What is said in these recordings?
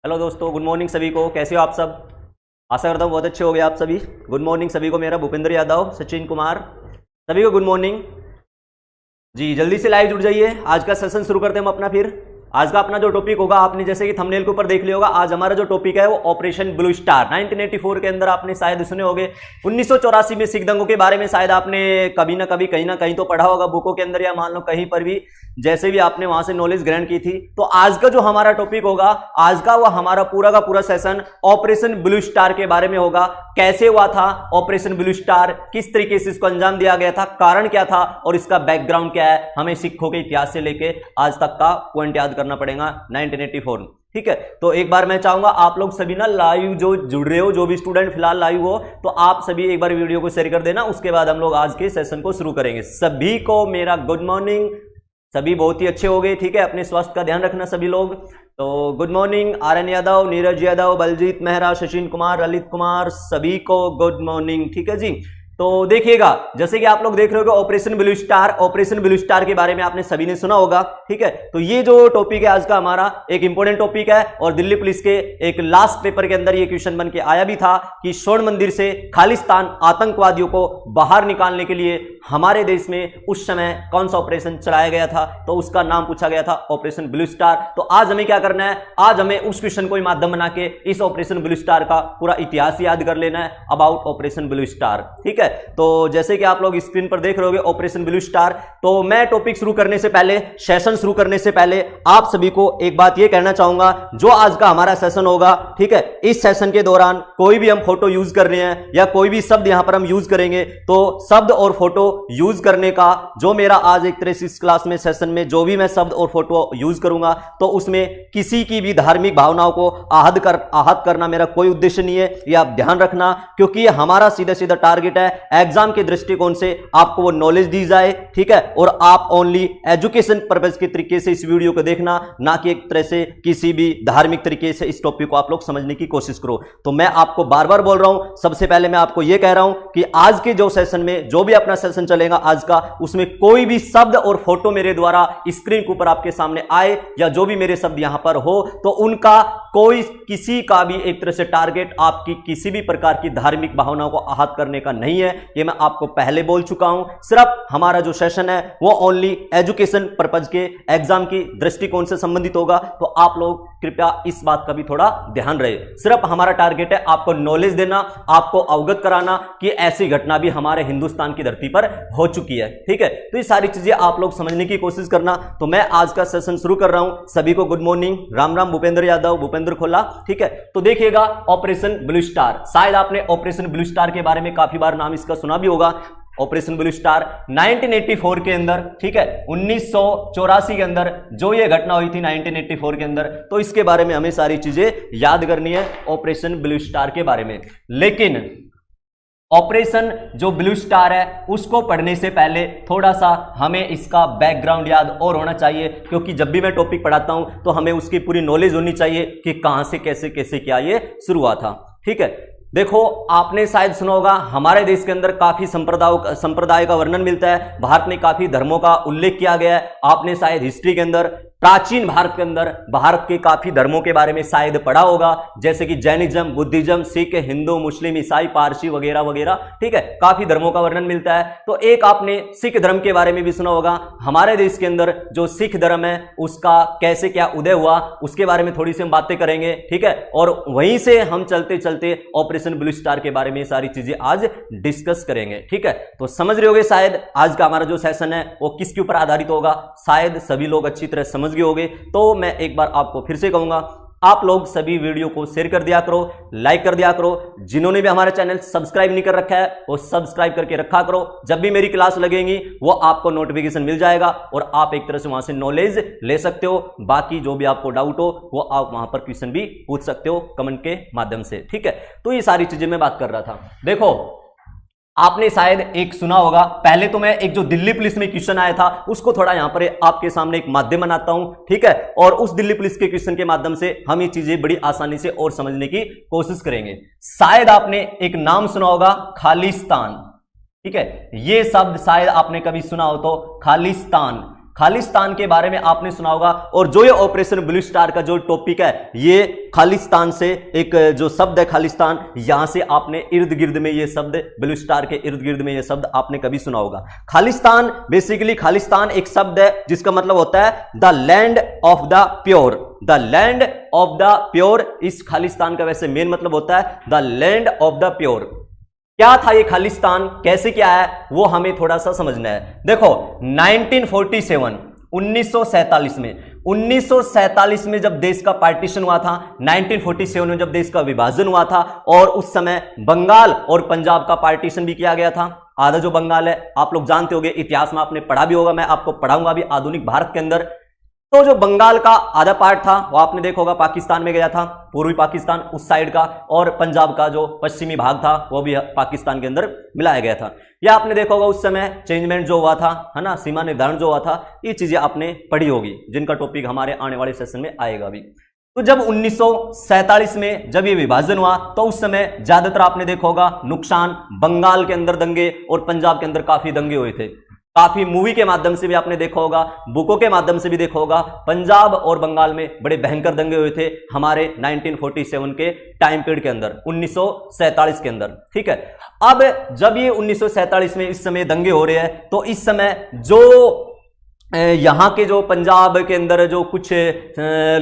Hello दोस्तों, good morning सभी को। कैसे हो आप सब? आशा करता हूँ बहुत अच्छे हो गए आप सभी। गुड मॉर्निंग सभी को। मेरा भूपेंद्र यादव, सचिन कुमार, सभी को गुड मॉर्निंग जी। जल्दी से लाइव जुड़ जाइए। आज का सेशन शुरू करते हैं हम अपना। फिर आज का अपना जो टॉपिक होगा, आपने जैसे कि थंबनेल के ऊपर देख लिया होगा, आज हमारा जो टॉपिक है वो ऑपरेशन ब्लू स्टार। 1984 के अंदर आपने शायद सुने होंगे, 1984 में सिख दंगों के बारे में शायद आपने कभी ना कभी कहीं ना कहीं तो पढ़ा होगा बुकों के अंदर, या मान लो कहीं पर भी जैसे भी आपने वहां से नॉलेज ग्रहण की थी। तो आज का जो हमारा टॉपिक होगा, आज का वो हमारा पूरा का पूरा सेशन ऑपरेशन ब्लू स्टार के बारे में होगा। कैसे हुआ था ऑपरेशन ब्लू स्टार, किस तरीके से इसको अंजाम दिया गया था, कारण क्या था और इसका बैकग्राउंड क्या है, हमें सिखों के इतिहास से लेके आज तक का पॉइंट याद करना पड़ेगा। 1984, ठीक है। तो एक बार मैं चाहूंगा आप लोग सभी ना लाइव जो जुड़ रहे हो, जो भी स्टूडेंट फिलहाल लाइव हो, तो आप सभी एक बार वीडियो को शेयर कर देना। उसके बाद हम लोग आज के सेशन को शुरू करेंगे। सभी को मेरा गुड मॉर्निंग। सभी बहुत ही अच्छे हो गए, ठीक है। अपने स्वास्थ्य का ध्यान रखना सभी लोग। तो गुड मॉर्निंग आर्यन यादव, नीरज यादव, बलजीत मेहरा, सचिन कुमार, ललित कुमार, सभी को गुड मॉर्निंग, ठीक है जी। तो देखिएगा, जैसे कि आप लोग देख रहे हो operation blue star, operation blue star के बारे में आपने सभी ने सुना होगा, ठीक है। तो ये जो टॉपिक है आज का हमारा एक इंपॉर्टेंट टॉपिक है, और दिल्ली पुलिस के एक लास्ट पेपर के अंदर ये क्वेश्चन बन के आया भी था कि स्वर्ण मंदिर से खालिस्तान आतंकवादियों को बाहर निकालने के लिए हमारे देश में उस समय कौन सा ऑपरेशन चलाया गया था, तो उसका नाम पूछा गया था ऑपरेशन ब्लू स्टार। तो आज हमें क्या करना है, आज हमें उस क्वेश्चन को माध्यम बना के इस ऑपरेशन ब्लू स्टार का पूरा इतिहास याद कर लेना है अबाउट ऑपरेशन ब्लू स्टार, ठीक है। तो जैसे कि आप लोग स्क्रीन पर देख रहे होगे ऑपरेशन ब्लू स्टार। तो मैं टॉपिक शुरू करने से पहले, सेशन शुरू करने से पहले आप सभी को एक बात ये कहना चाहूंगा, जो आज का हमारा सेशन होगा, ठीक है, इस सेशन के दौरान कोई भी हम फोटो यूज कर रहे हैं या कोई भी शब्द यहां पर हम यूज करेंगे, तो शब्द और फोटो यूज करने का जो मेरा आज एक तरह से इस क्लास में सेशन में जो भी मैं शब्द और फोटो यूज करूंगा, तो उसमें किसी की भी धार्मिक भावनाओं को आहत करना मेरा कोई उद्देश्य नहीं है, यह आप ध्यान रखना। क्योंकि हमारा सीधा सीधा टारगेट है एग्जाम के दृष्टिकोण से आपको वो नॉलेज दी जाए, ठीक है, और आप ओनली एजुकेशन पर्पस के तरीके से इस वीडियो को देखना, ना कि एक तरह से किसी भी धार्मिक तरीके से इस टॉपिक को आप लोग समझने की कोशिश करो। तो मैं आपको बार बार बोल रहा हूं, सबसे पहले मैं आपको यह कह रहा हूं कि आज के जो सेशन में जो भी अपना सेशन चलेगा आज का, उसमें कोई भी शब्द और फोटो मेरे द्वारा स्क्रीन के ऊपर आपके सामने आए या जो भी मेरे शब्द यहां पर हो, तो उनका कोई किसी का भी एक तरह से टारगेट आपकी किसी भी प्रकार की धार्मिक भावनाओं को आहत करने का नहीं है। यह मैं आपको पहले बोल चुका हूं। सिर्फ हमारा जो सेशन है वो ओनली एजुकेशन पर्पस के एग्जाम की दृष्टिकोण से संबंधित होगा। तो आप लोग कृपया इस बात का भी थोड़ा ध्यान रहे। सिर्फ हमारा टारगेट है आपको नॉलेज देना, आपको अवगत कराना कि ऐसी घटना भी हमारे हिंदुस्तान की धरती पर हो चुकी है, ठीक है। तो ये सारी चीजें आप लोग समझने की कोशिश करना। तो मैं आज का सेशन शुरू कर रहा हूं। सभी को गुड मॉर्निंग, राम राम, भूपेंद्र यादव, भूपेंद्र खोला, ठीक है। तो देखिएगा ऑपरेशन ब्लू स्टार, शायद आपने ऑपरेशन ब्लू स्टार के बारे में काफी बार नाम इसका सुना भी होगा। ऑपरेशन ब्लू स्टार 1984 के अंदर, ठीक है, 1984 के अंदर जो ये घटना हुई थी 1984 के अंदर, तो इसके बारे में हमें सारी चीजें याद करनी है ऑपरेशन ब्लू स्टार के बारे में। लेकिन ऑपरेशन जो ब्लू स्टार है उसको पढ़ने से पहले थोड़ा सा हमें इसका बैकग्राउंड याद और होना चाहिए, क्योंकि जब भी मैं टॉपिक पढ़ाता हूं तो हमें उसकी पूरी नॉलेज होनी चाहिए कि कहां से कैसे कैसे क्या ये शुरू हुआ था, ठीक है। देखो, आपने शायद सुना होगा हमारे देश के अंदर काफी संप्रदाय का वर्णन मिलता है। भारत में काफी धर्मों का उल्लेख किया गया है। आपने शायद हिस्ट्री के अंदर प्राचीन भारत के अंदर भारत के काफी धर्मों के बारे में शायद पढ़ा होगा, जैसे कि जैनिज्म, बुद्धिज्म, सिख, हिंदू, मुस्लिम, ईसाई, पारसी वगैरह वगैरह, ठीक है। काफी धर्मों का वर्णन मिलता है। तो एक आपने सिख धर्म के बारे में भी सुना होगा। हमारे देश के अंदर जो सिख धर्म है उसका कैसे क्या उदय हुआ, उसके बारे में थोड़ी सी हम बातें करेंगे, ठीक है। और वहीं से हम चलते चलते ऑपरेशन ब्लू स्टार के बारे में सारी चीजें आज डिस्कस करेंगे, ठीक है। तो समझ रहे होगे शायद आज का हमारा जो सेशन है वो किसके ऊपर आधारित होगा, शायद सभी लोग अच्छी तरह समझ गए होंगे। तो मैं एक बार आपको फिर से कहूंगा, आप लोग सभी वीडियो को शेयर कर दिया करो, लाइक कर दिया करो। जिन्होंने भी हमारा चैनल सब्सक्राइब नहीं कर रखा है वो सब्सक्राइब करके रखा करो। जब भी मेरी क्लास लगेगी वो आपको नोटिफिकेशन मिल जाएगा और आप एक तरह से वहां से नॉलेज ले सकते हो। बाकी जो भी आपको डाउट हो वो आप वहां पर क्वेश्चन भी पूछ सकते हो कमेंट के माध्यम से, ठीक है। तो ये सारी चीजें मैं बात कर रहा था। देखो, आपने शायद एक सुना होगा, पहले तो मैं एक जो दिल्ली पुलिस में क्वेश्चन आया था उसको थोड़ा यहां पर आपके सामने एक माध्यम बनाता हूं, ठीक है। और उस दिल्ली पुलिस के क्वेश्चन के माध्यम से हम ये चीजें बड़ी आसानी से और समझने की कोशिश करेंगे। शायद आपने एक नाम सुना होगा, खालिस्तान, ठीक है। ये शब्द शायद आपने कभी सुना हो तो खालिस्तान। खालिस्तान के बारे में आपने सुना होगा। और जो ये ऑपरेशन ब्लू स्टार का जो टॉपिक है, ये खालिस्तान से एक जो शब्द है खालिस्तान, यहां से आपने इर्द गिर्द में ये शब्द, ब्लू स्टार के इर्द गिर्द में ये शब्द आपने कभी सुना होगा। खालिस्तान, बेसिकली खालिस्तान एक शब्द है जिसका मतलब होता है the land of the pure. The land of the pure, इस खालिस्तान का वैसे मेन मतलब होता है the land of the pure. क्या था ये खालिस्तान, कैसे क्या है, वो हमें थोड़ा सा समझना है। देखो 1947, 1947 में, 1947 में जब देश का पार्टीशन हुआ था, 1947 में जब देश का विभाजन हुआ था, और उस समय बंगाल और पंजाब का पार्टीशन भी किया गया था। आधा जो बंगाल है, आप लोग जानते होंगे, इतिहास में आपने पढ़ा भी होगा, मैं आपको पढ़ाऊंगा भी आधुनिक भारत के अंदर। तो जो बंगाल का आधा पार्ट था वो आपने देखा होगा पाकिस्तान में गया था, पूर्वी पाकिस्तान उस साइड का, और पंजाब का जो पश्चिमी भाग था वो भी पाकिस्तान के अंदर मिलाया गया था। या आपने देखा होगा उस समय चेंजमेंट जो हुआ था, है ना, सीमा निर्धारण जो हुआ था, ये चीजें आपने पढ़ी होगी, जिनका टॉपिक हमारे आने वाले सेशन में आएगा भी। तो जब 1947 में जब ये विभाजन हुआ, तो उस समय ज्यादातर आपने देखा होगा नुकसान, बंगाल के अंदर दंगे और पंजाब के अंदर काफी दंगे हुए थे। काफी मूवी के माध्यम से भी आपने देखा होगा, बुकों के माध्यम से भी देखा होगा, पंजाब और बंगाल में बड़े भयंकर दंगे हुए थे हमारे 1947 के टाइम पीरियड के अंदर, 1947 के अंदर। ठीक है, अब जब ये 1947 में इस समय दंगे हो रहे हैं, तो इस समय जो यहां के जो पंजाब के अंदर जो कुछ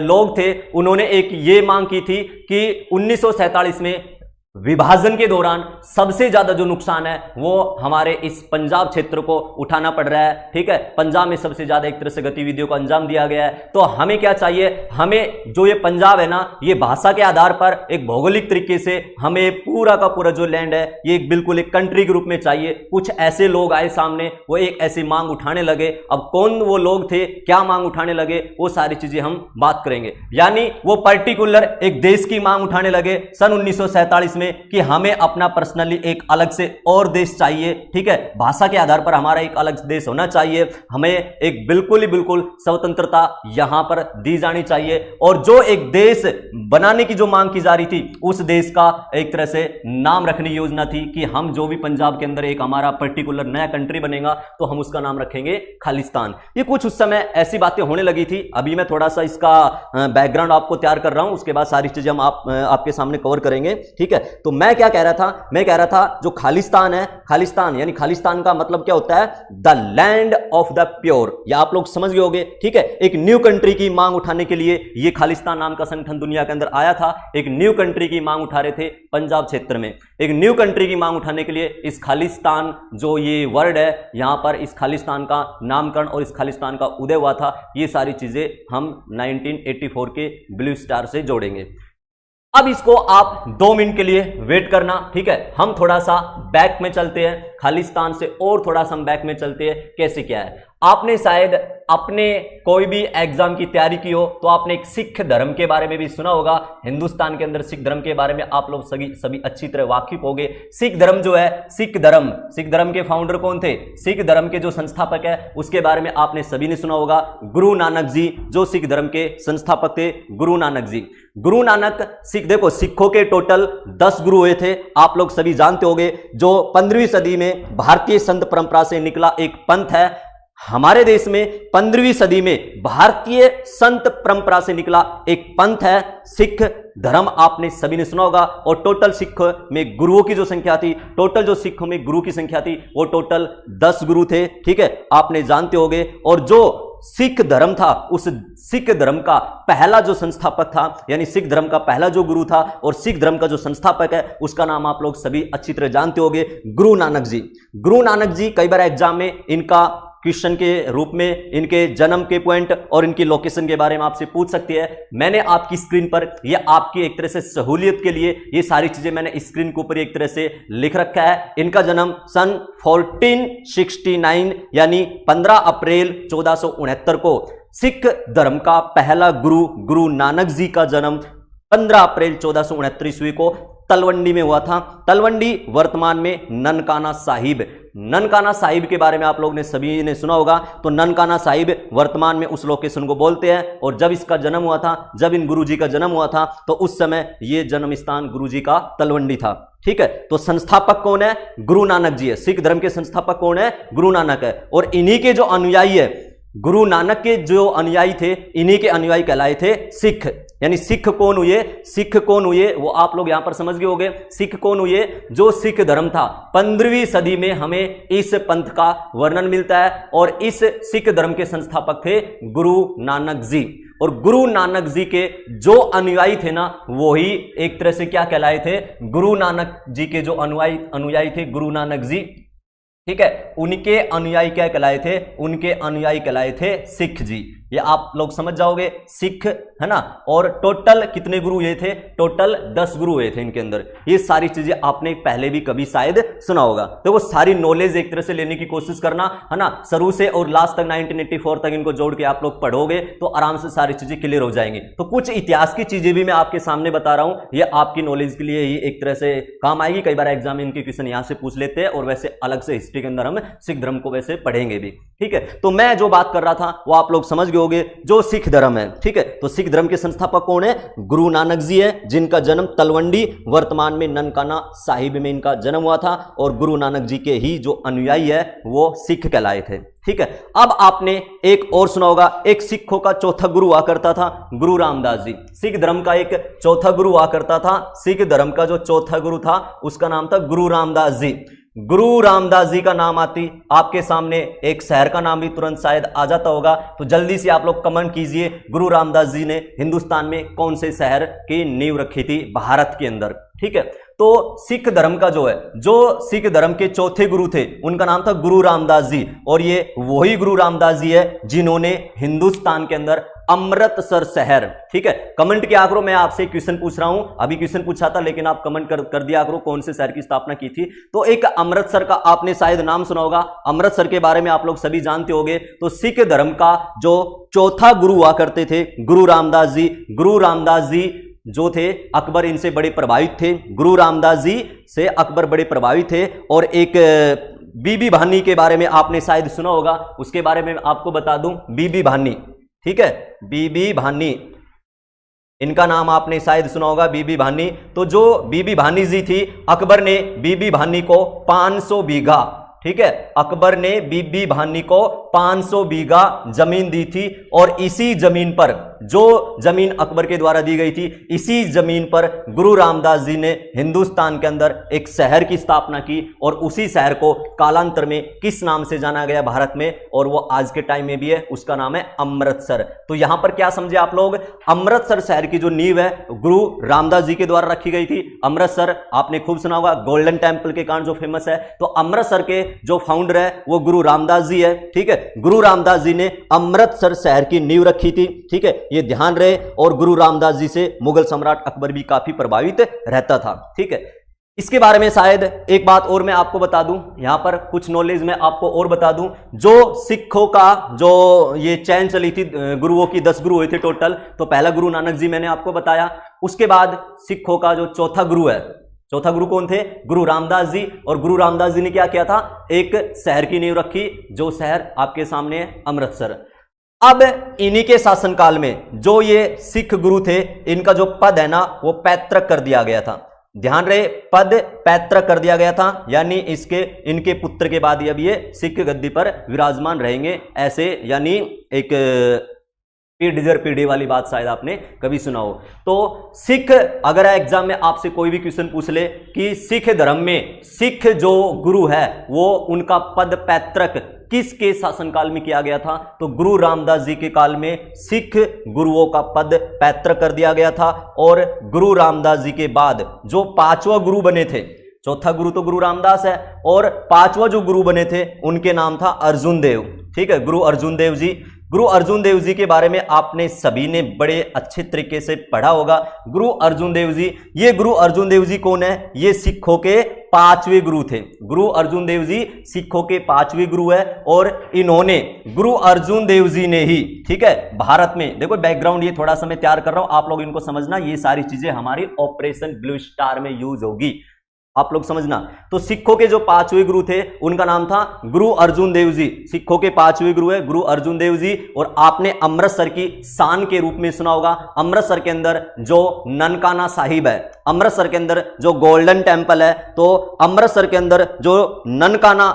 लोग थे, उन्होंने एक ये मांग की थी कि 1947 में विभाजन के दौरान सबसे ज्यादा जो नुकसान है वो हमारे इस पंजाब क्षेत्र को उठाना पड़ रहा है। ठीक है, पंजाब में सबसे ज्यादा एक तरह से गतिविधियों को अंजाम दिया गया है। तो हमें क्या चाहिए, हमें जो ये पंजाब है ना, ये भाषा के आधार पर एक भौगोलिक तरीके से हमें पूरा का पूरा जो लैंड है ये बिल्कुल एक कंट्री के रूप में चाहिए। कुछ ऐसे लोग आए सामने, वो एक ऐसी मांग उठाने लगे। अब कौन वो लोग थे, क्या मांग उठाने लगे, वो सारी चीजें हम बात करेंगे। यानी वो पर्टिकुलर एक देश की मांग उठाने लगे सन 1947 में कि हमें अपना पर्सनली एक अलग से और देश चाहिए। ठीक है, भाषा के आधार पर हमारा एक अलग देश होना चाहिए, हमें एक बिल्कुल ही बिल्कुल स्वतंत्रता यहां पर दी जानी चाहिए। और जो एक देश बनाने की जो मांग की जा रही थी, उस देश का एक तरह से नाम रखने की योजना थी कि हम जो भी पंजाब के अंदर एक हमारा पर्टिकुलर नया कंट्री बनेगा तो हम उसका नाम रखेंगे खालिस्तान। ये कुछ उस समय ऐसी बातें होने लगी थी। अभी मैं थोड़ा सा इसका बैकग्राउंड आपको तैयार कर रहा हूं, उसके बाद सारी चीजें हम आपके सामने कवर करेंगे। ठीक है, तो मैं क्या कह रहा था, मैं कह रहा था जो खालिस्तान है, खालिस्तान यानी खालिस्तान का मतलब क्या होता है, the land of the pure. या आप लोग समझ गए होंगे। ठीक है, एक न्यू कंट्री की मांग उठाने के लिए ये खालिस्तान नाम का संगठन दुनिया के अंदर आया था। एक न्यू कंट्री की मांग उठा रहे थे पंजाब क्षेत्र में, एक न्यू कंट्री की मांग उठाने के लिए इस खालिस्तान जो ये वर्ड है, यहां पर इस खालिस्तान का नामकरण और इस खालिस्तान का उदय हुआ था। ये सारी चीजें हम 1984 के ब्लू स्टार से जोड़ेंगे। अब इसको आप 2 मिनट के लिए वेट करना। ठीक है, हम थोड़ा सा बैक में चलते हैं, खालिस्तान से और थोड़ा सा हम बैक में चलते हैं। कैसे क्या है, आपने शायद अपने कोई भी एग्जाम की तैयारी की हो तो आपने एक सिख धर्म के बारे में भी सुना होगा। हिंदुस्तान के अंदर सिख धर्म के बारे में आप लोग सभी अच्छी तरह वाकिफ होंगे। सिख धर्म जो है, सिख धर्म के फाउंडर कौन थे, सिख धर्म के जो संस्थापक है उसके बारे में आपने सभी ने सुना होगा, गुरु नानक जी, जो सिख धर्म के संस्थापक थे, गुरु नानक जी। गुरु नानक देखो सिखों के टोटल 10 गुरु हुए थे, आप लोग सभी जानते होंगे। जो 15वीं सदी में भारतीय संत परंपरा से निकला एक पंथ है, हमारे देश में 15वीं सदी में भारतीय संत परंपरा से निकला एक पंथ है सिख धर्म, आपने सभी ने सुना होगा। और टोटल सिख में गुरुओं की जो संख्या थी, टोटल जो सिखों में गुरु की संख्या थी वो टोटल 10 गुरु थे। ठीक है, आपने जानते होंगे। और जो सिख धर्म था, उस सिख धर्म का पहला जो संस्थापक था, यानी सिख धर्म का पहला जो गुरु था और सिख धर्म का जो संस्थापक है उसका नाम आप लोग सभी अच्छी तरह जानते होंगे, गुरु नानक जी। गुरु नानक जी कई बार एग्जाम में इनका क्वेश्चन के रूप में इनके जन्म के पॉइंट और इनकी लोकेशन के बारे में आपसे पूछ सकती है। मैंने आपकी स्क्रीन पर, ये आपकी एक तरह से सहूलियत के लिए ये सारी चीजें मैंने स्क्रीन के ऊपर एक तरह से लिख रखा है। इनका जन्म सन 1469 यानी 15 अप्रैल 1469 को सिख धर्म का पहला गुरु गुरु नानक जी का जन्म 15 अप्रैल 1469 ईस्वी को तलवंडी में हुआ था। तलवंडी वर्तमान में ननकाना साहिब, ननकाना साहिब के बारे में आप लोग ने सभी ने सुना होगा। तो ननकाना साहिब वर्तमान में उस लोकेशन को बोलते हैं। और जब इसका जन्म हुआ था, जब इन गुरुजी का जन्म हुआ था, तो उस समय ये जन्म स्थान गुरुजी का तलवंडी था। ठीक है, तो संस्थापक कौन है, गुरु नानक जी है। सिख धर्म के संस्थापक कौन है, गुरु नानक है। और इन्हीं के जो अनुयायी है, गुरु नानक के जो अनुयायी थे इन्हीं के अनुयायी कहलाए थे सिख। यानी सिख कौन हुए? सिख कौन हुए वो आप लोग यहां पर समझ गए होंगे। सिख कौन हुए? जो सिख धर्म था 15वीं सदी में हमें इस पंथ का वर्णन मिलता है और इस सिख धर्म के संस्थापक थे गुरु नानक जी। और गुरु नानक जी के जो अनुयायी थे ना वो ही एक तरह से क्या कहलाए थे? गुरु नानक जी के जो अनुयायी थे गुरु नानक जी, ठीक है, उनके अनुयायी क्या कहलाए थे? उनके अनुयायी कहलाए थे सिख जी। ये आप लोग समझ जाओगे, सिख है ना। और टोटल कितने गुरु हुए थे? टोटल 10 गुरु हुए थे इनके अंदर। ये सारी चीजें आपने पहले भी कभी शायद सुना होगा। तो वो सारी नॉलेज एक तरह से लेने की कोशिश करना है ना, शुरू से और लास्ट तक 1984 तक इनको जोड़ के आप लोग पढ़ोगे तो आराम से सारी चीजें क्लियर हो जाएंगी। तो कुछ इतिहास की चीजें भी मैं आपके सामने बता रहा हूं, ये आपकी नॉलेज के लिए ही एक तरह से काम आएगी। कई बार एग्जाम इनके क्वेश्चन यहां से पूछ लेते हैं और वैसे अलग से हिस्ट्री के अंदर हम सिख धर्म को वैसे पढ़ेंगे भी, ठीक है। तो मैं जो बात कर रहा था वो आप लोग समझ गए होंगे, जो सिख धर्म है, ठीक है। तो सिख धर्म के संस्थापक कौन है? गुरु नानक जी है, जिनका जन्म तलवंडी वर्तमान में ननकाना साहिब में इनका जन्म हुआ था। और गुरु नानक जी के ही जो अनुयायी है वो सिख कहलाए थे, ठीक है। अब आपने एक और सुना होगा, एक सिखों का चौथा गुरु हुआ करता था गुरु रामदास जी। सिख धर्म का एक चौथा गुरु हुआ करता था। सिख धर्म का जो चौथा गुरु था उसका नाम था गुरु रामदास जी। गुरु रामदास जी का नाम आती आपके सामने एक शहर का नाम भी तुरंत शायद आ जाता होगा, तो जल्दी से आप लोग कमेंट कीजिए गुरु रामदास जी ने हिंदुस्तान में कौन से शहर की नींव रखी थी भारत के अंदर, ठीक है। तो सिख धर्म का जो है, जो सिख धर्म के चौथे गुरु थे उनका नाम था गुरु रामदास जी। और ये वही गुरु रामदास जी है जिन्होंने हिंदुस्तान के अंदर अमृतसर शहर, ठीक है, कमेंट किया करो। मैं आपसे क्वेश्चन पूछ रहा हूं, अभी क्वेश्चन पूछा था लेकिन आप कमेंट कर दिया करो कौन से शहर की स्थापना की थी। तो एक अमृतसर का आपने शायद नाम सुना होगा, अमृतसर के बारे में आप लोग सभी जानते होंगे। तो सिख धर्म का जो चौथा गुरु हुआ करते थे गुरु रामदास जी। गुरु रामदास जी जो थे अकबर इनसे बड़े प्रभावित थे। गुरु रामदास जी से अकबर बड़े प्रभावित थे। और एक बीबी भानी के बारे में आपने शायद सुना होगा, उसके बारे में आपको बता दूं, बीबी भानी, ठीक है, बीबी भानी, इनका नाम आपने शायद सुना होगा, बीबी भानी। तो जो बीबी भानी जी थी, अकबर ने बीबी भानी को 500 बीघा, ठीक है, अकबर ने बीबी भानी को 500 बीघा जमीन दी थी। और इसी जमीन पर, जो जमीन अकबर के द्वारा दी गई थी, इसी जमीन पर गुरु रामदास जी ने हिंदुस्तान के अंदर एक शहर की स्थापना की। और उसी शहर को कालांतर में किस नाम से जाना गया भारत में, और वो आज के टाइम में भी है, उसका नाम है अमृतसर। तो यहां पर क्या समझे आप लोग, अमृतसर शहर की जो नींव है गुरु रामदास जी के द्वारा रखी गई थी। अमृतसर आपने खूब सुना होगा, गोल्डन टेंपल के कारण जो फेमस है। तो अमृतसर के जो फाउंडर है वो गुरु रामदास जी है, ठीक है। गुरु रामदास जी ने अमृतसर शहर की नींव रखी थी, ठीक है, ये ध्यान रहे। और गुरु रामदास जी से मुगल सम्राट अकबर भी काफी प्रभावित रहता था, ठीक है। इसके बारे में शायद एक बात और मैं आपको बता दूं, यहां पर कुछ नॉलेज मैं आपको और बता दूं। जो सिखों का जो ये चैन चली थी गुरुओं की, 10 गुरु हुए थे टोटल। तो पहला गुरु नानक जी मैंने आपको बताया। उसके बाद सिखों का जो चौथा गुरु है, चौथा गुरु कौन थे? गुरु रामदास जी। और गुरु रामदास जी ने क्या किया था? एक शहर की नींव रखी, जो शहर आपके सामने है अमृतसर। अब इन्हीं के शासनकाल में जो ये सिख गुरु थे, इनका जो पद है ना वो पैतृक कर दिया गया था। ध्यान रहे, पद पैतृक कर दिया गया था, यानी इनके पुत्र के बाद अब ये सिख गद्दी पर विराजमान रहेंगे ऐसे, यानी एक पीढ़ी दर पीढ़ी वाली बात शायद आपने कभी सुना हो। तो सिख, अगर एग्जाम में आपसे कोई भी क्वेश्चन पूछ ले कि सिख धर्म में सिख जो गुरु है वो उनका पद पैतृक किसके शासनकाल में किया गया था, तो गुरु रामदास जी के काल में सिख गुरुओं का पद पैतृक कर दिया गया था। और गुरु रामदास जी के बाद जो 5वां गुरु बने थे, चौथा गुरु तो गुरु रामदास है, और 5वां जो गुरु बने थे उनके नाम था अर्जुन देव, ठीक है, गुरु अर्जुन देव जी। गुरु अर्जुन देव जी के बारे में आपने सभी ने बड़े अच्छे तरीके से पढ़ा होगा। गुरु अर्जुन देव जी, ये गुरु अर्जुन देव जी कौन है? ये सिखों के 5वें गुरु थे। गुरु अर्जुन देव जी सिखों के 5वें गुरु है। और इन्होंने, गुरु अर्जुन देव जी ने ही, ठीक है, भारत में, देखो बैकग्राउंड ये थोड़ा सा मैं तैयार कर रहा हूं, आप लोग इनको समझना, ये सारी चीजें हमारी ऑपरेशन ब्लू स्टार में यूज होगी, आप लोग समझना। तो सिखों के जो 5वें गुरु थे उनका नाम था गुरु अर्जुन देव जी। सिखों के 5वें गुरु है गुरु अर्जुन देव जी। और आपने अमृतसर की शान के रूप में सुना होगा, अमृतसर के अंदर जो ननकाना साहिब है, अमृतसर के अंदर जो गोल्डन टेम्पल है, तो अमृतसर के अंदर जो ननकाना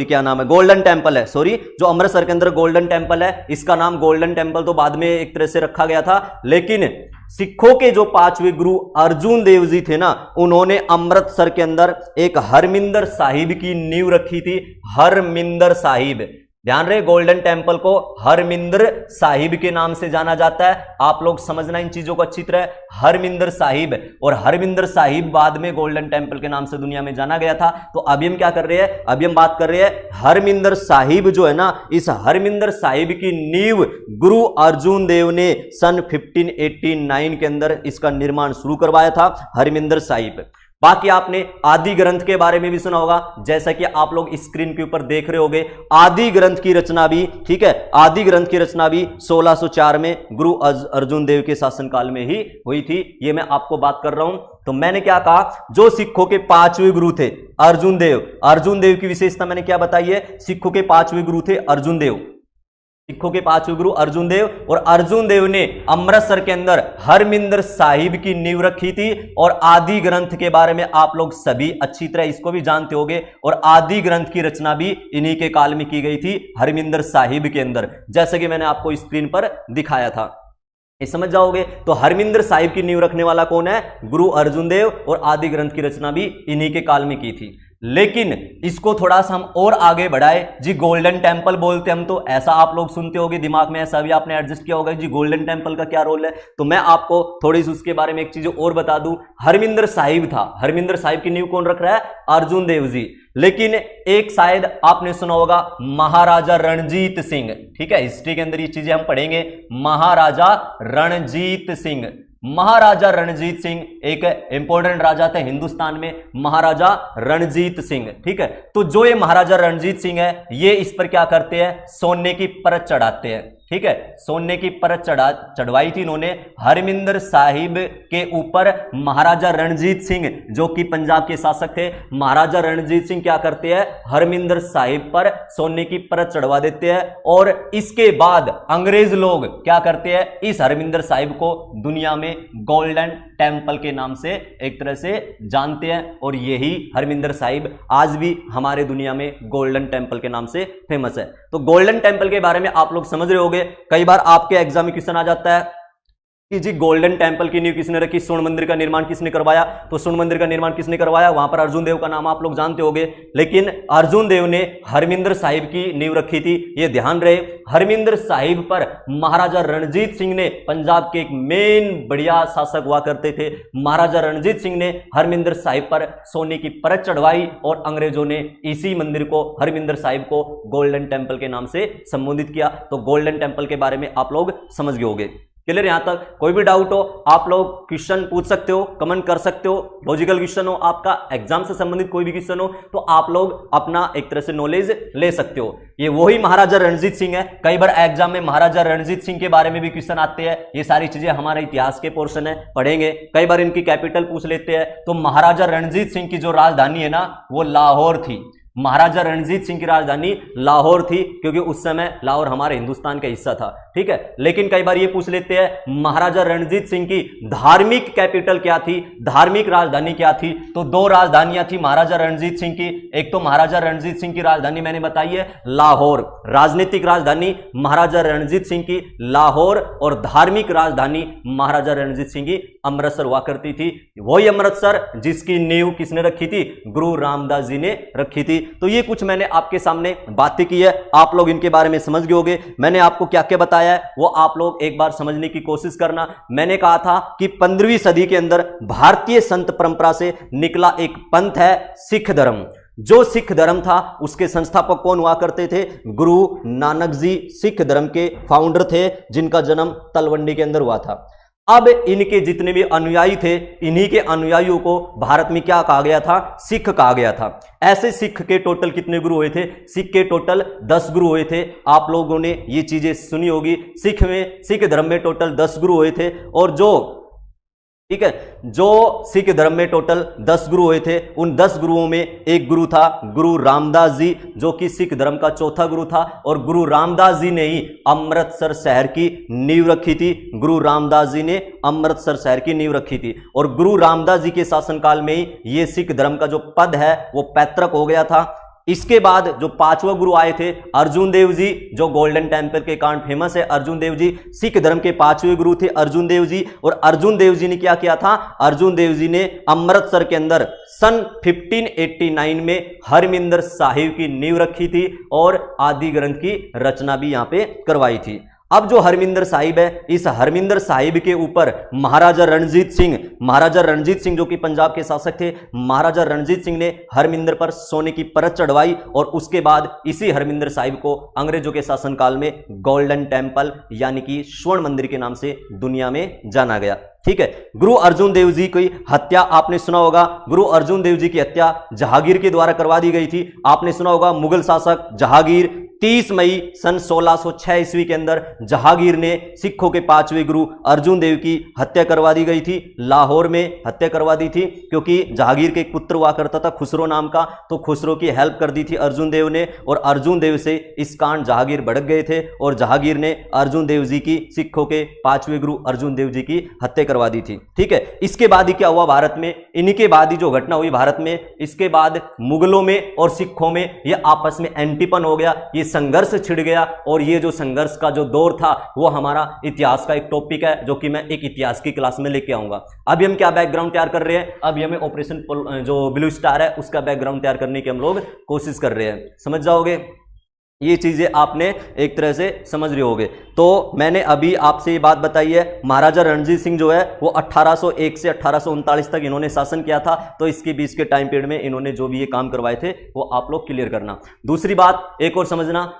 क्या नाम है, गोल्डन टेम्पल है, जो अमृतसर के अंदर गोल्डन टेम्पल है, इसका नाम गोल्डन टेम्पल तो बाद में एक तरह से रखा गया था, लेकिन सिखों के जो 5वें गुरु अर्जुन देव जी थे ना, उन्होंने अमृतसर के अंदर एक हरमिंदर साहिब की नींव रखी थी। हरमिंदर साहिब, ध्यान रहे, गोल्डन टेम्पल को हरमिंदर साहिब के नाम से जाना जाता है। आप लोग समझना इन चीजों को अच्छी तरह, हरमिंदर साहिब, और हरमिंदर साहिब बाद में गोल्डन टेम्पल के नाम से दुनिया में जाना गया था। तो अभी हम क्या कर रहे हैं, अभी हम बात कर रहे हैं हरमिंदर साहिब जो है ना, इस हरमिंदर साहिब की नींव गुरु अर्जुन देव ने सन 1589 के अंदर इसका निर्माण शुरू करवाया था, हरमिंदर साहिब। बाकी आपने आदि ग्रंथ के बारे में भी सुना होगा, जैसा कि आप लोग स्क्रीन के ऊपर देख रहे होंगे। आदि ग्रंथ की रचना भी, ठीक है, आदि ग्रंथ की रचना भी 1604 में गुरु अर्जुन देव के शासनकाल में ही हुई थी। ये मैं आपको बात कर रहा हूं। तो मैंने क्या कहा, जो सिखों के 5वें गुरु थे अर्जुन देव की विशेषता मैंने क्या बताई है, सिखों के 5वें गुरु थे अर्जुन देव, सिखों के 5वें गुरु अर्जुन देव, और अर्जुन देव ने अमृतसर के अंदर हरमिंदर साहिब की नींव रखी थी। और आदि ग्रंथ के बारे में आप लोग सभी अच्छी तरह इसको भी जानते होंगे, और आदि ग्रंथ की रचना भी इन्हीं के काल में की गई थी, हरमिंदर साहिब के अंदर, जैसे कि मैंने आपको स्क्रीन पर दिखाया था। ये समझ जाओगे। तो हरमिंदर साहिब की नींव रखने वाला कौन है, गुरु अर्जुन देव, और आदि ग्रंथ की रचना भी इन्हीं के काल में की थी। लेकिन इसको थोड़ा सा हम और आगे बढ़ाए जी, गोल्डन टेम्पल बोलते हम, तो ऐसा आप लोग सुनते होंगे, दिमाग में ऐसा भी आपने एडजस्ट किया होगा जी, गोल्डन टेम्पल का क्या रोल है। तो मैं आपको थोड़ी सी उसके बारे में एक चीज और बता दूं। हरमिंदर साहिब था, हरमिंदर साहिब की नींव कौन रख रहा है, अर्जुन देव जी। लेकिन एक शायद आपने सुना होगा महाराजा रणजीत सिंह, ठीक है, हिस्ट्री के अंदर ये चीजें हम पढ़ेंगे। महाराजा रणजीत सिंह, महाराजा रणजीत सिंह एक इंपॉर्टेंट राजा थे हिंदुस्तान में, महाराजा रणजीत सिंह, ठीक है। तो जो ये महाराजा रणजीत सिंह है, ये इस पर क्या करते हैं, सोने की परत चढ़ाते हैं, ठीक है, सोने की परत चढ़वाई थी इन्होंने हरमिंदर साहिब के ऊपर। महाराजा रणजीत सिंह जो कि पंजाब के शासक थे, महाराजा रणजीत सिंह क्या करते हैं, हरमिंदर साहिब पर सोने की परत चढ़वा देते हैं। और इसके बाद अंग्रेज लोग क्या करते हैं, इस हरमिंदर साहिब को दुनिया में गोल्डन टेम्पल के नाम से एक तरह से जानते हैं, और यही हरमिंदर साहिब आज भी हमारे दुनिया में गोल्डन टेम्पल के नाम से फेमस है। तो गोल्डन टेम्पल के बारे में आप लोग समझ रहे होंगे। कई बार आपके एग्जाम में क्वेश्चन आ जाता है कि जी गोल्डन टेम्पल की नींव किसने रखी, स्वर्ण मंदिर का निर्माण किसने करवाया। तो स्वर्ण मंदिर का निर्माण किसने करवाया, वहां पर अर्जुन देव का नाम आप लोग जानते होंगे, लेकिन अर्जुन देव ने हरमिंदर साहिब की नींव रखी थी। ये ध्यान रहे, हरमिंदर साहिब पर महाराजा रणजीत सिंह ने, पंजाब के एक मेन बढ़िया शासक हुआ करते थे, महाराजा रणजीत सिंह ने हरमिंदर साहिब पर सोने की परत चढ़वाई, और अंग्रेजों ने इसी मंदिर को, हरमिंदर साहिब को गोल्डन टेम्पल के नाम से संबोधित किया। तो गोल्डन टेम्पल के बारे में आप लोग समझ गए होंगे। क्लियर, यहां तक कोई भी डाउट हो आप लोग क्वेश्चन पूछ सकते हो, कमेंट कर सकते हो, लॉजिकल क्वेश्चन हो, आपका एग्जाम से संबंधित कोई भी क्वेश्चन हो, तो आप लोग अपना एक तरह से नॉलेज ले सकते हो। ये वही महाराजा रणजीत सिंह है। कई बार एग्जाम में महाराजा रणजीत सिंह के बारे में भी क्वेश्चन आते हैं। ये सारी चीजें हमारे इतिहास के पोर्शन है, पढ़ेंगे। कई बार इनकी कैपिटल पूछ लेते हैं। तो महाराजा रणजीत सिंह की जो राजधानी है ना, वो लाहौर थी। महाराजा रणजीत सिंह की राजधानी लाहौर थी, क्योंकि उस समय लाहौर हमारे हिंदुस्तान का हिस्सा था, ठीक है। लेकिन कई बार ये पूछ लेते हैं महाराजा रणजीत सिंह की धार्मिक कैपिटल क्या थी, धार्मिक राजधानी क्या थी। तो दो राजधानियां थी महाराजा रणजीत सिंह की। एक तो महाराजा रणजीत सिंह की राजधानी मैंने बताई है लाहौर, राजनीतिक राजधानी महाराजा रणजीत सिंह की लाहौर, और धार्मिक राजधानी महाराजा रणजीत सिंह की अमृतसर हुआ करती थी। वही अमृतसर जिसकी नींव किसने रखी थी, गुरु रामदास जी ने रखी थी। तो ये कुछ मैंने आपके सामने बातें की है, आप लोग इनके बारे में समझ गए होंगे। मैंने आपको क्या क्या बताया है वो आप लोग एक बार समझने की कोशिश करना। मैंने कहा था कि 15वीं सदी के अंदर भारतीय संत परंपरा से निकला एक पंथ है सिख धर्म। जो सिख धर्म था उसके संस्थापक कौन हुआ करते थे, गुरु नानक जी सिख धर्म के फाउंडर थे, जिनका जन्म तलवंडी के अंदर हुआ था। अब इनके जितने भी अनुयायी थे, इन्हीं के अनुयायियों को भारत में क्या कहा गया था, सिख कहा गया था। ऐसे सिख के टोटल कितने गुरु हुए थे, सिख के टोटल 10 गुरु हुए थे। आप लोगों ने ये चीजें सुनी होगी। सिख धर्म में टोटल 10 गुरु हुए थे। और जो ठीक है। जो सिख धर्म में टोटल 10 गुरु हुए थे, उन 10 गुरुओं में एक गुरु था गुरु रामदास जी, जो कि सिख धर्म का चौथा गुरु था, और गुरु रामदास जी ने ही अमृतसर शहर की नींव रखी थी। गुरु रामदास जी ने अमृतसर शहर की नींव रखी थी, और गुरु रामदास जी के शासनकाल में ही ये सिख धर्म का जो पद है वो पैतृक हो गया था। इसके बाद जो 5वां गुरु आए थे अर्जुन देव जी, जो गोल्डन टेम्पल के कारण फेमस है। अर्जुन देव जी सिख धर्म के 5वें गुरु थे अर्जुन देव जी, और अर्जुन देव जी ने क्या किया था, अर्जुन देव जी ने अमृतसर के अंदर सन 1589 में हरमिंदर साहिब की नींव रखी थी, और आदि ग्रंथ की रचना भी यहां पे करवाई थी। अब जो हरमिंदर साहिब है, इस हरमिंदर साहिब के ऊपर महाराजा रणजीत सिंह जो कि पंजाब के शासक थे, महाराजा रणजीत सिंह ने हरमिंदर पर सोने की परत चढ़वाई, और उसके बाद इसी हरमिंदर साहिब को अंग्रेजों के शासनकाल में गोल्डन टेम्पल यानी कि स्वर्ण मंदिर के नाम से दुनिया में जाना गया। ठीक है। गुरु अर्जुन देव जी की हत्या आपने सुना होगा, गुरु अर्जुन देव जी की हत्या जहांगीर के द्वारा करवा दी गई थी। आपने सुना होगा मुगल शासक जहांगीर 30 मई सन 1606 ईस्वी के अंदर जहांगीर ने सिखों के 5वें गुरु अर्जुन देव की हत्या करवा दी गई थी। लाहौर में हत्या करवा दी थी, क्योंकि जहांगीर के एक पुत्र हुआ करता था खुसरो नाम का, तो खुसरो की हेल्प कर दी थी अर्जुन देव ने, और अर्जुन देव से इस कांड जहांगीर भड़क गए थे, और जहांगीर ने अर्जुन देव जी की, सिखों के 5वें गुरु अर्जुन देव जी की हत्या करवा दी थी। ठीक है। इसके बाद ही क्या हुआ भारत में, इन्हीं के बाद ही जो घटना हुई भारत में, इसके बाद मुगलों में और सिखों में यह आपस में एंटीपन हो गया, ये संघर्ष छिड़ गया, और ये जो संघर्ष का जो दौर था वो हमारा इतिहास का एक टॉपिक है, जो कि मैं एक इतिहास की क्लास में लेके आऊंगा। अभी हम क्या बैकग्राउंड तैयार कर रहे हैं, अभी हमें ऑपरेशन जो ब्लू स्टार है उसका बैकग्राउंड तैयार करने की हम लोग कोशिश कर रहे हैं। समझ जाओगे, ये चीजें आपने एक तरह से समझ रहे होगे। तो मैंने अभी आपसे ये बात बताई है, महाराजा रणजीत सिंह जो है वो 1801 से 1839 तक इन्होंने शासन किया था, तो इसके बीच के टाइम पीरियड में इन्होंने जो भी ये काम करवाए थे वो आप लोग क्लियर करना। दूसरी बात एक और समझना,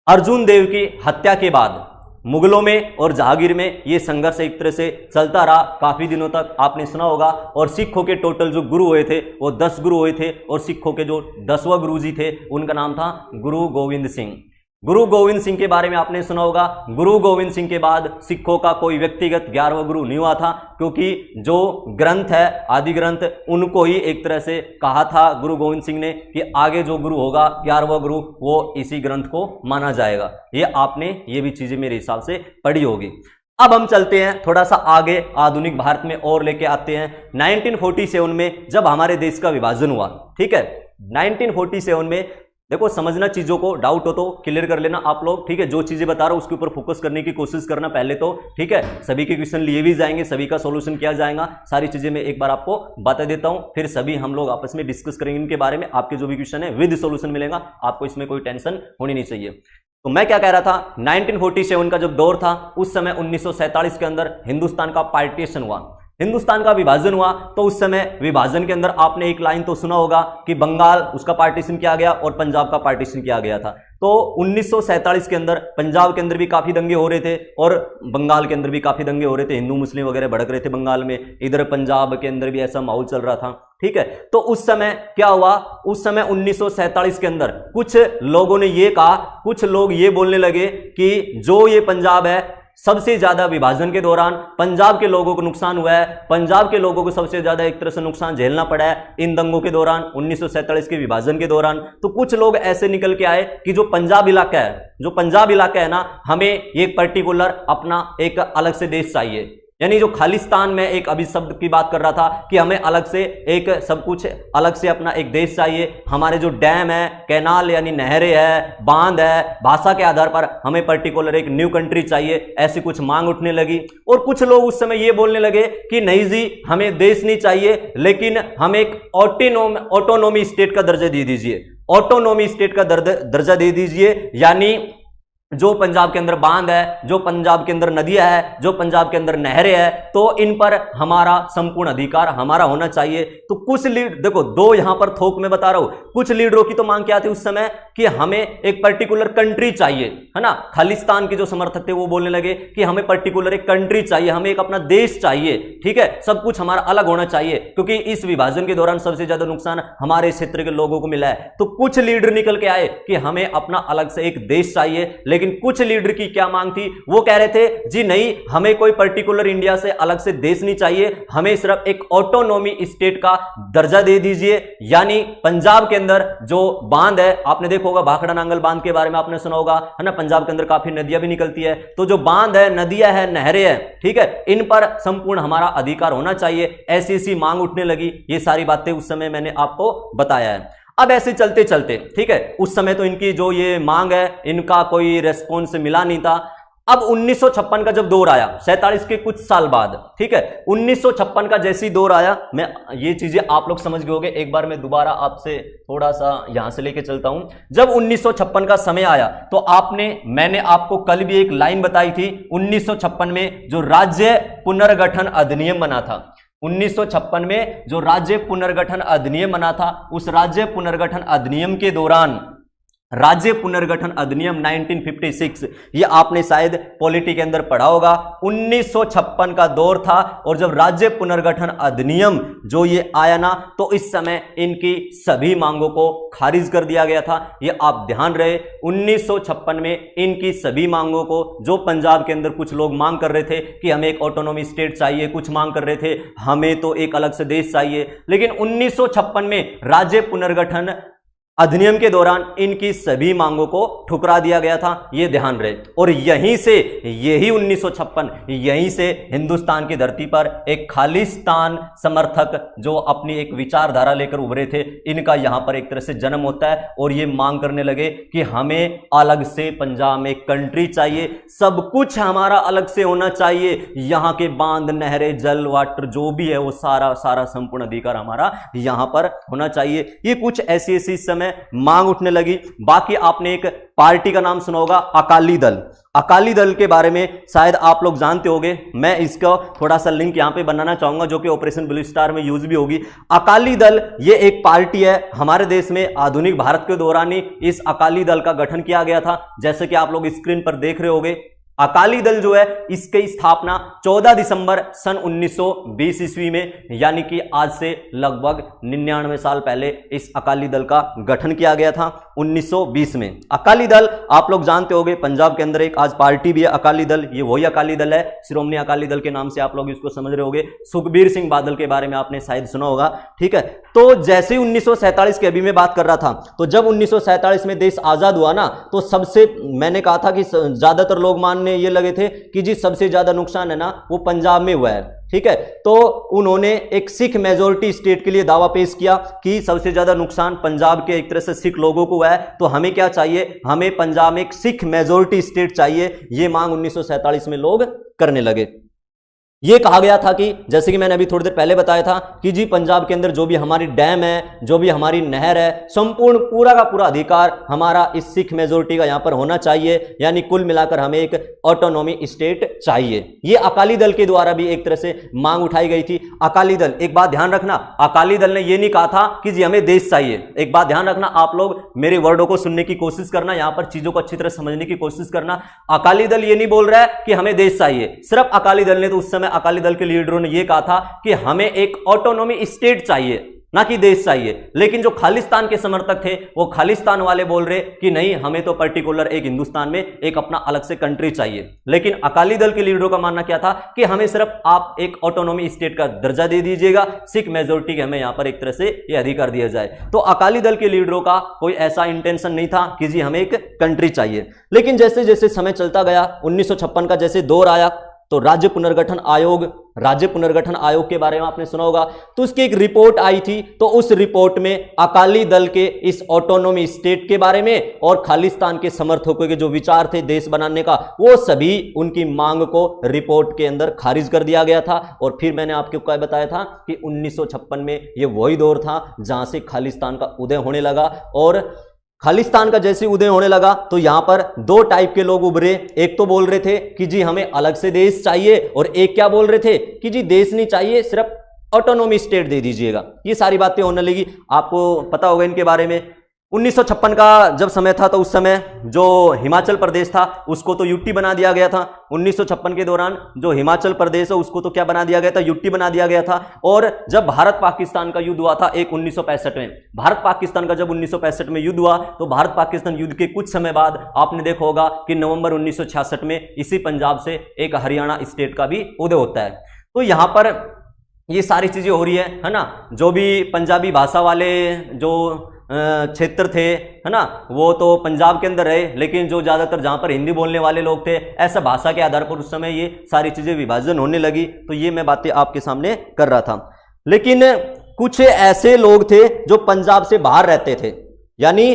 अर्जुन देव की हत्या के बाद मुगलों में और जहांगीर में ये संघर्ष एक तरह से चलता रहा काफी दिनों तक, आपने सुना होगा। और सिखों के टोटल जो गुरु हुए थे वो 10 गुरु हुए थे, और सिखों के जो 10वां गुरु जी थे उनका नाम था गुरु गोविंद सिंह। गुरु गोविंद सिंह के बारे में आपने सुना होगा। गुरु गोविंद सिंह के बाद सिखों का कोई व्यक्तिगत 11वां गुरु नहीं हुआ था, क्योंकि जो ग्रंथ है आदि ग्रंथ उनको ही एक तरह से कहा था गुरु गोविंद सिंह ने कि आगे जो गुरु होगा 11वां गुरु वो इसी ग्रंथ को माना जाएगा। ये आपने ये भी चीजें मेरे हिसाब से पढ़ी होगी। अब हम चलते हैं थोड़ा सा आगे आधुनिक भारत में और लेके आते हैं 1947 में, जब हमारे देश का विभाजन हुआ। ठीक है। 1947 में देखो, समझना चीजों को, डाउट हो तो क्लियर कर लेना आप लोग। ठीक है। जो चीजें बता रहा हूं उसके ऊपर फोकस करने की कोशिश करना पहले तो। ठीक है। सभी के क्वेश्चन लिए भी जाएंगे, सभी का सॉल्यूशन किया जाएगा, सारी चीजें मैं एक बार आपको बता देता हूं, फिर सभी हम लोग आपस में डिस्कस करेंगे इनके बारे में। आपके जो भी क्वेश्चन है विद सॉल्यूशन मिलेगा आपको, इसमें कोई टेंशन होनी नहीं चाहिए। तो मैं क्या कह रहा था, 1947 का जब दौर था उस समय 1947 के अंदर हिंदुस्तान का पार्टीशन हुआ, हिंदुस्तान का विभाजन हुआ। तो उस समय विभाजन के अंदर आपने एक लाइन तो सुना होगा कि बंगाल उसका पार्टीशन किया गया और पंजाब का पार्टीशन किया गया था। तो 1947 के अंदर पंजाब के अंदर भी काफी दंगे हो रहे थे और बंगाल के अंदर भी काफी दंगे हो रहे थे, हिंदू मुस्लिम वगैरह भड़क रहे थे बंगाल में, इधर पंजाब के अंदर भी ऐसा माहौल चल रहा था। ठीक है। तो उस समय क्या हुआ, उस समय 1947 के अंदर कुछ लोगों ने ये कहा, कुछ लोग ये बोलने लगे कि जो ये पंजाब है सबसे ज्यादा विभाजन के दौरान पंजाब के लोगों को नुकसान हुआ है, पंजाब के लोगों को सबसे ज्यादा एक तरह से नुकसान झेलना पड़ा है इन दंगों के दौरान, 1947 के विभाजन के दौरान। तो कुछ लोग ऐसे निकल के आए कि जो पंजाब इलाका है ना, हमें एक पर्टिकुलर अपना एक अलग से देश चाहिए। यानी जो खालिस्तान में एक अभी शब्द की बात कर रहा था कि हमें अलग से एक सब कुछ अलग से अपना एक देश चाहिए, हमारे जो डैम है, कैनाल यानी नहरें है, बांध है, भाषा के आधार पर हमें पर्टिकुलर एक न्यू कंट्री चाहिए, ऐसी कुछ मांग उठने लगी। और कुछ लोग उस समय ये बोलने लगे कि नहीं जी, हमें देश नहीं चाहिए, लेकिन हम एक ऑटोनोमी स्टेट का दर्जा दे दीजिए, ऑटोनोमी स्टेट का दर्जा दे दीजिए। यानी जो पंजाब के अंदर बांध है, जो पंजाब के अंदर नदियां है, जो पंजाब के अंदर नहरें है, तो इन पर हमारा संपूर्ण अधिकार हमारा होना चाहिए। तो कुछ लीड देखो, दो यहां पर थोक में बता रहा हूं, कुछ लीडरों की तो मांग क्या थी उस समय कि हमें एक पर्टिकुलर कंट्री चाहिए, है ना। खालिस्तान के जो समर्थक थे वो बोलने लगे कि हमें पर्टिकुलर एक कंट्री चाहिए, हमें एक अपना देश चाहिए। ठीक है। सब कुछ हमारा अलग होना चाहिए, क्योंकि इस विभाजन के दौरान सबसे ज्यादा नुकसान हमारे क्षेत्र के लोगों को मिला है। तो कुछ लीडर निकल के आए कि हमें अपना अलग से एक देश चाहिए, लेकिन कुछ लीडर की क्या मांग थी, वो कह रहे थे जी नहीं, हमें कोई पर्टिकुलर इंडिया से अलग से देश नहीं चाहिए, हमें सिर्फ एक ऑटोनॉमी स्टेट का दर्जा दे दीजिए। यानी पंजाब के अंदर जो बांध है, आपने देखा होगा भाखड़ा नांगल बांध के बारे में आपने सुना होगा, है ना, पंजाब के अंदर काफी नदियां भी निकलती है, तो जो बांध है, नदियां है, नहरें हैं, ठीक है, इन पर संपूर्ण हमारा अधिकार होना चाहिए, ऐसी ऐसी मांग उठने लगी। ये सारी बातें उस समय मैंने आपको बताया है। अब ऐसे चलते चलते, ठीक है, उस समय तो इनकी जो ये मांग है, इनका कोई रेस्पॉन्स मिला नहीं था। अब 1956 का जब दौर आया, 47 के कुछ साल बाद, ठीक है, 1956 का जैसी दौर आया, मैं ये चीजें आप लोग समझ गए होंगे, एक बार मैं दोबारा आपसे थोड़ा सा यहां से लेके चलता हूं। जब 1956 का समय आया तो मैंने आपको कल भी एक लाइन बताई थी, 1956 में जो राज्य पुनर्गठन अधिनियम बना था, 1956 में जो राज्य पुनर्गठन अधिनियम बना था, उस राज्य पुनर्गठन अधिनियम के दौरान, राज्य पुनर्गठन अधिनियम 1956, ये आपने शायद पॉलिटी के अंदर पढ़ा होगा, 1956 का दौर था। और जब राज्य पुनर्गठन अधिनियम जो ये आया ना, तो इस समय इनकी सभी मांगों को खारिज कर दिया गया था। ये आप ध्यान रहे, 1956 में इनकी सभी मांगों को, जो पंजाब के अंदर कुछ लोग मांग कर रहे थे कि हमें एक ऑटोनॉमी स्टेट चाहिए, कुछ मांग कर रहे थे हमें तो एक अलग से देश चाहिए, लेकिन 1956 में राज्य पुनर्गठन अधिनियम के दौरान इनकी सभी मांगों को ठुकरा दिया गया था, यह ध्यान रहे। और यहीं से, यही 1956, यहीं से हिंदुस्तान की धरती पर एक खालिस्तान समर्थक जो अपनी एक विचारधारा लेकर उभरे थे, इनका यहां पर एक तरह से जन्म होता है। और ये मांग करने लगे कि हमें अलग से पंजाब में एक कंट्री चाहिए, सब कुछ हमारा अलग से होना चाहिए, यहां के बांध, नहरें, जल, वाटर जो भी है वो सारा सारा संपूर्ण अधिकार हमारा यहां पर होना चाहिए। ये कुछ ऐसी ऐसी समय मांग उठने लगी। बाकी आपने एक पार्टी का नाम सुना होगा, अकाली दल। अकाली दल के बारे में शायद आप लोग जानते होंगे, मैं इसका थोड़ा सा लिंक यहां पे बनाना चाहूंगा जो कि ऑपरेशन ब्लू स्टार में यूज भी होगी। अकाली दल ये एक पार्टी है, हमारे देश में आधुनिक भारत के दौरान ही इस अकाली दल का गठन किया गया था, जैसे कि आप लोग स्क्रीन पर देख रहे होंगे। अकाली दल जो है, इसकी स्थापना 14 दिसंबर सन 1920 ईस्वी में, यानी कि आज से लगभग 99 साल पहले इस अकाली दल का गठन किया गया था, 1920 में। अकाली दल आप लोग जानते होंगे, पंजाब के अंदर एक आज पार्टी भी है अकाली दल, ये वही अकाली दल है, श्रोमणी अकाली दल के नाम से आप लोग इसको समझ रहे होंगे। सुखबीर सिंह बादल के बारे में आपने शायद सुना होगा, ठीक है। तो जैसे ही 1947 की अभी मैं बात कर रहा था, तो जब 1947 में देश आजाद हुआ ना, तो सबसे, मैंने कहा था कि ज्यादातर लोग मानने ये लगे थे कि जी सबसे ज्यादा नुकसान है ना वो पंजाब में हुआ है, ठीक है। तो उन्होंने एक सिख मेजोरिटी स्टेट के लिए दावा पेश किया कि सबसे ज्यादा नुकसान पंजाब के एक तरह से सिख लोगों को हुआ है, तो हमें क्या चाहिए, हमें पंजाब में एक सिख मेजोरिटी स्टेट चाहिए। ये मांग 1947 में लोग करने लगे। ये कहा गया था कि, जैसे कि मैंने अभी थोड़ी देर पहले बताया था कि जी पंजाब के अंदर जो भी हमारी डैम है, जो भी हमारी नहर है, संपूर्ण पूरा का पूरा अधिकार हमारा इस सिख मेजोरिटी का यहां पर होना चाहिए, यानी कुल मिलाकर हमें एक ऑटोनॉमी स्टेट चाहिए। ये अकाली दल के द्वारा भी एक तरह से मांग उठाई गई थी। अकाली दल, एक बात ध्यान रखना, अकाली दल ने यह नहीं कहा था कि जी हमें देश चाहिए। एक बात ध्यान रखना, आप लोग मेरे वर्डों को सुनने की कोशिश करना, यहां पर चीजों को अच्छी तरह समझने की कोशिश करना। अकाली दल ये नहीं बोल रहा है कि हमें देश चाहिए, सिर्फ अकाली दल ने तो उस समय अकाली दल के लीडरों ने यह कहा था कि हमें एक ऑटोनॉमी स्टेट चाहिए, ना कि देश चाहिए। लेकिन जो खालिस्तान के समर्थक थे, वो खालिस्तान वाले बोल रहे कि नहीं, हमें तो पर्टिकुलर एक हिंदुस्तान में एक अपना अलग से कंट्री चाहिए। लेकिन अकाली दल के लीडरों का मानना क्या था कि हमें सिर्फ आप एक ऑटोनॉमी स्टेट का दर्जा दे दीजिएगा, सिख मेजोरिटी के हमें यहां पर एक तरह से ये अधिकार दिया जाए। तो अकाली दल के लीडरों का कोई ऐसा इंटेंशन नहीं था कि जी हमें एक कंट्री चाहिए। लेकिन जैसे जैसे समय चलता गया, 1956 का जैसे दौर आया, तो राज्य पुनर्गठन आयोग के बारे में आपने सुना होगा, तो उसकी एक रिपोर्ट आई थी। तो उस रिपोर्ट में अकाली दल के इस ऑटोनॉमी स्टेट के बारे में और खालिस्तान के समर्थकों के जो विचार थे देश बनाने का, वो सभी उनकी मांग को रिपोर्ट के अंदर खारिज कर दिया गया था। और फिर मैंने आपको क्या बताया था कि 1956 में ये वही दौर था जहां से खालिस्तान का उदय होने लगा। और खालिस्तान का जैसे उदय होने लगा तो यहां पर दो टाइप के लोग उभरे। एक तो बोल रहे थे कि जी हमें अलग से देश चाहिए, और एक क्या बोल रहे थे कि जी देश नहीं चाहिए, सिर्फ ऑटोनॉमी स्टेट दे दीजिएगा। ये सारी बातें होने लगी, आपको पता होगा इनके बारे में। 1956 का जब समय था तो उस समय जो हिमाचल प्रदेश था उसको तो यूटी बना दिया गया था। 1956 के दौरान जो हिमाचल प्रदेश है उसको तो क्या बना दिया गया था, यूटी बना दिया गया था। और जब भारत पाकिस्तान का युद्ध हुआ था एक 1965 में, भारत पाकिस्तान का जब 1965 में युद्ध हुआ तो भारत पाकिस्तान युद्ध के कुछ समय बाद आपने देखा होगा कि नवंबर 1966 में इसी पंजाब से एक हरियाणा स्टेट का भी उदय होता है। तो यहां पर ये सारी चीजें हो रही है ना। जो भी पंजाबी भाषा वाले जो क्षेत्र थे, है ना, वो तो पंजाब के अंदर रहे, लेकिन जो ज्यादातर जहां पर हिंदी बोलने वाले लोग थे, ऐसा भाषा के आधार पर उस समय ये सारी चीजें विभाजन होने लगी। तो ये मैं बातें आपके सामने कर रहा था। लेकिन कुछ ऐसे लोग थे जो पंजाब से बाहर रहते थे, यानी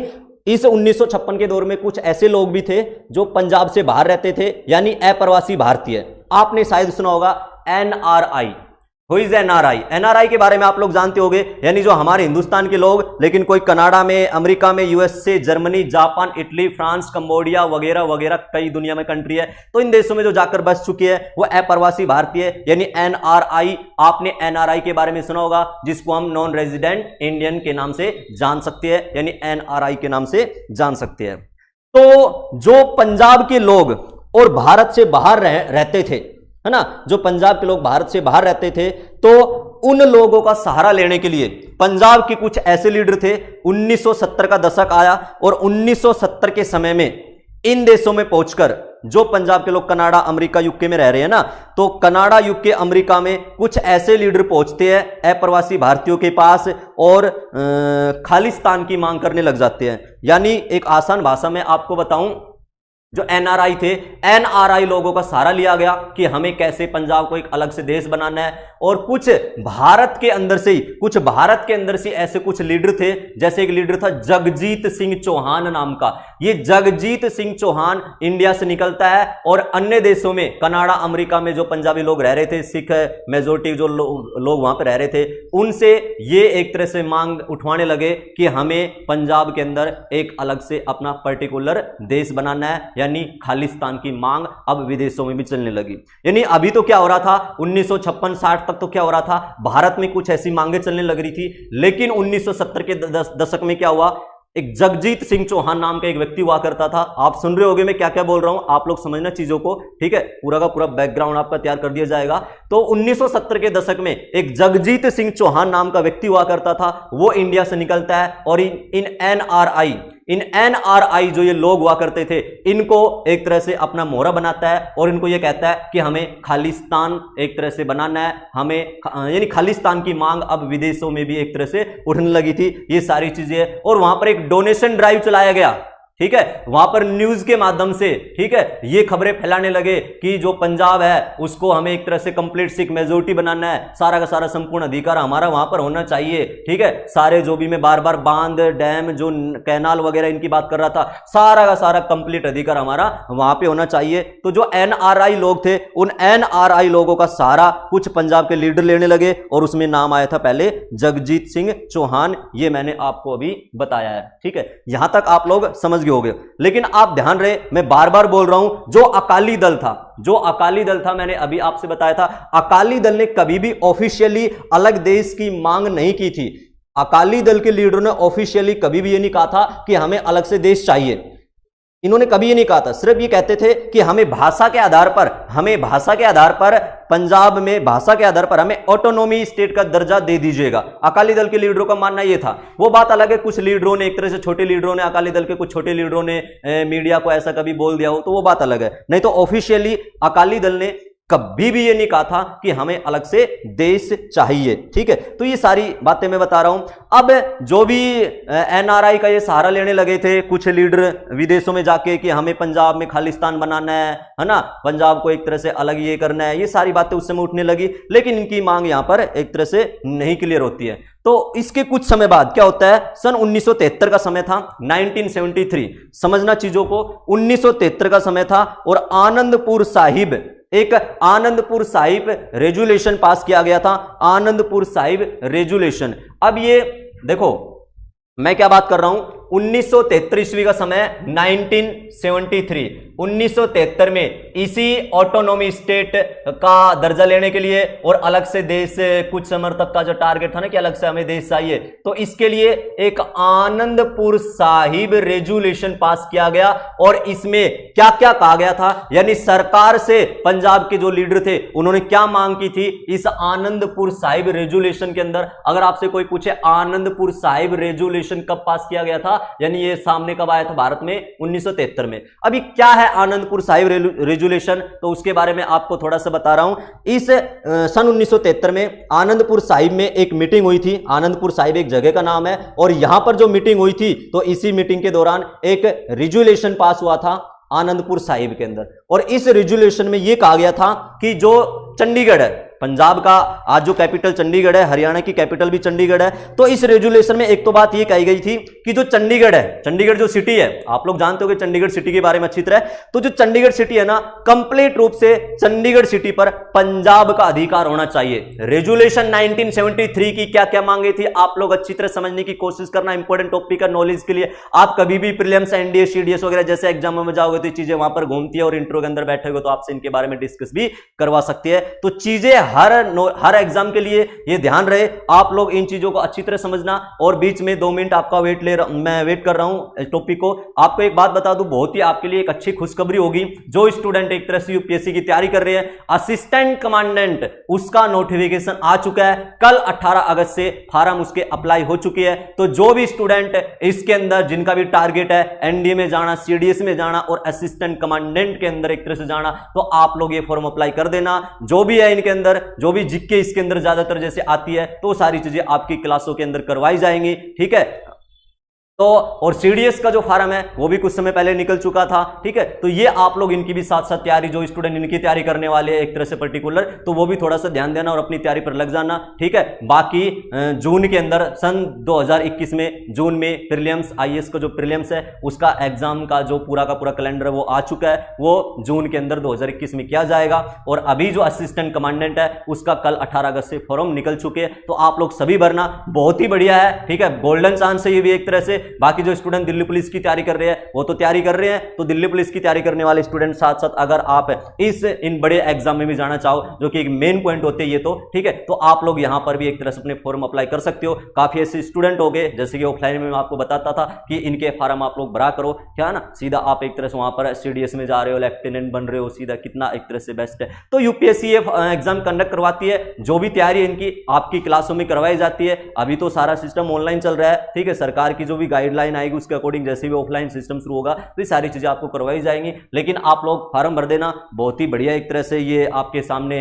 इस 1956 के दौर में कुछ ऐसे लोग भी थे जो पंजाब से बाहर रहते थे, यानी अप्रवासी भारतीय। आपने शायद सुना होगा NRI। Who is NRI? NRI के बारे में आप लोग जानते होंगे, यानी जो हमारे हिंदुस्तान के लोग लेकिन कोई कनाडा में, अमेरिका में, USA, Germany, Japan, Italy, France, Cambodia वगैरह वगैरह कई दुनिया में कंट्री है, तो इन देशों में जो जाकर बस चुके हैं वो अप्रवासी भारतीय यानी NRI। आपने NRI के बारे में सुना होगा, जिसको हम नॉन रेजिडेंट इंडियन के नाम से जान सकते हैं, यानी NRI के नाम से जान सकते हैं। तो जो पंजाब के लोग और भारत से बाहर रहते थे, है ना, जो पंजाब के लोग भारत से बाहर रहते थे, तो उन लोगों का सहारा लेने के लिए पंजाब के कुछ ऐसे लीडर थे। 1970 का दशक आया और 1970 के समय में इन देशों में पहुंचकर जो पंजाब के लोग कनाडा, अमेरिका, यूके में रह रहे हैं ना, तो कनाडा, यूके, अमेरिका में कुछ ऐसे लीडर पहुंचते हैं अप्रवासी भारतीयों के पास और खालिस्तान की मांग करने लग जाते हैं। यानी एक आसान भाषा में आपको बताऊं, जो NRI थे, NRI लोगों का सहारा लिया गया कि हमें कैसे पंजाब को एक अलग से देश बनाना है। और कुछ भारत के अंदर से ऐसे कुछ लीडर थे, जैसे एक लीडर था जगजीत सिंह चौहान नाम का। ये जगजीत सिंह चौहान इंडिया से निकलता है और अन्य देशों में, कनाडा, अमेरिका में जो पंजाबी लोग रह रहे थे, सिख मेजोरिटी जो लोग वहां पर रह रहे थे, उनसे ये एक तरह से मांग उठवाने लगे कि हमें पंजाब के अंदर एक अलग से अपना पर्टिकुलर देश बनाना है, यानी खालिस्तान की मांग अब विदेशों में भी चलने लगी। यानी अभी तो क्या हो रहा था, 1956-60 तक तो क्या हो रहा था, भारत में कुछ ऐसी मांगे चलने लग रही थी। लेकिन 1970 के दशक में क्या हुआ, एक जगजीत सिंह चौहान नाम का एक व्यक्ति हुआ करता था। आप सुन रहे होगे मैं क्या क्या बोल रहा हूं, आप लोग समझना चीजों को, ठीक है, पूरा का पूरा बैकग्राउंड आपका तैयार कर दिया जाएगा। तो 1970 के दशक में एक जगजीत सिंह चौहान नाम का व्यक्ति हुआ करता था, वो इंडिया से निकलता है और इन NRI जो ये लोग हुआ करते थे, इनको एक तरह से अपना मोहरा बनाता है और इनको ये कहता है कि हमें खालिस्तान एक तरह से बनाना है, हमें यानी खालिस्तान की मांग अब विदेशों में भी एक तरह से उठने लगी थी। ये सारी चीजें, और वहां पर एक डोनेशन ड्राइव चलाया गया, ठीक है, वहां पर न्यूज के माध्यम से, ठीक है, ये खबरें फैलाने लगे कि जो पंजाब है उसको हमें एक तरह से कंप्लीट सिख मेजोरिटी बनाना है, सारा का सारा संपूर्ण अधिकार हमारा वहां पर होना चाहिए, ठीक है। सारे जो भी मैं बार बार बांध, डैम, जो कैनाल वगैरह इनकी बात कर रहा था, सारा का सारा कंप्लीट अधिकार हमारा वहां पे होना चाहिए। तो जो NRI लोग थे, उन NRI लोगों का सहारा कुछ पंजाब के लीडर लेने लगे और उसमें नाम आया था पहले जगजीत सिंह चौहान। ये मैंने आपको अभी बताया है, ठीक है, यहां तक आप लोग समझ हो गए। लेकिन आप ध्यान रहे, मैं बार बार बोल रहा हूं, जो अकाली दल था, मैंने अभी आपसे बताया था, अकाली दल ने कभी भी ऑफिशियली अलग देश की मांग नहीं की थी। अकाली दल के लीडरों ने ऑफिशियली कभी भी ये नहीं कहा था कि हमें अलग से देश चाहिए, इन्होंने कभी ये नहीं कहा था। सिर्फ ये कहते थे कि हमें भाषा के आधार पर पंजाब में भाषा के आधार पर हमें ऑटोनॉमी स्टेट का दर्जा दे दीजिएगा। अकाली दल के लीडरों का मानना ये था। वो बात अलग है, कुछ लीडरों ने, एक तरह से छोटे लीडरों ने, अकाली दल के कुछ छोटे लीडरों ने मीडिया को ऐसा कभी बोल दिया हो तो वो बात अलग है, नहीं तो ऑफिशियली अकाली दल ने कभी भी ये नहीं कहा था कि हमें अलग से देश चाहिए, ठीक है। तो ये सारी बातें मैं बता रहा हूं। अब जो भी NRI का ये सहारा लेने लगे थे कुछ लीडर विदेशों में जाके कि हमें पंजाब में खालिस्तान बनाना है ना, पंजाब को एक तरह से अलग ये करना है, ये सारी बातें उस समय उठने लगी, लेकिन इनकी मांग यहां पर एक तरह से नहीं क्लियर होती है। तो इसके कुछ समय बाद क्या होता है, सन 1973 का समय था, 1973, समझना चीजों को, 1973 का समय था और आनंदपुर साहिब रेजुलेशन पास किया गया था, आनंदपुर साहिब रेजुलेशन। अब ये देखो मैं क्या बात कर रहा हूं, 1973 ईस्वी का समय, 1973 1973 में इसी ऑटोनॉमी स्टेट का दर्जा लेने के लिए और अलग से देश कुछ समय तक का जो टारगेट था ना कि अलग से हमें देश चाहिए, तो इसके लिए एक आनंदपुर साहिब रेजुलेशन पास किया गया और इसमें क्या क्या कहा गया था, यानी सरकार से पंजाब के जो लीडर थे उन्होंने क्या मांग की थी इस आनंदपुर साहिब रेजुलेशन के अंदर। अगर आपसे कोई पूछे आनंदपुर साहिब रेजुलेशन कब पास किया गया था, यानी ये सामने कब आया था भारत में, 1973 में। अभी क्या है आनंदपुर साहिब रेजुलेशन, तो उसके बारे में आपको थोड़ा सा बता रहा हूं। इस सन 1973 में आनंदपुर साहिब में एक मीटिंग हुई थी। आनंदपुर साहिब एक जगह का नाम है और यहां पर जो मीटिंग हुई थी तो इसी मीटिंग के दौरान एक रेजुलेशन पास हुआ था आनंदपुर साहिब के अंदर। और इस रेजुलेशन में यह कहा गया था कि जो चंडीगढ़ है, पंजाब का आज जो कैपिटल चंडीगढ़ है, हरियाणा की कैपिटल भी चंडीगढ़ है, तो इस रेजुलेशन में एक तो बात यह कही गई थी कि जो चंडीगढ़ है, चंडीगढ़ जो सिटी है, आप लोग जानते हो कि चंडीगढ़ सिटी के बारे में अच्छी तरह, तो जो चंडीगढ़ सिटी है ना, कंप्लीट रूप से चंडीगढ़ सिटी पर पंजाब का अधिकार होना चाहिए। रेजुलेशन 1973 की क्या क्या मांगे थी आप लोग अच्छी तरह समझने की कोशिश करना, इंपॉर्टेंट टॉपिक का नॉलेज के लिए। आप कभी भी प्रीलिम्स, एनडीए, सीडीएस वगैरह जैसे एग्जामों में जाओगे तो चीजें वहां पर घूमती है और इंट्रो के अंदर बैठे हो तो आपसे इनके बारे में डिस्कस भी करवा सकती है। तो चीजें हर एग्जाम के लिए ये ध्यान रहे, आप लोग इन चीजों को अच्छी तरह समझना। और बीच में 2 मिनट आपका मैं वेट कर रहा हूं इस टॉपिक को। आपको एक बात बता दूं, बहुत ही आपके लिए एक अच्छी खुशखबरी होगी। जो स्टूडेंट एक तरह से यूपीएससी की तैयारी कर रहे हैं, असिस्टेंट कमांडेंट उसका नोटिफिकेशन आ चुका है। कल 18 अगस्त से फॉर्म उसके अप्लाई हो चुकी है। तो जो भी स्टूडेंट इसके अंदर जिनका भी टारगेट है एनडीए में जाना, सीडीएस में जाना और असिस्टेंट कमांडेंट के अंदर एक तरह से जाना, तो आप लोग ये फॉर्म अप्लाई कर देना। जो भी है इनके अंदर, जो भी जिक्के इसके अंदर ज्यादातर जैसे आती है, तो सारी चीजें आपकी क्लासों के अंदर करवाई जाएंगी, ठीक है। तो और सीडीएस का जो फॉर्म है वो भी कुछ समय पहले निकल चुका था, ठीक है। तो ये आप लोग इनकी भी साथ साथ तैयारी, जो स्टूडेंट इनकी तैयारी करने वाले हैं एक तरह से पर्टिकुलर, तो वो भी थोड़ा सा ध्यान देना और अपनी तैयारी पर लग जाना, ठीक है। बाकी जून के अंदर, सन 2021 में जून में प्रीलिम्स, आईएएस का जो प्रीलिम्स है उसका एग्जाम का जो पूरा का पूरा कैलेंडर वो आ चुका है, वो जून के अंदर 2021 में किया जाएगा। और अभी जो असिस्टेंट कमांडेंट है उसका कल 18 अगस्त से फॉर्म निकल चुके हैं, तो आप लोग सभी भरना, बहुत ही बढ़िया है, ठीक है। गोल्डन चांस है ये भी एक तरह से। बाकी जो स्टूडेंट दिल्ली पुलिस की तैयारी कर रहे हैं वो तो तैयारी कर रहे हैं, तो दिल्ली पुलिस की तैयारी करने वाले स्टूडेंट साथ साथ अगर आप इन बड़े एग्जाम में भी जाना चाहो, जो कि एक मेन पॉइंट होते हैं ये, तो ठीक है, तो आप लोग यहां पर भी एक तरह से अपने फॉर्म अप्लाई कर सकते हो। काफी ऐसे स्टूडेंट हो गए, जैसे कि ऑफलाइन में मैं आपको बताता था कि इनके फॉर्म आप लोग भरा करो, क्या है ना, सीधा आप एक तरह से वहां पर सीडीएस में जा रहे हो, लेफ्टिनेंट बन रहे हो, सीधा कितना एक तरह से बेस्ट है। तो यूपीएससी ये एग्जाम कंडक्ट करवाती है, जो भी तैयारी है इनकी आपकी क्लासों में करवाई जाती है। अभी तो सारा सिस्टम ऑनलाइन चल रहा है, ठीक है। सरकार की जो भी गाइडलाइन आएगी उसके अकॉर्डिंग जैसे भी ऑफलाइन सिस्टम शुरू होगा तो ये सारी चीजें आपको करवाई जाएंगी। लेकिन आप लोग फॉर्म भर देना, बहुत ही बढ़िया एक तरह से ये आपके सामने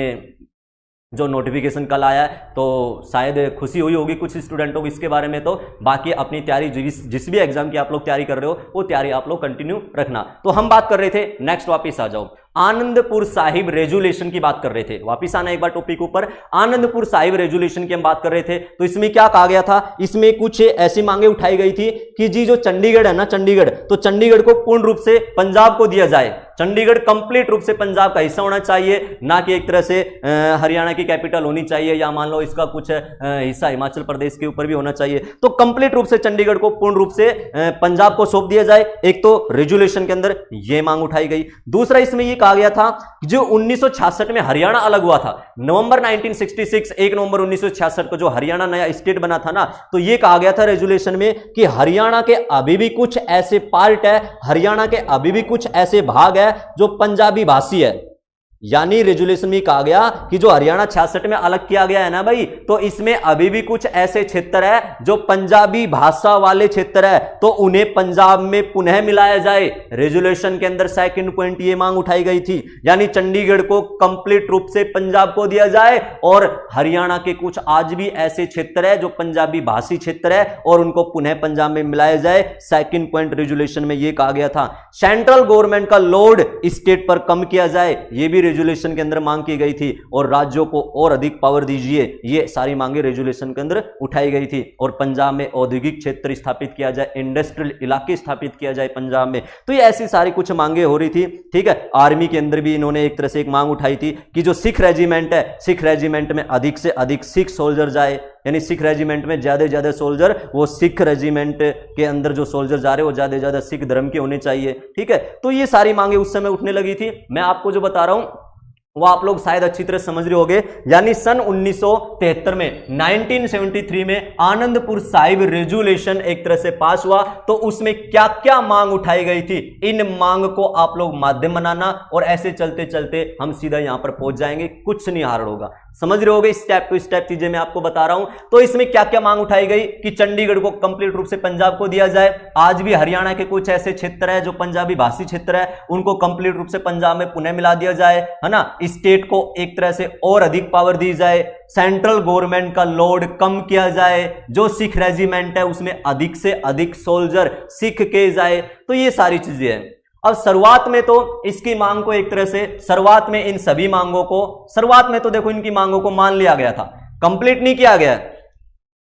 जो नोटिफिकेशन कल आया है, तो शायद खुशी हुई होगी कुछ स्टूडेंटों को इसके बारे में। तो बाकी अपनी तैयारी, जिस भी एग्जाम की आप लोग तैयारी कर रहे हो वो तैयारी आप लोग कंटिन्यू रखना। तो हम बात कर रहे थे, नेक्स्ट वापिस आ जाओ, आनंदपुर साहिब रेजुलेशन की बात कर रहे थे। वापिस आना एक बार टॉपिक ऊपर, आनंदपुर साहिब रेजुलेशन की हम बात कर रहे थे। तो इसमें क्या कहा गया था, इसमें कुछ ऐसी मांगे उठाई गई थी कि जी जो चंडीगढ़ है ना, चंडीगढ़, तो चंडीगढ़ को पूर्ण रूप से पंजाब को दिया जाए। चंडीगढ़ कंप्लीट रूप से पंजाब का हिस्सा होना चाहिए, ना कि एक तरह से हरियाणा की कैपिटल होनी चाहिए, या मान लो इसका कुछ हिस्सा हिमाचल प्रदेश के ऊपर भी होना चाहिए। तो कंप्लीट रूप से चंडीगढ़ को पूर्ण रूप से पंजाब को सौंप दिया जाए। एक तो रेजुलेशन के अंदर यह मांग उठाई गई। दूसरा इसमें यह कहा गया था जो 1966 में हरियाणा अलग हुआ था, नवंबर 1966, 1 नवंबर 1966 को जो हरियाणा नया स्टेट बना था ना, तो यह कहा गया था रेजुलेशन में कि हरियाणा के अभी भी कुछ ऐसे पार्ट है, हरियाणा के अभी भी कुछ ऐसे भाग है जो पंजाबी भाषी है। यानी रेजुलेशन में कहा गया कि जो हरियाणा 66 में अलग किया गया है ना भाई, तो इसमें अभी भी कुछ ऐसे क्षेत्र है जो पंजाबी भाषा वाले क्षेत्र है, तो उन्हें पंजाब में पुनः मिलाया जाए। रेजुलेशन के अंदर सेकंड पॉइंट ये मांग उठाई गई थी, यानी चंडीगढ़ को कंप्लीट रूप से पंजाब को दिया जाए और हरियाणा के कुछ आज भी ऐसे क्षेत्र है जो पंजाबी भाषी क्षेत्र है और उनको पुनः पंजाब में मिलाया जाए। सेकंड पॉइंट रेजुलेशन में यह कहा गया था। सेंट्रल गवर्नमेंट का लोड स्टेट पर कम किया जाए, यह भी रेजुलेशन के अंदर मांग की गई थी, और राज्यों को और अधिक पावर दीजिए, ये सारी मांगे रेजुलेशन के अंदर उठाई गई थी। और पंजाब में औद्योगिक क्षेत्र स्थापित किया जाए, इंडस्ट्रियल इलाके स्थापित किया जाए पंजाब में। तो ये ऐसी सारी कुछ मांगे हो रही थी, ठीक है। आर्मी के अंदर भी इन्होंने एक तरह से एक मांग उठाई थी कि जो सिख रेजिमेंट है, सिख रेजिमेंट में अधिक से अधिक सिख सोल्जर जाए, यानी सिख रेजिमेंट में ज्यादा से ज्यादा सोल्जर वो सिख रेजिमेंट के अंदर जो सोल्जर जा रहे हैं वो ज्यादा से ज्यादा सिख धर्म के होने चाहिए। ठीक है, तो ये सारी मांगे उस समय उठने लगी थी। मैं आपको जो बता रहा हूं वो आप लोग शायद अच्छी तरह समझ रहे होंगे। यानी सन 1973 में 1973 में आनंदपुर साहिब रेजुलेशन एक तरह से पास हुआ, तो उसमें क्या क्या मांग उठाई गई थी, इन मांग को आप लोग माध्यम बनाना, और ऐसे चलते चलते हम सीधा यहां पर पहुंच जाएंगे, कुछ नहीं हार्ड होगा। समझ रहे होगे, स्टेप टू स्टेप चीजें मैं आपको बता रहा हूं। तो इसमें क्या क्या मांग उठाई गई कि चंडीगढ़ को कंप्लीट रूप से पंजाब को दिया जाए। आज भी हरियाणा के कुछ ऐसे क्षेत्र है जो पंजाबी भाषी क्षेत्र है, उनको कंप्लीट रूप से पंजाब में पुनः मिला दिया जाए, है ना। स्टेट को एक तरह से और अधिक पावर दी जाए, सेंट्रल गवर्नमेंट का लोड कम किया जाए, जो सिख रेजिमेंट है उसमें अधिक से अधिक सोल्जर सिख के जाए। तो ये सारी चीजें हैं। अब शुरुआत में तो इसकी मांग को एक तरह से शुरुआत में इन सभी मांगों को शुरुआत में तो देखो इनकी मांगों को मान लिया गया था, कंप्लीट नहीं किया गया।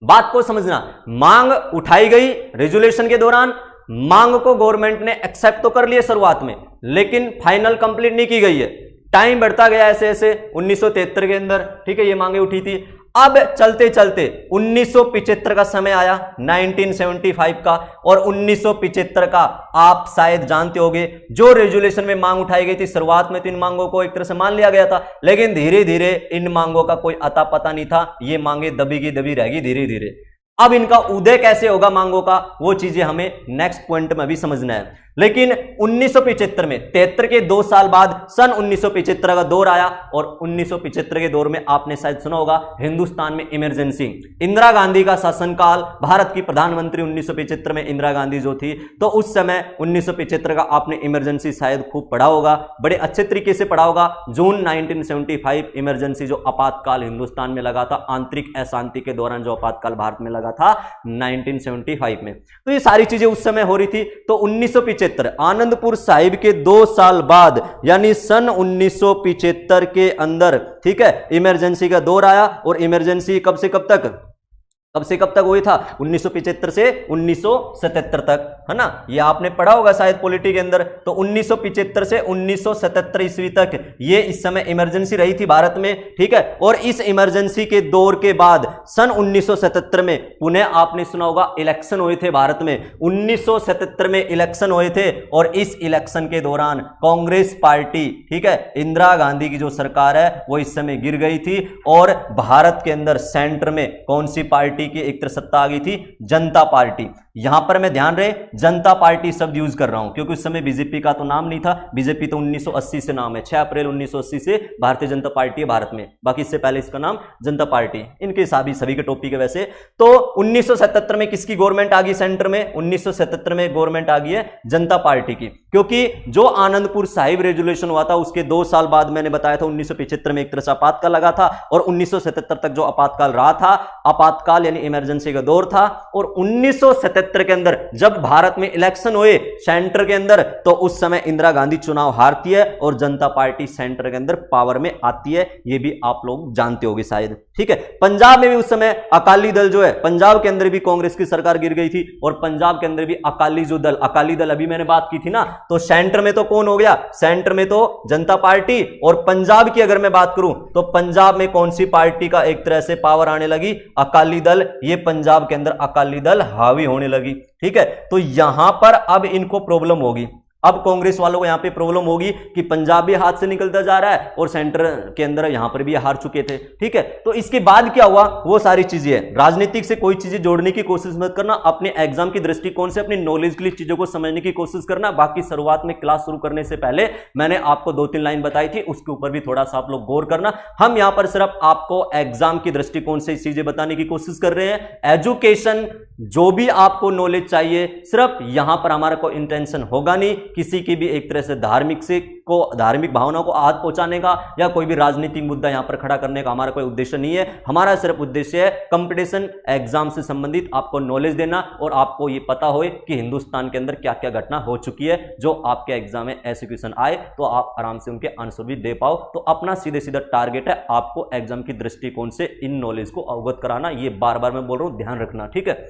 बात को समझना, मांग उठाई गई रेजुलेशन के दौरान, मांग को गवर्नमेंट ने एक्सेप्ट तो कर लिया शुरुआत में, लेकिन फाइनल कंप्लीट नहीं की गई है। टाइम बढ़ता गया ऐसे ऐसे 1973 के अंदर, ठीक है, ये मांगे उठी थी। अब चलते चलते 1975 का समय आया, 1975 का, और 1975 का आप शायद जानते होंगे जो रेजुलेशन में मांग उठाई गई थी, शुरुआत में तो इन मांगों को एक तरह से मान लिया गया था, लेकिन धीरे धीरे इन मांगों का कोई अता पता नहीं था, ये मांगे दबी की दबी रहेगी धीरे धीरे। अब इनका उदय कैसे होगा मांगों का, वो चीजें हमें नेक्स्ट पॉइंट में भी समझना है। लेकिन 1975 में 73 के 2 साल बाद सन 1975 का दौर आया, और 1975 के दौर में आपने शायद सुना होगा हिंदुस्तान में इमरजेंसी, इंदिरा गांधी का शासनकाल, भारत की प्रधानमंत्री 1975 में इंदिरा गांधी जो थी, तो उस समय 1975 का आपने इमरजेंसी शायद खूब पढ़ा होगा, बड़े अच्छे तरीके से पढ़ा होगा। जून 1975 इमरजेंसी जो आपातकाल हिंदुस्तान में लगा था, आंतरिक अशांति के दौरान जो आपातकाल भारत में लगा था 1975 में, तो ये सारी चीजें उस समय हो रही थी। तो 1975 आनंदपुर साहिब के 2 साल बाद यानी सन 1975 के अंदर, ठीक है, इमरजेंसी का दौर आया। और इमरजेंसी कब से कब तक हुई था, 1975 से 1977 तक, है ना, ये आपने पढ़ा होगा शायद पॉलिटी के अंदर। तो 1975 से 1977 ईस्वी तक ये इस समय इमरजेंसी रही थी भारत में, ठीक है। और इस इमरजेंसी के दौर के बाद सन 1977 में पुनः आपने सुना होगा इलेक्शन हुए थे भारत में, 1977 में इलेक्शन हुए थे, और इस इलेक्शन के दौरान कांग्रेस पार्टी, ठीक है, इंदिरा गांधी की जो सरकार है वो इस समय गिर गई थी, और भारत के अंदर सेंटर में कौन सी पार्टी की एक तरह सत्ता आ गई थी, जनता पार्टी। यहां पर मैं ध्यान रहे जनता पार्टी शब्द यूज कर रहा हूं, क्योंकि उस समय बीजेपी का तो नाम नहीं था, बीजेपी तो 1980 से नाम है, 6 अप्रैल 1980 से भारतीय जनता पार्टी है भारत में, बाकी इससे पहले इसका नाम जनता पार्टी, इनके सभी के टॉपिक है वैसे। तो 1977 में किसकी गवर्नमेंट आ गई सेंटर में, 1977 में गवर्नमेंट आ गई है जनता पार्टी की, क्योंकि जो आनंदपुर साहिब रेजुलेशन हुआ था उसके 2 साल बाद मैंने बताया था 1975 में एक तरह से आपातकाल लगा था, और 1977 तक जो आपातकाल रहा था, आपातकाल इमरजेंसी का दौर था। और 1977 के अंदर जब भारत में इलेक्शन हुए सेंटर के अंदर, तो उस समय इंदिरा गांधी चुनाव हारती है और जनता पार्टी सेंटर के अंदर पावर में आती है, ये भी आप लोग जानते होंगे शायद, ठीक है। पंजाब में भी उस समय अकाली दल जो है, पंजाब के अंदर भी कांग्रेस की सरकार गिर गई थी, और पंजाब के अंदर भी अकाली दल अभी मैंने बात की थी ना, तो सेंटर में तो कौन हो गया, सेंटर में तो जनता पार्टी। और पंजाब की अगर मैं बात करूं तो पंजाब में कौन सी पार्टी का एक तरह से पावर आने लगी, अकाली दल, ये पंजाब के अंदर अकाली दल हावी होने लगी, ठीक है। तो यहां पर अब इनको प्रॉब्लम होगी, अब कांग्रेस वालों को यहां पे प्रॉब्लम होगी कि पंजाब भी हाथ से निकलता जा रहा है और सेंटर के अंदर यहां पर भी हार चुके थे, ठीक है। तो इसके बाद क्या हुआ, वो सारी चीजें हैं। राजनीतिक से कोई चीजें जोड़ने की कोशिश मत करना, अपने एग्जाम की दृष्टिकोण से अपनी नॉलेज के लिए चीजों को समझने की कोशिश करना। बाकी शुरुआत में क्लास शुरू करने से पहले मैंने आपको 2-3 लाइन बताई थी, उसके ऊपर भी थोड़ा सा आप लोग गौर करना। हम यहां पर सिर्फ आपको एग्जाम की दृष्टिकोण से चीजें बताने की कोशिश कर रहे हैं। एजुकेशन जो भी आपको नॉलेज चाहिए, सिर्फ यहां पर हमारा कोई इंटेंशन होगा नहीं किसी की भी एक तरह से धार्मिक भावनाओं को आहत पहुंचाने का, या कोई भी राजनीतिक मुद्दा यहां पर खड़ा करने का हमारा कोई उद्देश्य नहीं है। हमारा सिर्फ उद्देश्य है कंपटीशन एग्जाम से संबंधित आपको नॉलेज देना, और आपको यह पता हो कि हिंदुस्तान के अंदर क्या क्या घटना हो चुकी है, जो आपके एग्जाम में ऐसे क्वेश्चन आए तो आप आराम से उनके आंसर भी दे पाओ। तो अपना सीधे सीधा टारगेट है आपको एग्जाम की दृष्टिकोण से इन नॉलेज को अवगत कराना। ये बार बार मैं बोल रहा हूं, ध्यान रखना, ठीक है।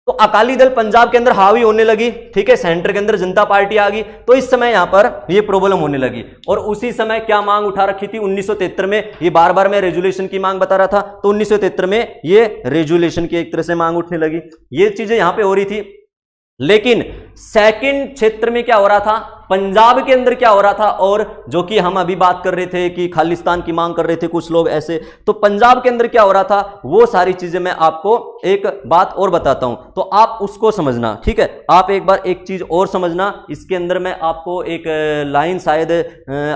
तो अकाली दल पंजाब के अंदर हावी होने लगी, ठीक है, सेंटर के अंदर जनता पार्टी आ गई, तो इस समय यहां पर ये प्रॉब्लम होने लगी। और उसी समय क्या मांग उठा रखी थी 1973 में, ये बार बार मैं रेजुलेशन की मांग बता रहा था, तो 1973 में ये रेजुलेशन की एक तरह से मांग उठने लगी, ये चीजें यहां पे हो रही थी। लेकिन सेकंड क्षेत्र में क्या हो रहा था, पंजाब के अंदर क्या हो रहा था, और जो कि हम अभी बात कर रहे थे कि खालिस्तान की मांग कर रहे थे कुछ लोग ऐसे, तो पंजाब के अंदर क्या हो रहा था, वो सारी चीजें मैं आपको एक बात और बताता हूं, तो आप उसको समझना, ठीक है। आप एक बार एक चीज और समझना, इसके अंदर मैं आपको एक लाइन, शायद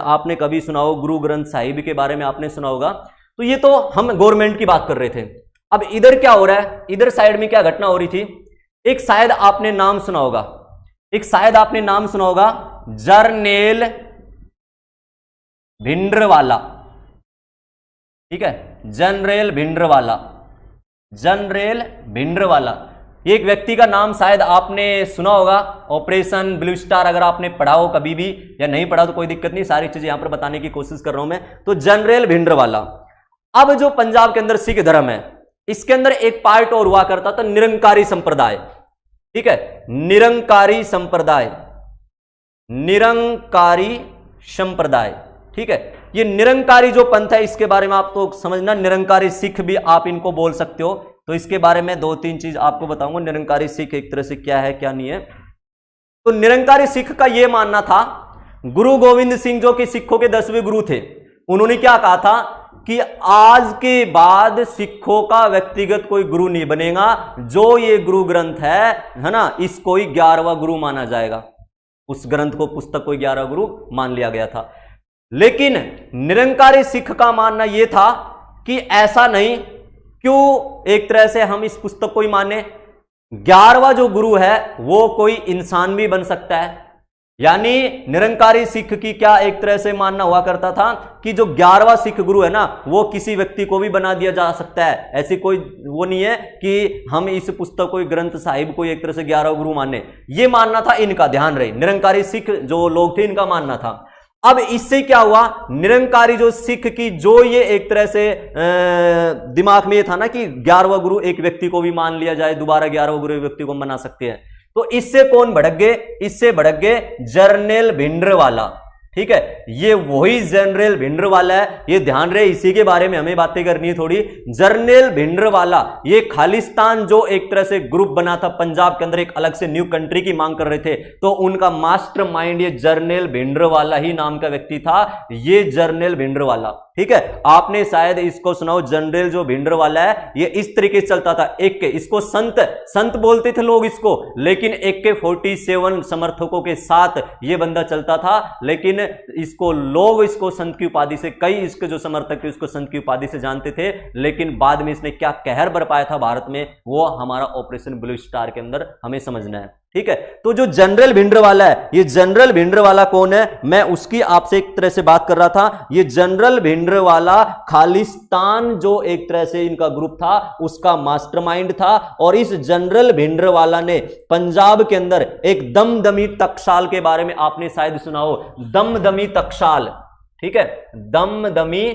आपने कभी सुना हो, गुरु ग्रंथ साहिब के बारे में आपने सुना होगा। तो ये तो हम गवर्नमेंट की बात कर रहे थे, अब इधर क्या हो रहा है, इधर साइड में क्या घटना हो रही थी, एक शायद आपने नाम सुना होगा, जरनेल भिंडरवाला, ठीक है, जनरल भिंडरवाला, एक व्यक्ति का नाम शायद आपने सुना होगा। ऑपरेशन ब्लू स्टार अगर आपने पढ़ा हो कभी भी, या नहीं पढ़ा तो कोई दिक्कत नहीं, सारी चीजें यहां पर बताने की कोशिश कर रहा हूं मैं। तो जनरल भिंडरवाला, अब जो पंजाब के अंदर सिख धर्म है, इसके अंदर एक पार्ट और हुआ करता था, निरंकारी संप्रदाय, ठीक है, निरंकारी संप्रदाय, ठीक है। ये निरंकारी जो पंथ है, इसके बारे में आप तो समझना, निरंकारी सिख भी आप इनको बोल सकते हो, तो इसके बारे में 2-3 चीज आपको बताऊंगा, निरंकारी सिख एक तरह से क्या है क्या नहीं है। तो निरंकारी सिख का यह मानना था, गुरु गोविंद सिंह जो कि सिखों के 10वें गुरु थे, उन्होंने क्या कहा था कि आज के बाद सिखों का व्यक्तिगत कोई गुरु नहीं बनेगा, जो ये गुरु ग्रंथ है ना, इसको ही 11वां गुरु माना जाएगा। उस ग्रंथ को, पुस्तक को 11वां गुरु मान लिया गया था। लेकिन निरंकारी सिख का मानना यह था कि ऐसा नहीं, क्यों एक तरह से हम इस पुस्तक को ही माने, 11वां जो गुरु है वो कोई इंसान भी बन सकता है। यानी निरंकारी सिख की क्या एक तरह से मानना हुआ करता था कि जो 11वां सिख गुरु है ना, वो किसी व्यक्ति को भी बना दिया जा सकता है, ऐसी कोई वो नहीं है कि हम इस पुस्तक को, ग्रंथ साहिब को एक तरह से 11वां गुरु माने, ये मानना था इनका, ध्यान रहे, निरंकारी सिख जो लोग थे इनका मानना था। अब इससे क्या हुआ, निरंकारी जो सिख की जो ये एक तरह से दिमाग में ये था ना कि 11वां गुरु एक व्यक्ति को भी मान लिया जाए, दोबारा 11वां गुरु एक व्यक्ति को बना सकते हैं, तो इससे कौन भड़क गए, इससे भड़क गए जरनेल भिंडरवाला, ठीक है। ये वही जनरल भिंडरवाला है, ये ध्यान रहे, इसी के बारे में हमें बातें करनी है थोड़ी। जनरल भिंडरवाला ये खालिस्तान जो एक तरह से ग्रुप बना था पंजाब के अंदर, एक अलग से न्यू कंट्री की मांग कर रहे थे, तो उनका मास्टरमाइंड ये जनरल भिंडरवाला ही नाम का व्यक्ति था, ये जनरल भिंडरवाला, ठीक है। आपने शायद इसको सुनाओ, जनरल जो भिंडरवाला है ये इस तरीके से चलता था, एक के इसको संत बोलते थे लोग इसको, लेकिन AK-47 समर्थकों के साथ ये बंदा चलता था, लेकिन इसको लोग इसको संत की उपाधि से, कई इसके जो समर्थक थे इसको संत की उपाधि से जानते थे, लेकिन बाद में इसने क्या कहर बरपाया था भारत में, वो हमारा ऑपरेशन ब्लू स्टार के अंदर हमें समझना है, ठीक है। तो जो जनरल भिंडरवाला है, ये जनरल भिंडरवाला कौन है, मैं उसकी आपसे एक तरह से बात कर रहा था। ये जनरल भिंडरवाला खालिस्तान जो एक तरह से इनका ग्रुप था उसका मास्टरमाइंड था, और इस जनरल भिंडरवाला ने पंजाब के अंदर एक दमदमी टकसाल के बारे में आपने शायद सुना हो, दमदमी टकसाल, ठीक है, दमदमी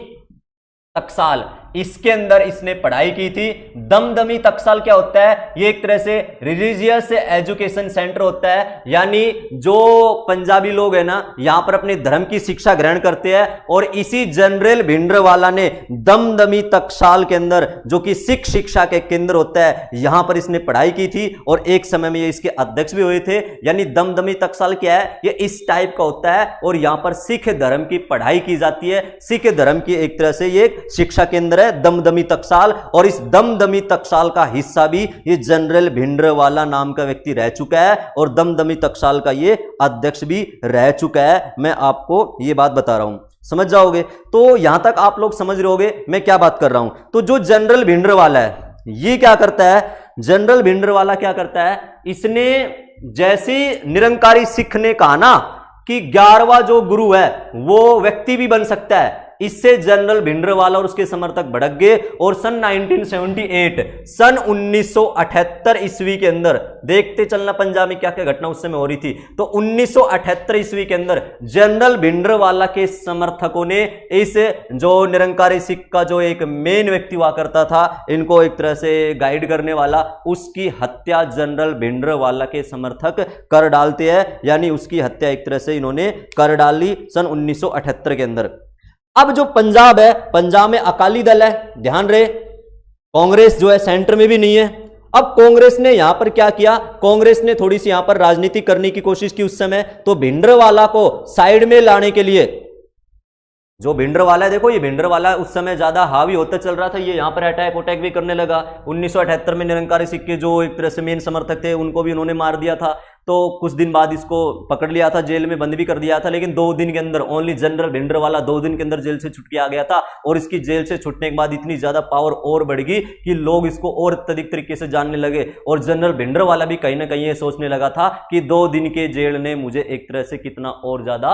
टकसाल, इसके अंदर इसने पढ़ाई की थी। दमदमी टकसाल क्या होता है, ये एक तरह से रिलीजियस एजुकेशन सेंटर होता है, यानी जो पंजाबी लोग है ना यहां पर अपने धर्म की शिक्षा ग्रहण करते हैं, और इसी जनरल भिंडरवाला ने दमदमी टकसाल के अंदर जो कि सिख शिक्षा के केंद्र होता है, यहां पर इसने पढ़ाई की थी, और एक समय में ये इसके अध्यक्ष भी हुए थे। यानी दमदमी टकसाल क्या है, ये इस टाइप का होता है, और यहां पर सिख धर्म की पढ़ाई की जाती है, सिख धर्म की एक तरह से ये शिक्षा केंद्र दमदमी टकसाल, और इस दमदमी टकसाल का हिस्सा भी ये जनरल भिंडरवाला नाम का व्यक्ति रह चुका है, और दमदमी टकसाल का ये अध्यक्ष भी रह चुका है। मैं आपको ये बात बता रहा हूं, समझ जाओगे। तो यहां तक आप लोग समझ रहे होगे मैं क्या बात कर रहा हूं। तो जो जनरल भिंडरवाला है ये क्या करता है, जनरल भिंडरवाला क्या करता है, इसने जैसे निरंकारी सिख ने कहा ना कि 11वां जो गुरु है वो व्यक्ति भी बन सकता है, इससे जनरल भिंडरवाला और उसके समर्थक भड़क गए और सन 1978 ईस्वी के अंदर, देखते चलना पंजाब में क्या क्या घटना उस समय हो रही थी, तो 1978 ईस्वी के अंदर जनरल भिंडरवाला के समर्थकों ने इस जो निरंकारी सिख का जो एक मेन व्यक्ति हुआ करता था, इनको एक तरह से गाइड करने वाला, उसकी हत्या जनरल भिंडरवाला के समर्थक कर डालते हैं, यानी उसकी हत्या एक तरह से इन्होंने कर डाली सन 1978 के अंदर। अब जो पंजाब है, पंजाब में अकाली दल है, ध्यान रहे, कांग्रेस जो है सेंटर में भी नहीं है। अब कांग्रेस ने यहां पर क्या किया, कांग्रेस ने थोड़ी सी यहां पर राजनीति करने की कोशिश की उस समय, तो भिंडरवाला को साइड में लाने के लिए, जो भिंडरवाला है, देखो ये भिंडरवाला उस समय ज्यादा हावी होता चल रहा था, ये यहां पर अटैक भी करने लगा। 1978 में निरंकारी सिख के जो एक तरह से मेन समर्थक थे उनको भी उन्होंने मार दिया था, तो कुछ दिन बाद इसको पकड़ लिया था, जेल में बंद भी कर दिया था, लेकिन 2 दिन के अंदर ओनली जनरल भिंडरवाला 2 दिन के अंदर जेल से छुट के आ गया था। और इसकी जेल से छुटने के बाद इतनी ज्यादा पावर और बढ़ गई कि लोग इसको और अत्यधिक तरीके से जानने लगे, और जनरल भिंडरवाला भी कहीं ना कहीं ये सोचने लगा था कि 2 दिन के जेल ने मुझे एक तरह से कितना और ज्यादा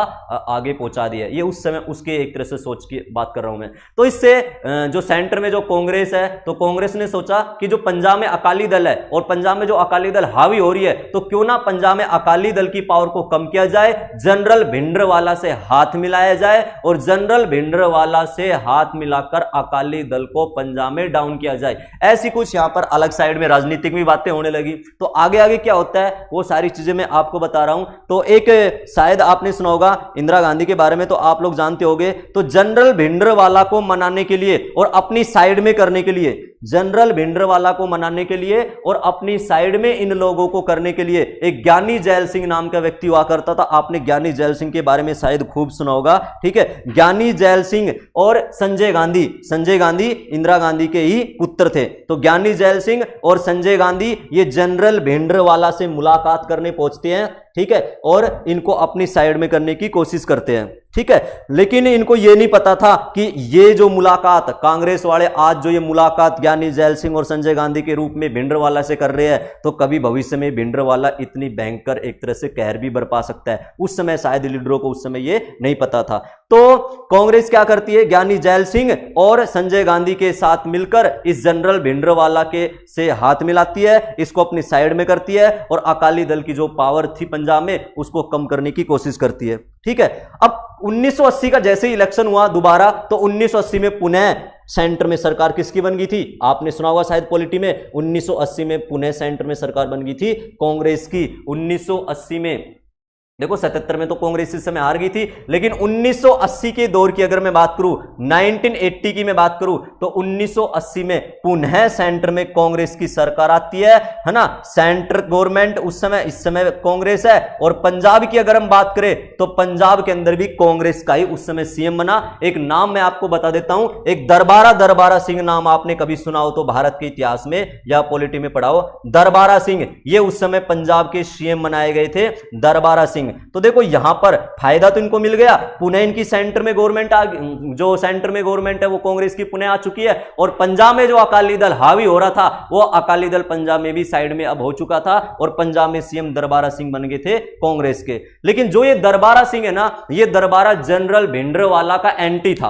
आगे पहुंचा दिया। ये उस समय उसके एक तरह से सोच की बात कर रहा हूं मैं। तो इससे जो सेंटर में जो कांग्रेस है, तो कांग्रेस ने सोचा कि जो पंजाब में अकाली दल है और पंजाब में जो अकाली दल हावी हो रही है, तो क्यों ना पंजाब में अकाली दल की पावर को कम किया जाए, जनरल भिंडरवाला से हाथ मिलाया जाए, और जनरल भिंडरवाला से हाथ मिलाकर अकाली दल को पंजाब में डाउन किया जाए। ऐसी कुछ यहां पर अलग साइड में राजनीतिक भी बातें होने लगी। तो आगे आगे क्या होता है वो सारी चीजें मैं आपको बता रहा हूं। तो एक शायद आपने सुना होगा इंदिरा गांधी के बारे में, तो आप लोग जानते होंगे, तो जनरल भिंडरवाला को मनाने के लिए और अपनी साइड में करने के लिए, जनरल भिंडरवाला को मनाने के लिए और अपनी साइड में इन लोगों को करने के लिए एक ज्ञानी जैल सिंह नाम का व्यक्ति हुआ करता था। आपने ज्ञानी जैल सिंह के बारे में शायद खूब सुना होगा, ठीक है। ज्ञानी जैल सिंह और संजय गांधी, संजय गांधी इंदिरा गांधी के ही पुत्र थे। तो ज्ञानी जैल सिंह और संजय गांधी ये जनरल भिंडरवाला से मुलाकात करने पहुंचते हैं, ठीक है, और इनको अपनी साइड में करने की कोशिश करते हैं, ठीक है। लेकिन इनको यह नहीं पता था कि ये जो मुलाकात कांग्रेस वाले आज जो ये मुलाकात ज्ञानी जैल सिंह और संजय गांधी के रूप में भिंडरवाला से कर रहे हैं, तो कभी भविष्य में भिंडरवाला इतनी भयंकर एक तरह से कहर भी बरपा सकता है। उस समय शायद लीडरों को उस समय ये नहीं पता था। तो कांग्रेस क्या करती है, ज्ञानी जैल सिंह और संजय गांधी के साथ मिलकर इस जनरल भिंडरवाला के से हाथ मिलाती है, इसको अपनी साइड में करती है, और अकाली दल की जो पावर थी पंजाब में उसको कम करने की कोशिश करती है, ठीक है। अब 1980 का जैसे ही इलेक्शन हुआ दोबारा, तो 1980 में पुनः सेंटर में सरकार किसकी बन गई थी, आपने सुना होगा शायद पॉलिटी में, 1980 में पुनः सेंटर में सरकार बन गई थी कांग्रेस की। 1980 में देखो 77 में तो कांग्रेस इस समय हार गई थी, लेकिन 1980 के दौर की अगर मैं बात करूं, 1980 की मैं बात करूं, तो 1980 में पुनः सेंटर में कांग्रेस की सरकार आती है ना, सेंटर गवर्नमेंट उस समय, इस समय कांग्रेस है। और पंजाब की अगर हम बात करें तो पंजाब के अंदर भी कांग्रेस का ही उस समय सीएम बना। एक नाम मैं आपको बता देता हूं, एक दरबारा सिंह नाम आपने कभी सुना हो तो भारत के इतिहास में या पॉलिटी में पढ़ा हो, दरबारा सिंह, ये उस समय पंजाब के सीएम बनाए गए थे, दरबारा सिंह। तो देखो यहां पर फायदा तो इनको मिल गया, पुनः इनकी सेंटर में गवर्नमेंट जो सेंटर में गवर्नमेंट है वो कांग्रेस की पुनः आ चुकी है, और पंजाब में जो अकाली दल हावी हो रहा था वो अकाली दल पंजाब में भी साइड में अब हो चुका था, और पंजाब में सीएम दरबारा सिंह बन गए थे कांग्रेस के। लेकिन जो ये दरबारा सिंह है ना, ये दरबारा जनरल भिंडरवाला का एंटी था।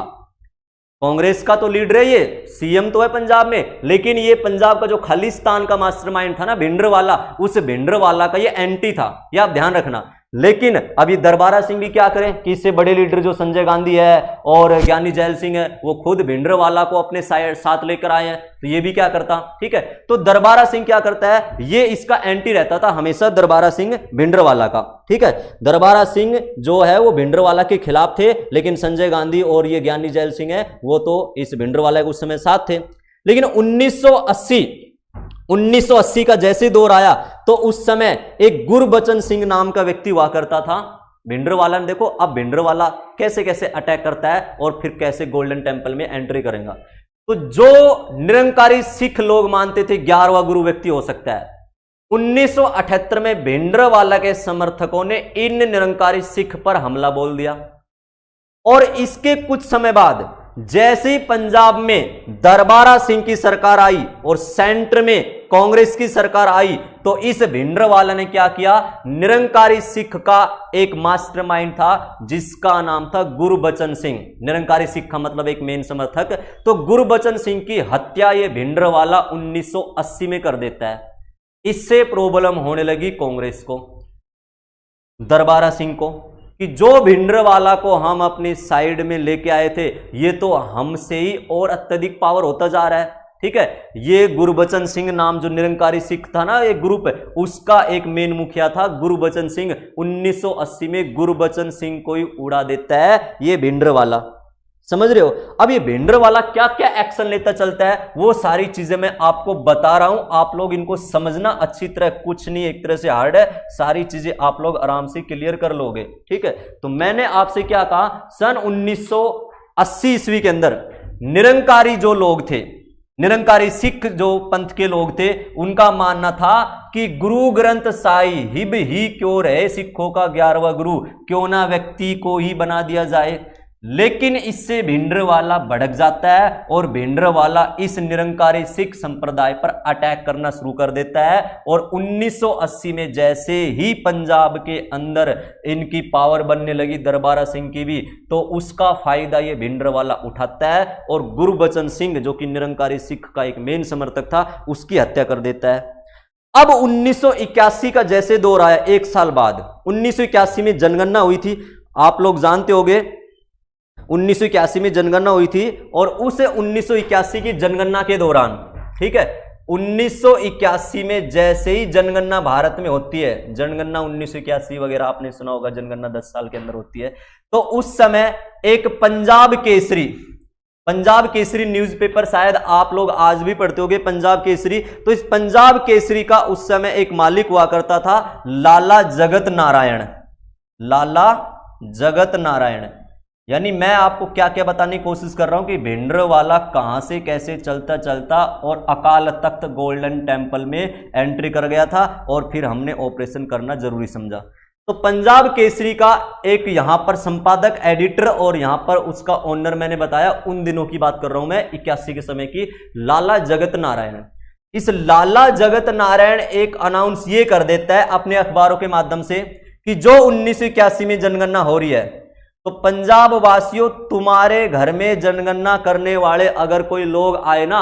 कांग्रेस का तो लीडर है, ये सीएम तो है पंजाब में, लेकिन ये पंजाब का जो खालिस्तान का मास्टरमाइंड था ना भिंडरवाला, उस भिंडरवाला का ये एंटी था, ये आप ध्यान रखना। लेकिन अभी दरबारा सिंह भी क्या करें कि इससे बड़े लीडर जो संजय गांधी है और ज्ञानी जैल सिंह है, वो खुद भिंडरवाला को अपने साथ लेकर आए हैं, तो ये भी क्या करता, ठीक है। तो दरबारा सिंह क्या करता है, ये इसका एंटी रहता था हमेशा, दरबारा सिंह भिंडरवाला का, ठीक है। दरबारा सिंह जो है वो भिंडरवाला के खिलाफ थे, लेकिन संजय गांधी और ये ज्ञानी जैल सिंह है वो तो इस भिंडरवाला के उस समय साथ थे। लेकिन 1980 का जैसे दौर आया, तो उस समय एक गुरबचन सिंह नाम का व्यक्ति हुआ करता था भिंडरवाला ने। देखो अब भिंडरवाला कैसे कैसे अटैक करता है और फिर कैसे गोल्डन टेंपल में एंट्री करेगा। तो जो निरंकारी सिख लोग मानते थे 11वां गुरु व्यक्ति हो सकता है, 1978 में भिंडरवाला के समर्थकों ने इन निरंकारी सिख पर हमला बोल दिया, और इसके कुछ समय बाद जैसे ही पंजाब में दरबारा सिंह की सरकार आई और सेंटर में कांग्रेस की सरकार आई, तो इस भिंडरवाला ने क्या किया, निरंकारी सिख का एक मास्टरमाइंड था जिसका नाम था गुरबचन सिंह। निरंकारी सिख का मतलब एक मेन समर्थक। तो गुरबचन सिंह की हत्या ये भिंडरवाला 1980 में कर देता है। इससे प्रॉब्लम होने लगी कांग्रेस को, दरबारा सिंह को, कि जो भिंडरवाला को हम अपनी साइड में लेके आए थे ये तो हमसे ही और अत्यधिक पावर होता जा रहा है। ठीक है, ये गुरबचन सिंह नाम जो निरंकारी सिख था ना, एक ग्रुप है, उसका एक मेन मुखिया था गुरबचन सिंह। 1980 में गुरबचन सिंह को ही उड़ा देता है ये भिंडरवाला। समझ रहे हो? अब ये भिंडरवाला क्या क्या एक्शन लेता चलता है वो सारी चीजें मैं आपको बता रहा हूं। आप लोग इनको समझना अच्छी तरह, कुछ नहीं एक तरह से हार्ड है, सारी चीजें आप लोग आराम से क्लियर कर लोगे। ठीक है, तो मैंने आपसे क्या कहा, सन 1980 ईस्वी के अंदर निरंकारी जो लोग थे, निरंकारी सिख जो पंथ के लोग थे, उनका मानना था कि गुरु ग्रंथ साहिब ही क्यों रहे सिखों का 11वां गुरु, क्यों ना व्यक्ति को ही बना दिया जाए। लेकिन इससे भिंडरवाला भड़क जाता है और भिंडरवाला इस निरंकारी सिख संप्रदाय पर अटैक करना शुरू कर देता है। और 1980 में जैसे ही पंजाब के अंदर इनकी पावर बनने लगी, दरबारा सिंह की भी, तो उसका फायदा ये भिंडरवाला उठाता है और गुरबचन सिंह जो कि निरंकारी सिख का एक मेन समर्थक था उसकी हत्या कर देता है। अब 1981 का जैसे दौर आया, एक साल बाद 1981 में जनगणना हुई थी, आप लोग जानते होंगे 1981 में जनगणना हुई थी। और उस 1981 की जनगणना के दौरान, ठीक है, 1981 में जैसे ही जनगणना भारत में होती है, जनगणना 1981 वगैरह आपने सुना होगा, जनगणना 10 साल के अंदर होती है, तो उस समय एक पंजाब केसरी न्यूज़पेपर, शायद आप लोग आज भी पढ़ते होंगे पंजाब केसरी। तो इस पंजाब केसरी का उस समय एक मालिक हुआ करता था लाला जगत नारायण। यानी मैं आपको क्या क्या बताने की कोशिश कर रहा हूं कि भिंडरवाला कहां से कैसे चलता चलता और अकाल तख्त गोल्डन टेंपल में एंट्री कर गया था और फिर हमने ऑपरेशन करना जरूरी समझा। तो पंजाब केसरी का एक यहां पर संपादक, एडिटर और यहां पर उसका ओनर मैंने बताया, उन दिनों की बात कर रहा हूं मैं, 81 के समय की, लाला जगत नारायण। इस लाला जगत नारायण एक अनाउंस ये कर देता है अपने अखबारों के माध्यम से कि जो 1981 में जनगणना हो रही है, तो पंजाब वासियों, तुम्हारे घर में जनगणना करने वाले अगर कोई लोग आए ना,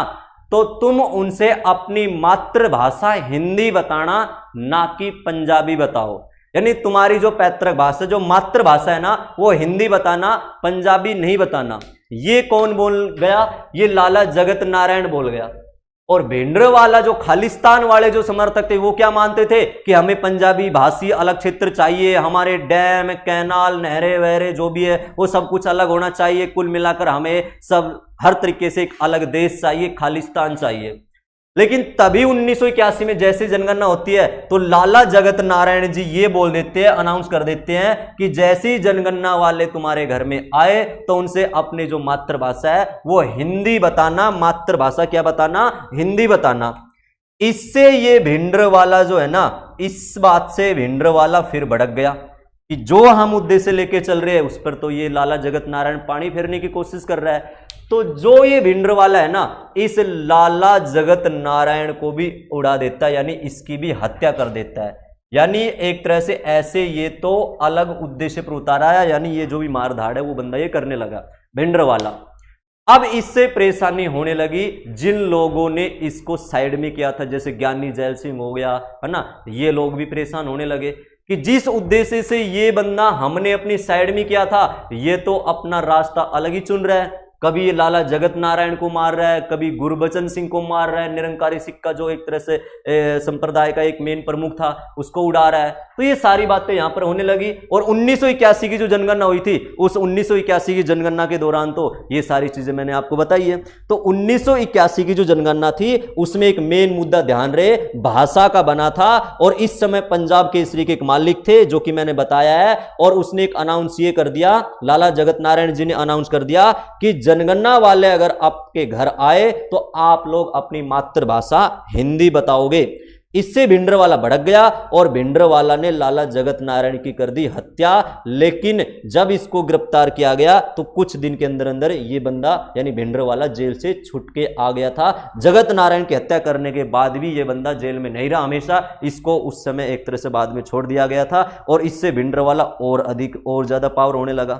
तो तुम उनसे अपनी मातृभाषा हिंदी बताना, ना कि पंजाबी बताओ। यानी तुम्हारी जो पैतृक भाषा, जो मातृभाषा है ना, वो हिंदी बताना, पंजाबी नहीं बताना। ये कौन बोल गया? ये लाला जगत नारायण बोल गया। और भिंडरवाला जो खालिस्तान वाले जो समर्थक थे वो क्या मानते थे कि हमें पंजाबी भाषी अलग क्षेत्र चाहिए, हमारे डैम, कैनाल, नहरें वहरे जो भी है वो सब कुछ अलग होना चाहिए, कुल मिलाकर हमें सब हर तरीके से एक अलग देश चाहिए, खालिस्तान चाहिए। लेकिन तभी 1981 में जैसे जनगणना होती है तो लाला जगत नारायण जी ये बोल देते हैं, अनाउंस कर देते हैं कि जैसी जनगणना वाले तुम्हारे घर में आए तो उनसे अपने जो मातृभाषा है वो हिंदी बताना, मातृभाषा क्या बताना? हिंदी बताना। इससे ये भिंडरवाला जो है ना, इस बात से भिंडरवाला फिर भड़क गया कि जो हम उद्देश्य लेके चल रहे हैं उस पर तो ये लाला जगत नारायण पानी फेरने की कोशिश कर रहा है। तो जो ये भिंडरवाला है ना, इस लाला जगत नारायण को भी उड़ा देता है, यानी इसकी भी हत्या कर देता है। यानी एक तरह से ऐसे ये तो अलग उद्देश्य पर उतारा है, यानी ये जो भी मारधाड़ है वो बंदा ये करने लगा भिंडरवाला। अब इससे परेशानी होने लगी जिन लोगों ने इसको साइड में किया था, जैसे ज्ञानी जैल सिंह हो गया, है ना, ये लोग भी परेशान होने लगे कि जिस उद्देश्य से ये बंदा हमने अपनी साइड में किया था, ये तो अपना रास्ता अलग ही चुन रहा है। कभी ये लाला जगत नारायण को मार रहा है, कभी गुरबचन सिंह को मार रहा है, निरंकारी सिख का जो एक तरह से संप्रदाय का एक मेन प्रमुख था उसको उड़ा रहा है। तो ये सारी बातें यहां पर होने लगी। और 1981 की जो जनगणना हुई थी, उस 1981 की जनगणना के दौरान तो ये सारी चीजें मैंने आपको बताई है। तो 1981 की जो जनगणना थी उसमें एक मेन मुद्दा ध्यान रहे भाषा का बना था। और इस समय पंजाब केसरी के एक मालिक थे जो कि मैंने बताया है, और उसने एक अनाउंस ये कर दिया, लाला जगत नारायण जी ने अनाउंस कर दिया कि जनगणना वाले अगर आपके घर आए तो आप लोग अपनी मातृभाषा हिंदी बताओगे। इससे भिंडरवाला भड़क गया और भिंडरवाला ने लाला जगत नारायण की कर दी हत्या। लेकिन जब इसको गिरफ्तार किया गया तो कुछ दिन के अंदर अंदर ये बंदा यानी भिंडरवाला जेल से छूट के आ गया था। जगत नारायण की हत्या करने के बाद भी ये बंदा जेल में नहीं रहा हमेशा, इसको उस समय एक तरह से बाद में छोड़ दिया गया था और इससे भिंडरवाला और अधिक और ज्यादा पावर होने लगा।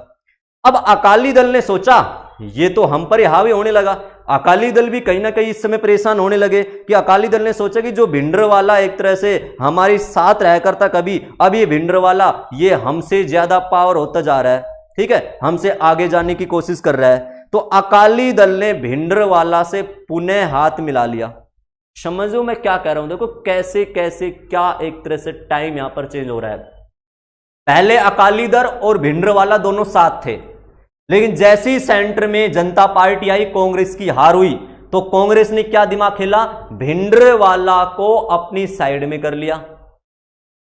अब अकाली दल ने सोचा ये तो हम पर हावी होने लगा। अकाली दल भी कहीं ना कहीं इस समय परेशान होने लगे कि अकाली दल ने सोचा कि जो भिंडरवाला एक तरह से हमारे साथ रह करता कभी, अब ये भिंडरवाला ये हमसे ज्यादा पावर होता जा रहा है, ठीक है, हमसे आगे जाने की कोशिश कर रहा है। तो अकाली दल ने भिंडरवाला से पुनः हाथ मिला लिया। समझो मैं क्या कह रहा हूं, देखो कैसे कैसे क्या एक तरह से टाइम यहां पर चेंज हो रहा है। पहले अकाली दल और भिंडरवाला दोनों साथ थे, लेकिन जैसे ही सेंटर में जनता पार्टी आई, कांग्रेस की हार हुई, तो कांग्रेस ने क्या दिमाग खेला, भिंडरवाला को अपनी साइड में कर लिया,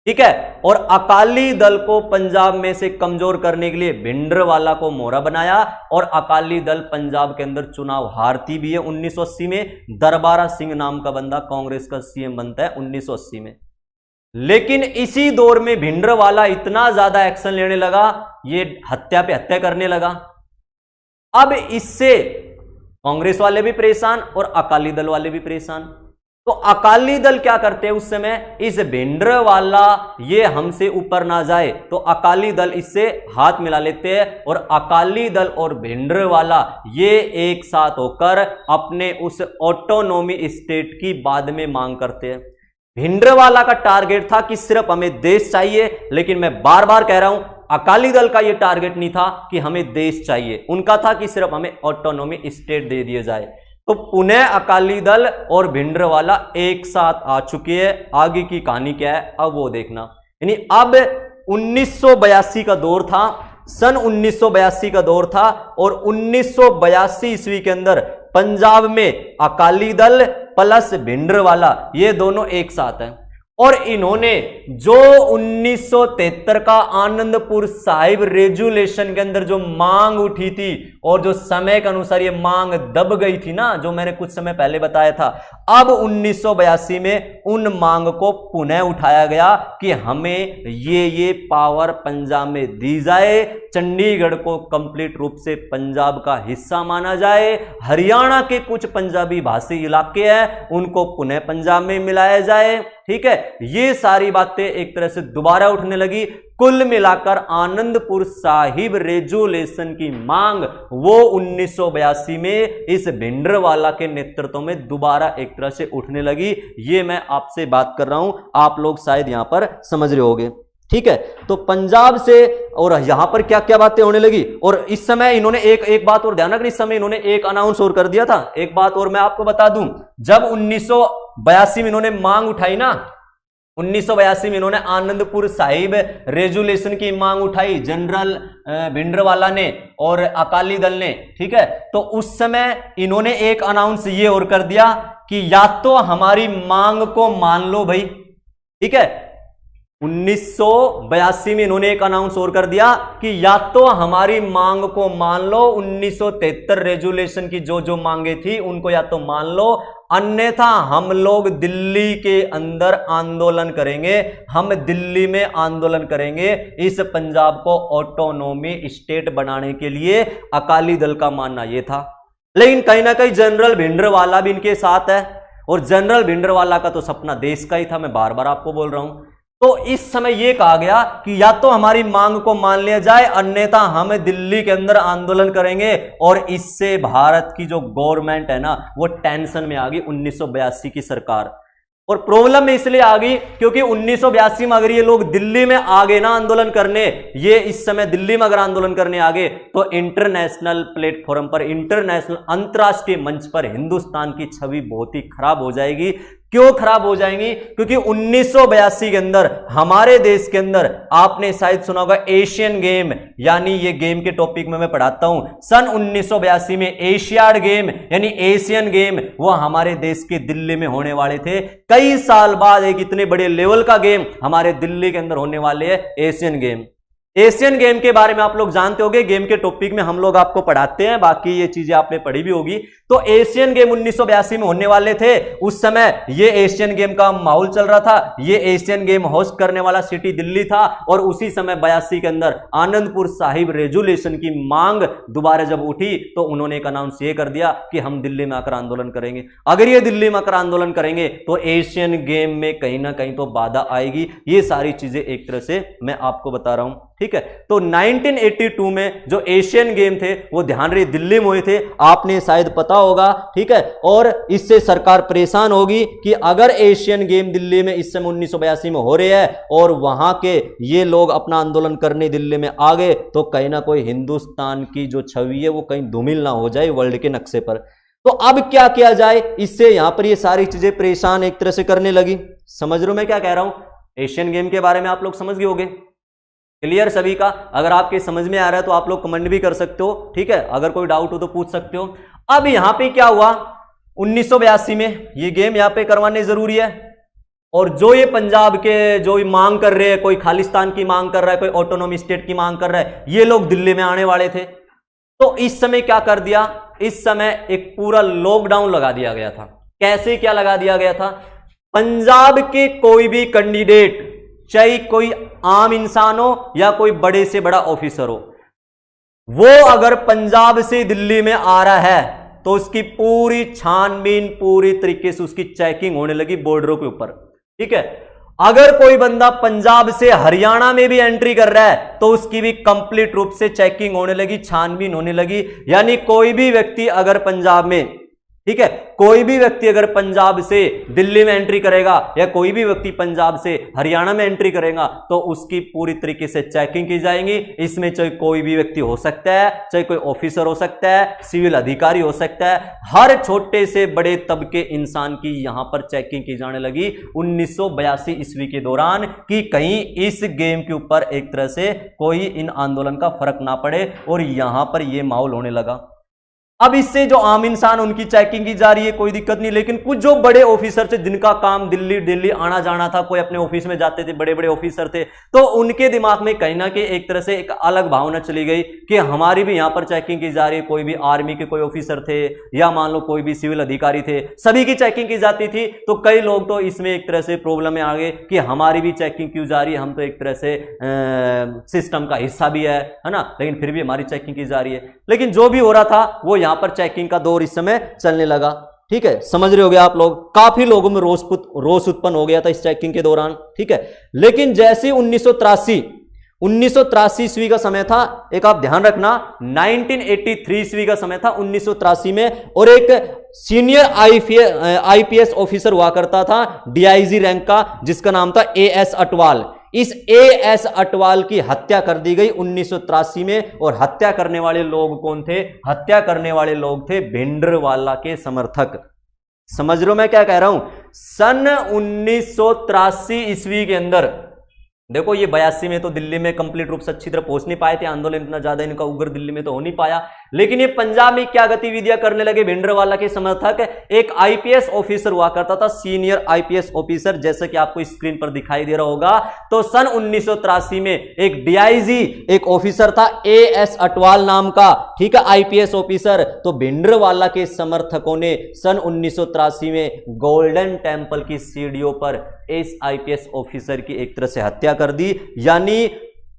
ठीक है, और अकाली दल को पंजाब में से कमजोर करने के लिए भिंडरवाला को मोहरा बनाया और अकाली दल पंजाब के अंदर चुनाव हारती भी है 1980 में। दरबारा सिंह नाम का बंदा कांग्रेस का सीएम बनता है 1980 में। लेकिन इसी दौर में भिंडरवाला इतना ज्यादा एक्शन लेने लगा, ये हत्या पे हत्या करने लगा। अब इससे कांग्रेस वाले भी परेशान और अकाली दल वाले भी परेशान। तो अकाली दल क्या करते हैं उस समय, इस भिंडरवाला ये हमसे ऊपर ना जाए तो अकाली दल इससे हाथ मिला लेते हैं और अकाली दल और भिंडरवाला ये एक साथ होकर अपने उस ऑटोनॉमी स्टेट की बाद में मांग करते हैं। भिंडरवाला का टारगेट था कि सिर्फ हमें देश चाहिए, लेकिन मैं बार बार कह रहा हूं अकाली दल का यह टारगेट नहीं था कि हमें देश चाहिए, उनका था कि सिर्फ हमें ऑटोनॉमी स्टेट दे दिया जाए। तो पुनः अकाली दल और भिंडरवाला एक साथ आ चुके हैं। आगे की कहानी क्या है अब वो देखना। यानी अब 1982 का दौर था, सन 1982 का दौर था और 1982 ईस्वी के अंदर पंजाब में अकाली दल प्लस भिंडरवाला ये दोनों एक साथ हैं और इन्होंने जो 1973 का आनंदपुर साहिब रेजुलेशन के अंदर जो मांग उठी थी और जो समय के अनुसार ये मांग दब गई थी ना, जो मैंने कुछ समय पहले बताया था, अब 1982 में उन मांग को पुनः उठाया गया कि हमें ये पावर पंजाब में दी जाए, चंडीगढ़ को कंप्लीट रूप से पंजाब का हिस्सा माना जाए, हरियाणा के कुछ पंजाबी भाषी इलाके हैं उनको पुनः पंजाब में मिलाया जाए, ठीक है। ये सारी बातें एक तरह से दोबारा उठने लगी। कुल मिलाकर आनंदपुर साहिब रेजुलेशन की मांग वो 1982 में इस भिंडरवाला के नेतृत्व में दोबारा एक तरह से उठने लगी। ये मैं आपसे बात कर रहा हूं, आप लोग शायद यहां पर समझ रहे होंगे, ठीक है। तो पंजाब से और यहां पर क्या क्या बातें होने लगी। और इस समय इन्होंने एक बात और ध्यान रखना, इस समय इन्होंने एक अनाउंस और कर दिया था। एक बात और मैं आपको बता दूं, जब 1982 में इन्होंने मांग उठाई ना, 1982 में इन्होंने आनंदपुर साहिब रेजुलेशन की मांग उठाई, जनरल भिंडरवाला ने और अकाली दल ने, ठीक है। तो उस समय इन्होंने एक अनाउंस ये और कर दिया कि या तो हमारी मांग को मान लो भाई, ठीक है। 1982 में इन्होंने एक अनाउंस और कर दिया कि या तो हमारी मांग को मान लो, 1973 रेजुलेशन की जो जो मांगे थी उनको या तो मान लो, अन्यथा हम लोग दिल्ली के अंदर आंदोलन करेंगे, हम दिल्ली में आंदोलन करेंगे इस पंजाब को ऑटोनॉमी स्टेट बनाने के लिए। अकाली दल का मानना यह था, लेकिन कहीं ना कहीं जनरल भिंडरवाला भी इनके साथ है और जनरल भिंडरवाला का तो सपना देश का ही था, मैं बार बार आपको बोल रहा हूं। तो इस समय यह कहा गया कि या तो हमारी मांग को मान लिया जाए, अन्यथा हम दिल्ली के अंदर आंदोलन करेंगे। और इससे भारत की जो गवर्नमेंट है ना वो टेंशन में आ गई, 1982 की सरकार। और प्रॉब्लम में इसलिए आ गई क्योंकि 1982 में अगर ये लोग दिल्ली में आ गए ना आंदोलन करने, ये इस समय दिल्ली में अगर आंदोलन करने आ गए तो इंटरनेशनल प्लेटफॉर्म पर, इंटरनेशनल अंतरराष्ट्रीय मंच पर हिंदुस्तान की छवि बहुत ही खराब हो जाएगी। क्यों खराब हो जाएंगी? क्योंकि 1982 के अंदर हमारे देश के अंदर आपने शायद सुना होगा एशियन गेम, यानी ये गेम के टॉपिक में मैं पढ़ाता हूं। सन 1982 में एशियाड गेम यानी एशियन गेम वो हमारे देश के दिल्ली में होने वाले थे। कई साल बाद एक इतने बड़े लेवल का गेम हमारे दिल्ली के अंदर होने वाले है एशियन गेम, एशियन गेम के बारे में आप लोग जानते होंगे, गेम के टॉपिक में हम लोग आपको पढ़ाते हैं, बाकी ये चीजें आपने पढ़ी भी होगी। तो एशियन गेम 1982 में होने वाले थे। उस समय ये एशियन गेम का माहौल चल रहा था। ये एशियन गेम होस्ट करने वाला सिटी दिल्ली था। और उसी समय 82 के अंदर आनंदपुर साहिब रेजुलेशन की मांग दोबारा जब उठी तो उन्होंने एक अनाउंस ये कर दिया कि हम दिल्ली में आकर आंदोलन करेंगे। अगर ये दिल्ली में आकर आंदोलन करेंगे तो एशियन गेम में कहीं ना कहीं तो बाधा आएगी। ये सारी चीजें एक तरह से मैं आपको बता रहा हूं, ठीक है। तो 1982 में जो एशियन गेम थे वो ध्यान रहे दिल्ली में हुए थे, आपने शायद पता होगा, ठीक है। और इससे सरकार परेशान होगी कि अगर एशियन गेम दिल्ली में इस समय 1982 में हो रहे हैं और वहां के ये लोग अपना आंदोलन करने दिल्ली में आ गए तो कहीं ना कोई हिंदुस्तान की जो छवि है वो कहीं धूमिल ना हो जाए वर्ल्ड के नक्शे पर। तो अब क्या किया जाए, इससे यहां पर ये सारी चीजें परेशान एक तरह से करने लगी। समझ रहे हो मैं क्या कह रहा हूं? एशियन गेम के बारे में आप लोग समझ गए होंगे, क्लियर सभी का? अगर आपके समझ में आ रहा है तो आप लोग कमेंट भी कर सकते हो, ठीक है। अगर कोई डाउट हो तो पूछ सकते हो। अब यहां पे क्या हुआ, 1982 में ये गेम यहां पे करवाने जरूरी है। और जो ये पंजाब के जो मांग कर रहे हैं, कोई खालिस्तान की मांग कर रहा है, कोई ऑटोनॉमी स्टेट की मांग कर रहा है, ये लोग दिल्ली में आने वाले थे। तो इस समय क्या कर दिया, इस समय एक पूरा लॉकडाउन लगा दिया गया था। कैसे क्या लगा दिया गया था? पंजाब के कोई भी कैंडिडेट, चाहे कोई आम इंसान हो या कोई बड़े से बड़ा ऑफिसर हो, वो अगर पंजाब से दिल्ली में आ रहा है तो उसकी पूरी छानबीन, पूरी तरीके से उसकी चेकिंग होने लगी बॉर्डरों के ऊपर, ठीक है। अगर कोई बंदा पंजाब से हरियाणा में भी एंट्री कर रहा है तो उसकी भी कंप्लीट रूप से चेकिंग होने लगी, छानबीन होने लगी। यानी कोई भी व्यक्ति अगर पंजाब में, ठीक है, कोई भी व्यक्ति अगर पंजाब से दिल्ली में एंट्री करेगा या कोई भी व्यक्ति पंजाब से हरियाणा में एंट्री करेगा तो उसकी पूरी तरीके से चेकिंग की जाएगी। इसमें चाहे कोई भी व्यक्ति हो सकता है, चाहे कोई ऑफिसर हो सकता है, सिविल अधिकारी हो सकता है, हर छोटे से बड़े तबके इंसान की यहां पर चेकिंग की जाने लगी 1982 ईस्वी के दौरान, कि कहीं इस गेम के ऊपर एक तरह से कोई इन आंदोलन का फर्क ना पड़े। और यहां पर यह माहौल होने लगा। अब इससे जो आम इंसान, उनकी चेकिंग की जा रही है, कोई दिक्कत नहीं। लेकिन कुछ जो बड़े ऑफिसर थे जिनका काम दिल्ली आना जाना था, कोई अपने ऑफिस में जाते थे, बड़े बड़े ऑफिसर थे, तो उनके दिमाग में कहीं ना कहीं एक तरह से एक अलग भावना चली गई कि हमारी भी यहां पर चेकिंग की जा रही है। कोई भी आर्मी के कोई ऑफिसर थे या मान लो कोई भी सिविल अधिकारी थे, सभी की चेकिंग की जाती थी। तो कई लोग तो इसमें एक तरह से प्रॉब्लम में आ गए कि हमारी भी चेकिंग क्यों जा रही है, हम तो एक तरह से सिस्टम का हिस्सा भी है ना, लेकिन फिर भी हमारी चेकिंग की जा रही है। लेकिन जो भी हो रहा था वो यहां पर चेकिंग का दौर इस समय चलने लगा, ठीक है। समझ रहे होगे आप लोग, काफी लोगों में रोष उत्पन्न हो गया था इस चेकिंग के दौरान, ठीक है। लेकिन जैसे 1983 ईस्वी का समय था, एक आप ध्यान रखना, 1983 ईस्वी का समय था 1983 में, और एक सीनियर आईपीएस ऑफिसर हुआ करता था डीआईजी रैंक का, जिसका नाम था एएस अटवाल। इस एएस अटवाल की हत्या कर दी गई 1983 में। और हत्या करने वाले लोग कौन थे? हत्या करने वाले लोग थे भिंडरवाला के समर्थक। समझ रहे हो मैं क्या कह रहा हूं? सन 1983 ईस्वी के अंदर देखो, ये 82 में तो दिल्ली में कंप्लीट रूप से अच्छी तरह पहुंच नहीं पाए थे, आंदोलन इतना ज्यादा इनका उग्र दिल्ली में तो हो नहीं पाया। लेकिन ये पंजाब में क्या गतिविधियां करने लगे भिंडरवाला के समर्थक? एक आईपीएस ऑफिसर हुआ करता था, सीनियर आईपीएस ऑफिसर, जैसे कि आपको स्क्रीन पर दिखाई दे रहा होगा। तो सन 1983 में एक डीआईजी एक ऑफिसर था एएस अटवाल नाम का, ठीक है, आईपीएस ऑफिसर। तो भिंडरवाला के समर्थकों ने सन 1983 में गोल्डन टेंपल की सीढ़ियों पर इस आईपीएस ऑफिसर की एक तरह से हत्या कर दी। यानी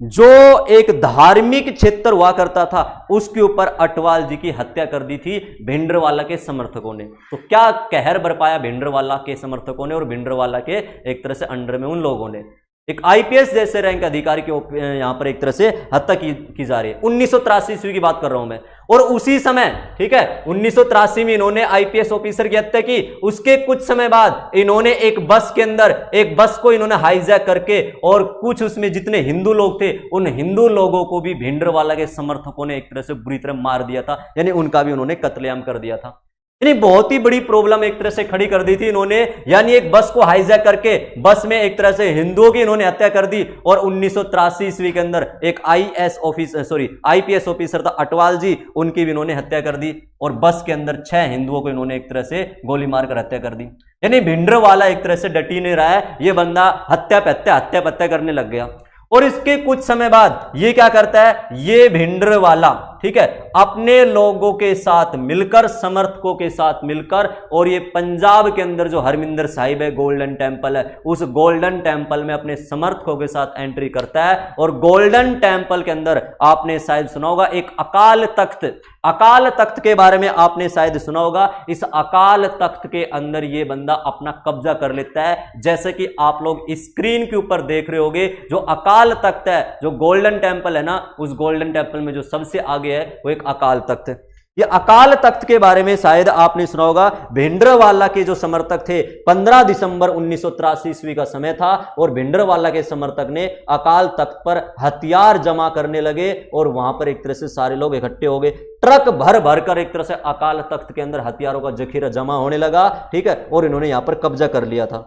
जो एक धार्मिक क्षेत्र हुआ करता था उसके ऊपर अटवाल जी की हत्या कर दी थी भिंडरवाला के समर्थकों ने। तो क्या कहर बरपाया भिंडरवाला के समर्थकों ने और भिंडरवाला के एक तरह से अंडर में उन लोगों ने। एक आईपीएस जैसे रैंक अधिकारी के यहां पर एक तरह से हत्या की जा रही है। 1983 ईस्वी की बात कर रहा हूं मैं। और उसी समय, ठीक है, 1983 में इन्होंने आईपीएस ऑफिसर की हत्या की। उसके कुछ समय बाद इन्होंने एक बस के अंदर, एक बस को इन्होंने हाईजैक करके और कुछ उसमें जितने हिंदू लोग थे उन हिंदू लोगों को भी भिंडरवाला के समर्थकों ने एक तरह से बुरी तरह मार दिया था। यानी उनका भी उन्होंने कत्लेआम कर दिया था। यानी बहुत ही बड़ी प्रॉब्लम एक तरह से खड़ी कर दी थी इन्होंने। यानी एक बस को हाईजैक करके बस में एक तरह से हिंदुओं की इन्होंने हत्या कर दी। और 1983 ईस्वी के अंदर एक आईपीएस ऑफिसर था अटवाल जी, उनकी भी इन्होंने हत्या कर दी। और बस के अंदर 6 हिंदुओं को इन्होंने एक तरह से गोली मारकर हत्या कर दी। यानी भिंडरवाला एक तरह से डटी नहीं रहा है, यह बंदा हत्या पे हत्या करने लग गया। और इसके कुछ समय बाद ये क्या करता है, ये भिंडरवाला, ठीक है, अपने लोगों के साथ मिलकर, समर्थकों के साथ मिलकर, और ये पंजाब के अंदर जो हरमिंदर साहिब है, गोल्डन टेंपल है, उस गोल्डन टेंपल में अपने समर्थकों के साथ एंट्री करता है। और गोल्डन टेंपल के अंदर आपने शायद सुना होगा एक अकाल तख्त, अकाल तख्त के बारे में आपने शायद सुना होगा। इस अकाल तख्त के अंदर ये बंदा अपना कब्जा कर लेता है, जैसे कि आप लोग स्क्रीन के ऊपर देख रहे होगे। जो अकाल तख्त है, जो गोल्डन टेंपल है ना, उस गोल्डन टेंपल में जो सबसे आगे है वो एक अकाल तख्त है। ये अकाल तख्त के बारे में शायद आपने सुना होगा। भिंडरवाला के जो समर्थक थे, 15 दिसंबर 1983 ईस्वी का समय था, और भिंडरवाला के समर्थक ने अकाल तख्त पर हथियार जमा करने लगे, और वहां पर एक तरह से सारे लोग इकट्ठे हो गए। ट्रक भर भर कर एक तरह से अकाल तख्त के अंदर हथियारों का जखीरा जमा होने लगा, ठीक है, और इन्होंने यहां पर कब्जा कर लिया था।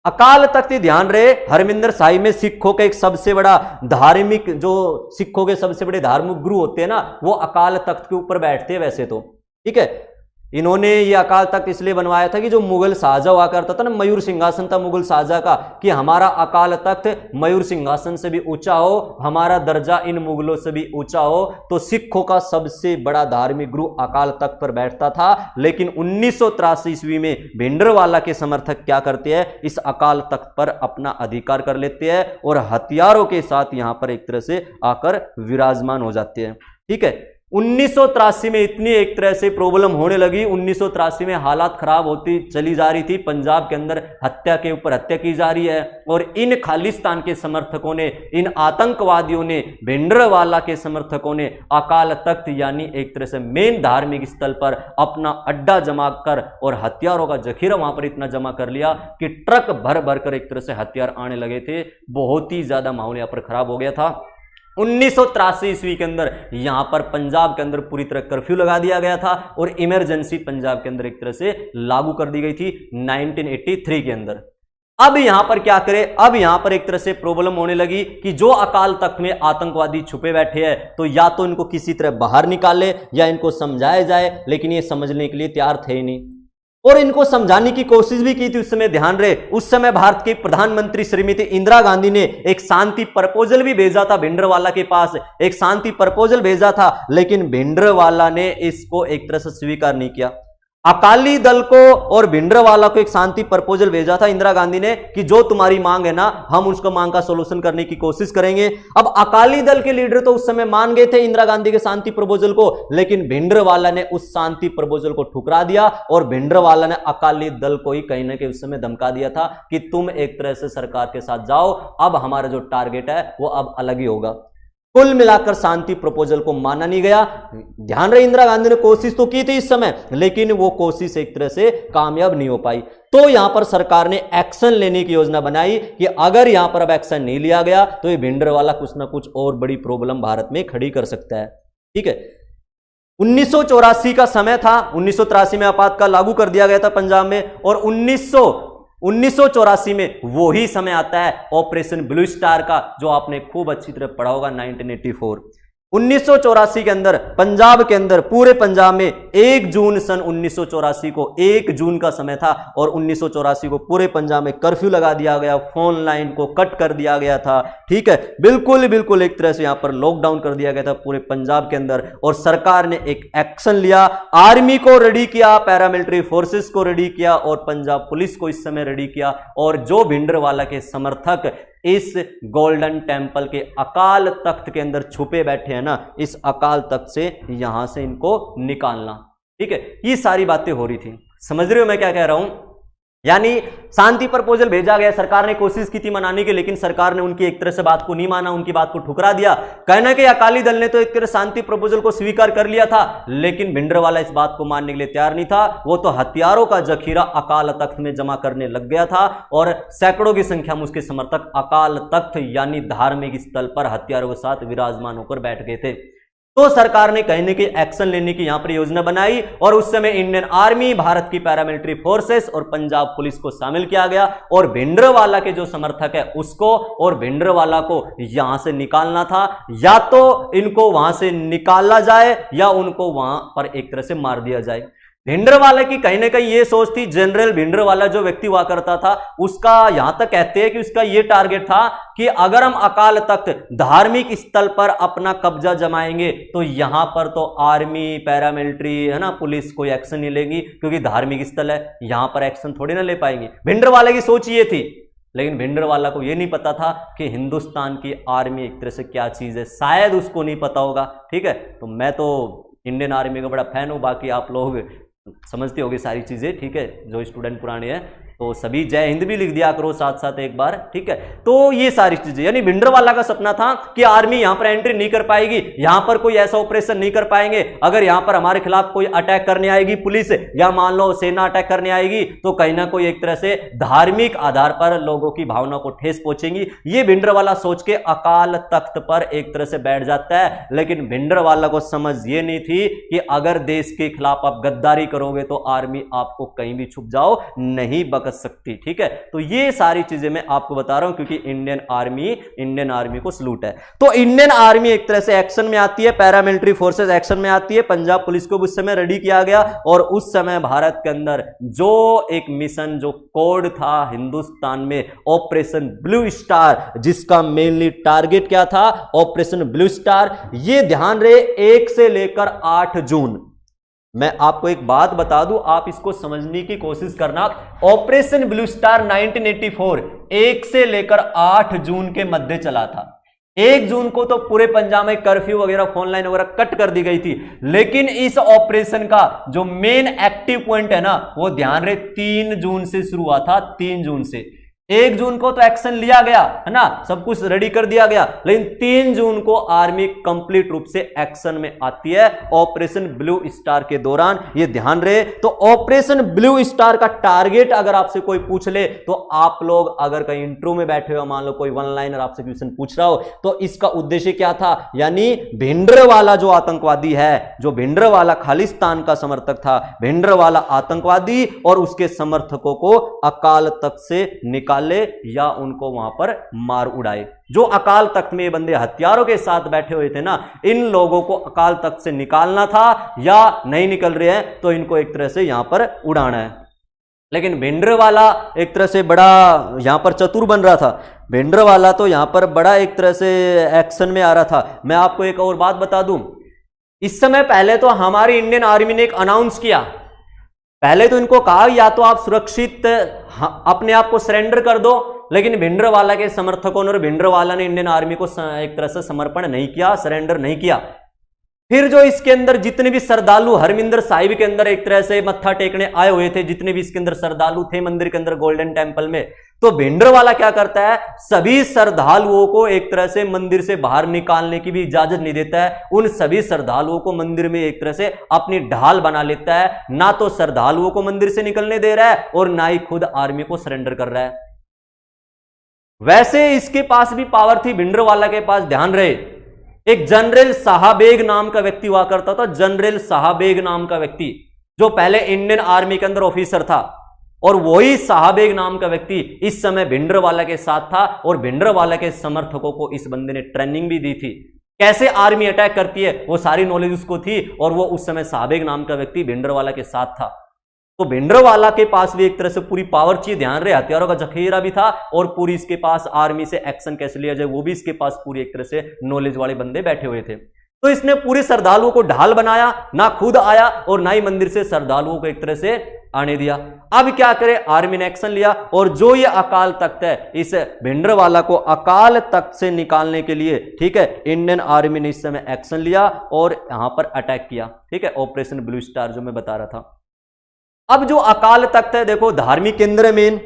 अकाल तख्त, ध्यान रहे, हरमिंदर साहिब में सिखों का एक सबसे बड़ा धार्मिक, जो सिखों के सबसे बड़े धार्मिक गुरु होते हैं ना, वो अकाल तख्त के ऊपर बैठते हैं वैसे तो, ठीक है। इन्होंने ये अकाल तख्त इसलिए बनवाया था कि जो मुगल शाहजहां हुआ करता था ना, मयूर सिंहासन था मुगल शाहजहां का, कि हमारा अकाल तख्त मयूर सिंहासन से भी ऊंचा हो, हमारा दर्जा इन मुगलों से भी ऊंचा हो। तो सिखों का सबसे बड़ा धार्मिक गुरु अकाल तख्त पर बैठता था। लेकिन 1983 ईस्वी में भिंडरवाला के समर्थक क्या करते हैं, इस अकाल तख्त पर अपना अधिकार कर लेते हैं, और हथियारों के साथ यहां पर एक तरह से आकर विराजमान हो जाते हैं, ठीक है। 1983 में इतनी एक तरह से प्रॉब्लम होने लगी, 1983 में हालात खराब होती चली जा रही थी, पंजाब के अंदर हत्या के ऊपर हत्या की जा रही है, और इन खालिस्तान के समर्थकों ने, इन आतंकवादियों ने, भिंडरवाला के समर्थकों ने अकाल तख्त यानी एक तरह से मेन धार्मिक स्थल पर अपना अड्डा जमा कर और हथियारों का जखीरा वहां पर इतना जमा कर लिया कि ट्रक भर भर कर एक तरह से हथियार आने लगे थे। बहुत ही ज्यादा माहौल यहां पर खराब हो गया था। 1983 ईस्वी के अंदर यहां पर पंजाब के अंदर पूरी तरह कर्फ्यू लगा दिया गया था, और इमरजेंसी पंजाब के अंदर एक तरह से लागू कर दी गई थी 1983 के अंदर। अब यहां पर क्या करें, अब यहां पर एक तरह से प्रॉब्लम होने लगी कि जो अकाल तख्त में आतंकवादी छुपे बैठे हैं, तो या तो इनको किसी तरह बाहर निकाले या इनको समझाया जाए, लेकिन ये समझने के लिए तैयार थे ही नहीं। और इनको समझाने की कोशिश भी की थी उस समय, ध्यान रहे, उस समय भारत के प्रधानमंत्री श्रीमती इंदिरा गांधी ने एक शांति प्रपोजल भी भेजा था भिंडरवाला के पास, एक शांति प्रपोजल भेजा था, लेकिन भिंडरवाला ने इसको एक तरह से स्वीकार नहीं किया। अकाली दल को और भिंडरवाला को एक शांति प्रपोजल भेजा था इंदिरा गांधी ने कि जो तुम्हारी मांग है ना, हम उसको मांग का सोल्यूशन करने की कोशिश करेंगे। अब अकाली दल के लीडर तो उस समय मान गए थे इंदिरा गांधी के शांति प्रपोजल को, लेकिन भिंडरवाला ने उस शांति प्रपोजल को ठुकरा दिया, और भिंडरवाला ने अकाली दल को ही कहीं ना कहीं उस समय धमका दिया था कि तुम एक तरह से सरकार के साथ जाओ, अब हमारा जो टारगेट है वो अब अलग ही होगा। कुल मिलाकर शांति प्रपोजल को माना नहीं गया। ध्यान रहे, इंदिरा गांधी ने कोशिश तो की थी इस समय, लेकिन वो कोशिश एक तरह से कामयाब नहीं हो पाई। तो यहां पर सरकार ने एक्शन लेने की योजना बनाई कि अगर यहां पर अब एक्शन नहीं लिया गया तो ये भिंडरवाला कुछ ना कुछ और बड़ी प्रॉब्लम भारत में खड़ी कर सकता है, ठीक है। 1984 का समय था, 1983 में आपातकाल लागू कर दिया गया था पंजाब में, और 1984 में वो ही समय आता है ऑपरेशन ब्लू स्टार का, जो आपने खूब अच्छी तरह पढ़ा होगा 1984। 1984 के अंदर पंजाब के अंदर, पूरे पंजाब में 1 जून सन 1984 को 1 जून का समय था, और 1984 को पूरे पंजाब में कर्फ्यू लगा दिया गया, फोन लाइन को कट कर दिया गया था, ठीक है, बिल्कुल बिल्कुल एक तरह से यहां पर लॉकडाउन कर दिया गया था पूरे पंजाब के अंदर। और सरकार ने एक एक्शन लिया, आर्मी को रेडी किया, पैरामिलिट्री फोर्सेस को रेडी किया, और पंजाब पुलिस को इस समय रेडी किया, और जो भिंडरवाला के समर्थक इस गोल्डन टेंपल के अकाल तख्त के अंदर छुपे बैठे हैं ना, इस अकाल तख्त से यहां से इनको निकालना, ठीक है। ये सारी बातें हो रही थी, समझ रहे हो मैं क्या कह रहा हूं। यानी शांति प्रपोजल भेजा गया, सरकार ने कोशिश की थी मनाने की, लेकिन सरकार ने उनकी एक तरह से बात को नहीं माना, उनकी बात को ठुकरा दिया। कहना कि अकाली दल ने तो एक तरह शांति प्रपोजल को स्वीकार कर लिया था, लेकिन भिंडरवाला इस बात को मानने के लिए तैयार नहीं था। वो तो हथियारों का जखीरा अकाल तख्त में जमा करने लग गया था, और सैकड़ों की संख्या में उसके समर्थक अकाल तख्त यानी धार्मिक स्थल पर हथियारों के साथ विराजमान होकर बैठ गए थे। तो सरकार ने कहने की एक्शन लेने की यहां पर योजना बनाई, और उस समय इंडियन आर्मी, भारत की पैरामिलिट्री फोर्सेस और पंजाब पुलिस को शामिल किया गया, और भिंडरवाला के जो समर्थक है उसको और भिंडरवाला को यहां से निकालना था। या तो इनको वहां से निकाला जाए या उनको वहां पर एक तरह से मार दिया जाए। भिंडरवाला की कहीं ना कहीं ये सोच थी, जनरल भिंडरवाला जो व्यक्ति हुआ करता था उसका यहां तक कहते हैं कि उसका ये टारगेट था कि अगर हम अकाल तख्त धार्मिक स्थल पर अपना कब्जा जमाएंगे तो यहां पर तो आर्मी, पैरामिलिट्री है ना, पुलिस कोई एक्शन नहीं लेगी क्योंकि धार्मिक स्थल है, यहां पर एक्शन थोड़ी ना ले पाएंगे। भिंडरवाला की सोच ये थी, लेकिन भिंडरवाला को यह नहीं पता था कि हिंदुस्तान की आर्मी एक तरह से क्या चीज है, शायद उसको नहीं पता होगा। ठीक है, तो मैं तो इंडियन आर्मी का बड़ा फैन हूं, बाकी आप लोग समझते होगे सारी चीजें। ठीक है, जो स्टूडेंट पुराने हैं तो सभी जय हिंद भी लिख दिया करो साथ साथ एक बार। ठीक है, तो ये सारी चीजें, यानी भिंडरवाला का सपना था कि आर्मी यहां पर एंट्री नहीं कर पाएगी, यहां पर कोई ऐसा ऑपरेशन नहीं कर पाएंगे, अगर यहां पर हमारे खिलाफ कोई अटैक करने आएगी पुलिस या मान लो सेना अटैक करने आएगी तो कहीं ना कोई एक तरह से धार्मिक आधार पर लोगों की भावना को ठेस पहुंचेगी। ये भिंडरवाला सोच के अकाल तख्त पर एक तरह से बैठ जाता है, लेकिन भिंडरवाला को समझ ये नहीं थी कि अगर देश के खिलाफ आप गद्दारी करोगे तो आर्मी आपको कहीं भी छुप जाओ नहीं बक सकती। ठीक है, तो ये सारी चीजें मैं आपको बता रहा हूं क्योंकि इंडियन आर्मी को सलूट है। तो इंडियन आर्मी एक तरह से एक्शन में आती है, पैरामिलिट्री फोर्सेस एक्शन में आती है, पंजाब पुलिस को उस समय रेडी किया गया और उस समय भारत के अंदर जो एक मिशन, जो कोड था हिंदुस्तान में, ऑपरेशन ब्लू स्टार, जिसका मेनली टारगेट क्या था, ऑपरेशन ब्लू स्टार। ये ध्यान रहे 1 से लेकर 8 जून, मैं आपको एक बात बता दूं, आप इसको समझने की कोशिश करना। ऑपरेशन ब्लू स्टार 1984 1 से लेकर 8 जून के मध्य चला था। 1 जून को तो पूरे पंजाब में कर्फ्यू वगैरह, फोन लाइन वगैरह कट कर दी गई थी, लेकिन इस ऑपरेशन का जो मेन एक्टिव पॉइंट है ना, वो ध्यान रहे 3 जून से शुरू हुआ था। 3 जून से 1 जून को तो एक्शन लिया गया है ना, सब कुछ रेडी कर दिया गया, लेकिन 3 जून को आर्मी कंप्लीट रूप से एक्शन में आती है ऑपरेशन ब्लू स्टार के दौरान। ये ध्यान रहे। तो ऑपरेशन ब्लू स्टार का टारगेट अगर आपसे कोई पूछ ले तो आप लोग अगर कहीं इंटरव्यू में बैठे हो, मान लो कोई वन लाइनर आपसे क्वेश्चन पूछ रहा हो, तो इसका उद्देश्य क्या था, यानी भिंडरवाला जो आतंकवादी है, जो भिंडरवाला खालिस्तान का समर्थक था, भिंडरवाला आतंकवादी और उसके समर्थकों को अकाल तख्त से निकाल ले या उनको वहां पर मार उड़ाए। जो अकाल तख्त में ये बंदे हथियारों के साथ बैठे हुए थे ना, इन लोगों को अकाल तख्त से निकालना था, या नहीं निकल रहे हैं तो इनको एक तरह से यहां पर उड़ाना है। लेकिन भिंडरवाला एक तरह से बड़ा यहां पर चतुर बन रहा था। भिंडरवाला तो यहां पर बड़ा एक तरह से एक्शन में आ रहा था। मैं आपको एक और बात बता दूं, इस समय पहले तो हमारी इंडियन आर्मी ने एक अनाउंस किया, पहले तो इनको कहा या तो आप सुरक्षित अपने आप को सरेंडर कर दो, लेकिन भिंडरवाला के समर्थकों ने और भिंडरवाला ने इंडियन आर्मी को एक तरह से समर्पण नहीं किया, सरेंडर नहीं किया। फिर जो इसके अंदर जितने भी श्रद्धालु हरमिंदर साहिब के अंदर एक तरह से मत्था टेकने आए हुए थे, जितने भी इसके अंदर श्रद्धालु थे मंदिर के अंदर, गोल्डन टेम्पल में, तो भिंडरवाला क्या करता है, सभी श्रद्धालुओं को एक तरह से मंदिर से बाहर निकालने की भी इजाजत नहीं देता है। उन सभी श्रद्धालुओं को मंदिर में एक तरह से अपनी ढाल बना लेता है, ना तो श्रद्धालुओं को मंदिर से निकलने दे रहा है और ना ही खुद आर्मी को सरेंडर कर रहा है। वैसे इसके पास भी पावर थी, भिंडरवाला के पास, ध्यान रहे, एक जनरल साहबेग नाम का व्यक्ति हुआ करता था। जनरल साहबेग नाम का व्यक्ति जो पहले इंडियन आर्मी के अंदर ऑफिसर था, और वही साहबेग नाम का व्यक्ति इस समय भिंडरवाला के साथ था, और भिंडरवाला के समर्थकों को इस बंदे ने ट्रेनिंग भी दी थी, कैसे आर्मी अटैक करती है वो सारी नॉलेज उसको थी, और वो उस समय साहबेग नाम का व्यक्ति भिंडरवाला के साथ था। तो भिंडरवाला के पास भी एक तरह से पूरी पावर चाहिए, ध्यान रहे, हथियारों का जखीरा भी था, और पूरी इसके पास आर्मी से एक्शन कैसे लिया जाए वो भी इसके पास पूरी एक तरह से नॉलेज वाले बंदे बैठे हुए थे। तो इसने पूरे श्रद्धालुओं को ढाल बनाया, ना खुद आया और ना ही मंदिर से श्रद्धालुओं को एक तरह से आने दिया। अब क्या करे, आर्मी ने एक्शन लिया, और जो ये अकाल तख्त है, इस भिंडरवाला को अकाल तख्त से निकालने के लिए, ठीक है, इंडियन आर्मी ने इस समय एक्शन लिया और यहां पर अटैक किया। ठीक है, ऑपरेशन ब्लू स्टार जो मैं बता रहा था। अब जो अकाल तख्त है, देखो धार्मिक केंद्र है मेन,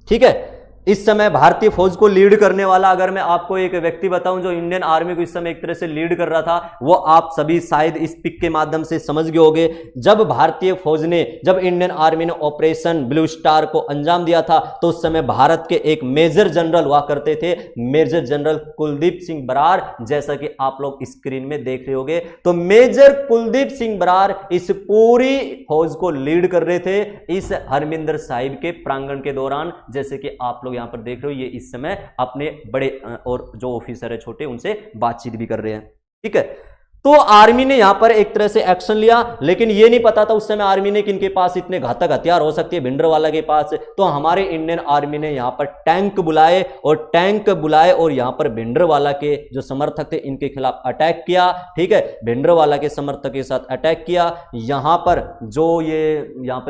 ठीक है, इस समय भारतीय फौज को लीड करने वाला, अगर मैं आपको एक व्यक्ति बताऊं जो इंडियन आर्मी को इस समय एक तरह से लीड कर रहा था, वो आप सभी शायद इस पिक के माध्यम से समझ गए होंगे। जब भारतीय फौज ने, जब इंडियन आर्मी ने ऑपरेशन ब्लू स्टार को अंजाम दिया था, तो उस समय भारत के एक मेजर जनरल हुआ करते थे, मेजर जनरल कुलदीप सिंह बरार, जैसा कि आप लोग स्क्रीन में देख रहे होंगे। तो मेजर कुलदीप सिंह बरार इस पूरी फौज को लीड कर रहे थे इस हरमिंदर साहिब के प्रांगण के दौरान, जैसे कि आप लोग यहां पर देख रहे हो, ये इस समय अपने बड़े और जो ऑफिसर है छोटे, उनसे बातचीत भी कर रहे हैं। ठीक है, तो आर्मी ने यहां पर एक तरह से एक्शन लिया, लेकिन यह नहीं पता था उस समय आर्मी ने कि इनके पास इतने घातक हथियार हो सकते हैं भिंडरवाला के पास। तो हमारे इंडियन आर्मी ने यहां पर टैंक बुलाए और यहां पर भिंडरवाला के जो समर्थक थे इनके खिलाफ अटैक किया। ठीक है, भिंडरवाला के समर्थक के साथ अटैक किया। यहां पर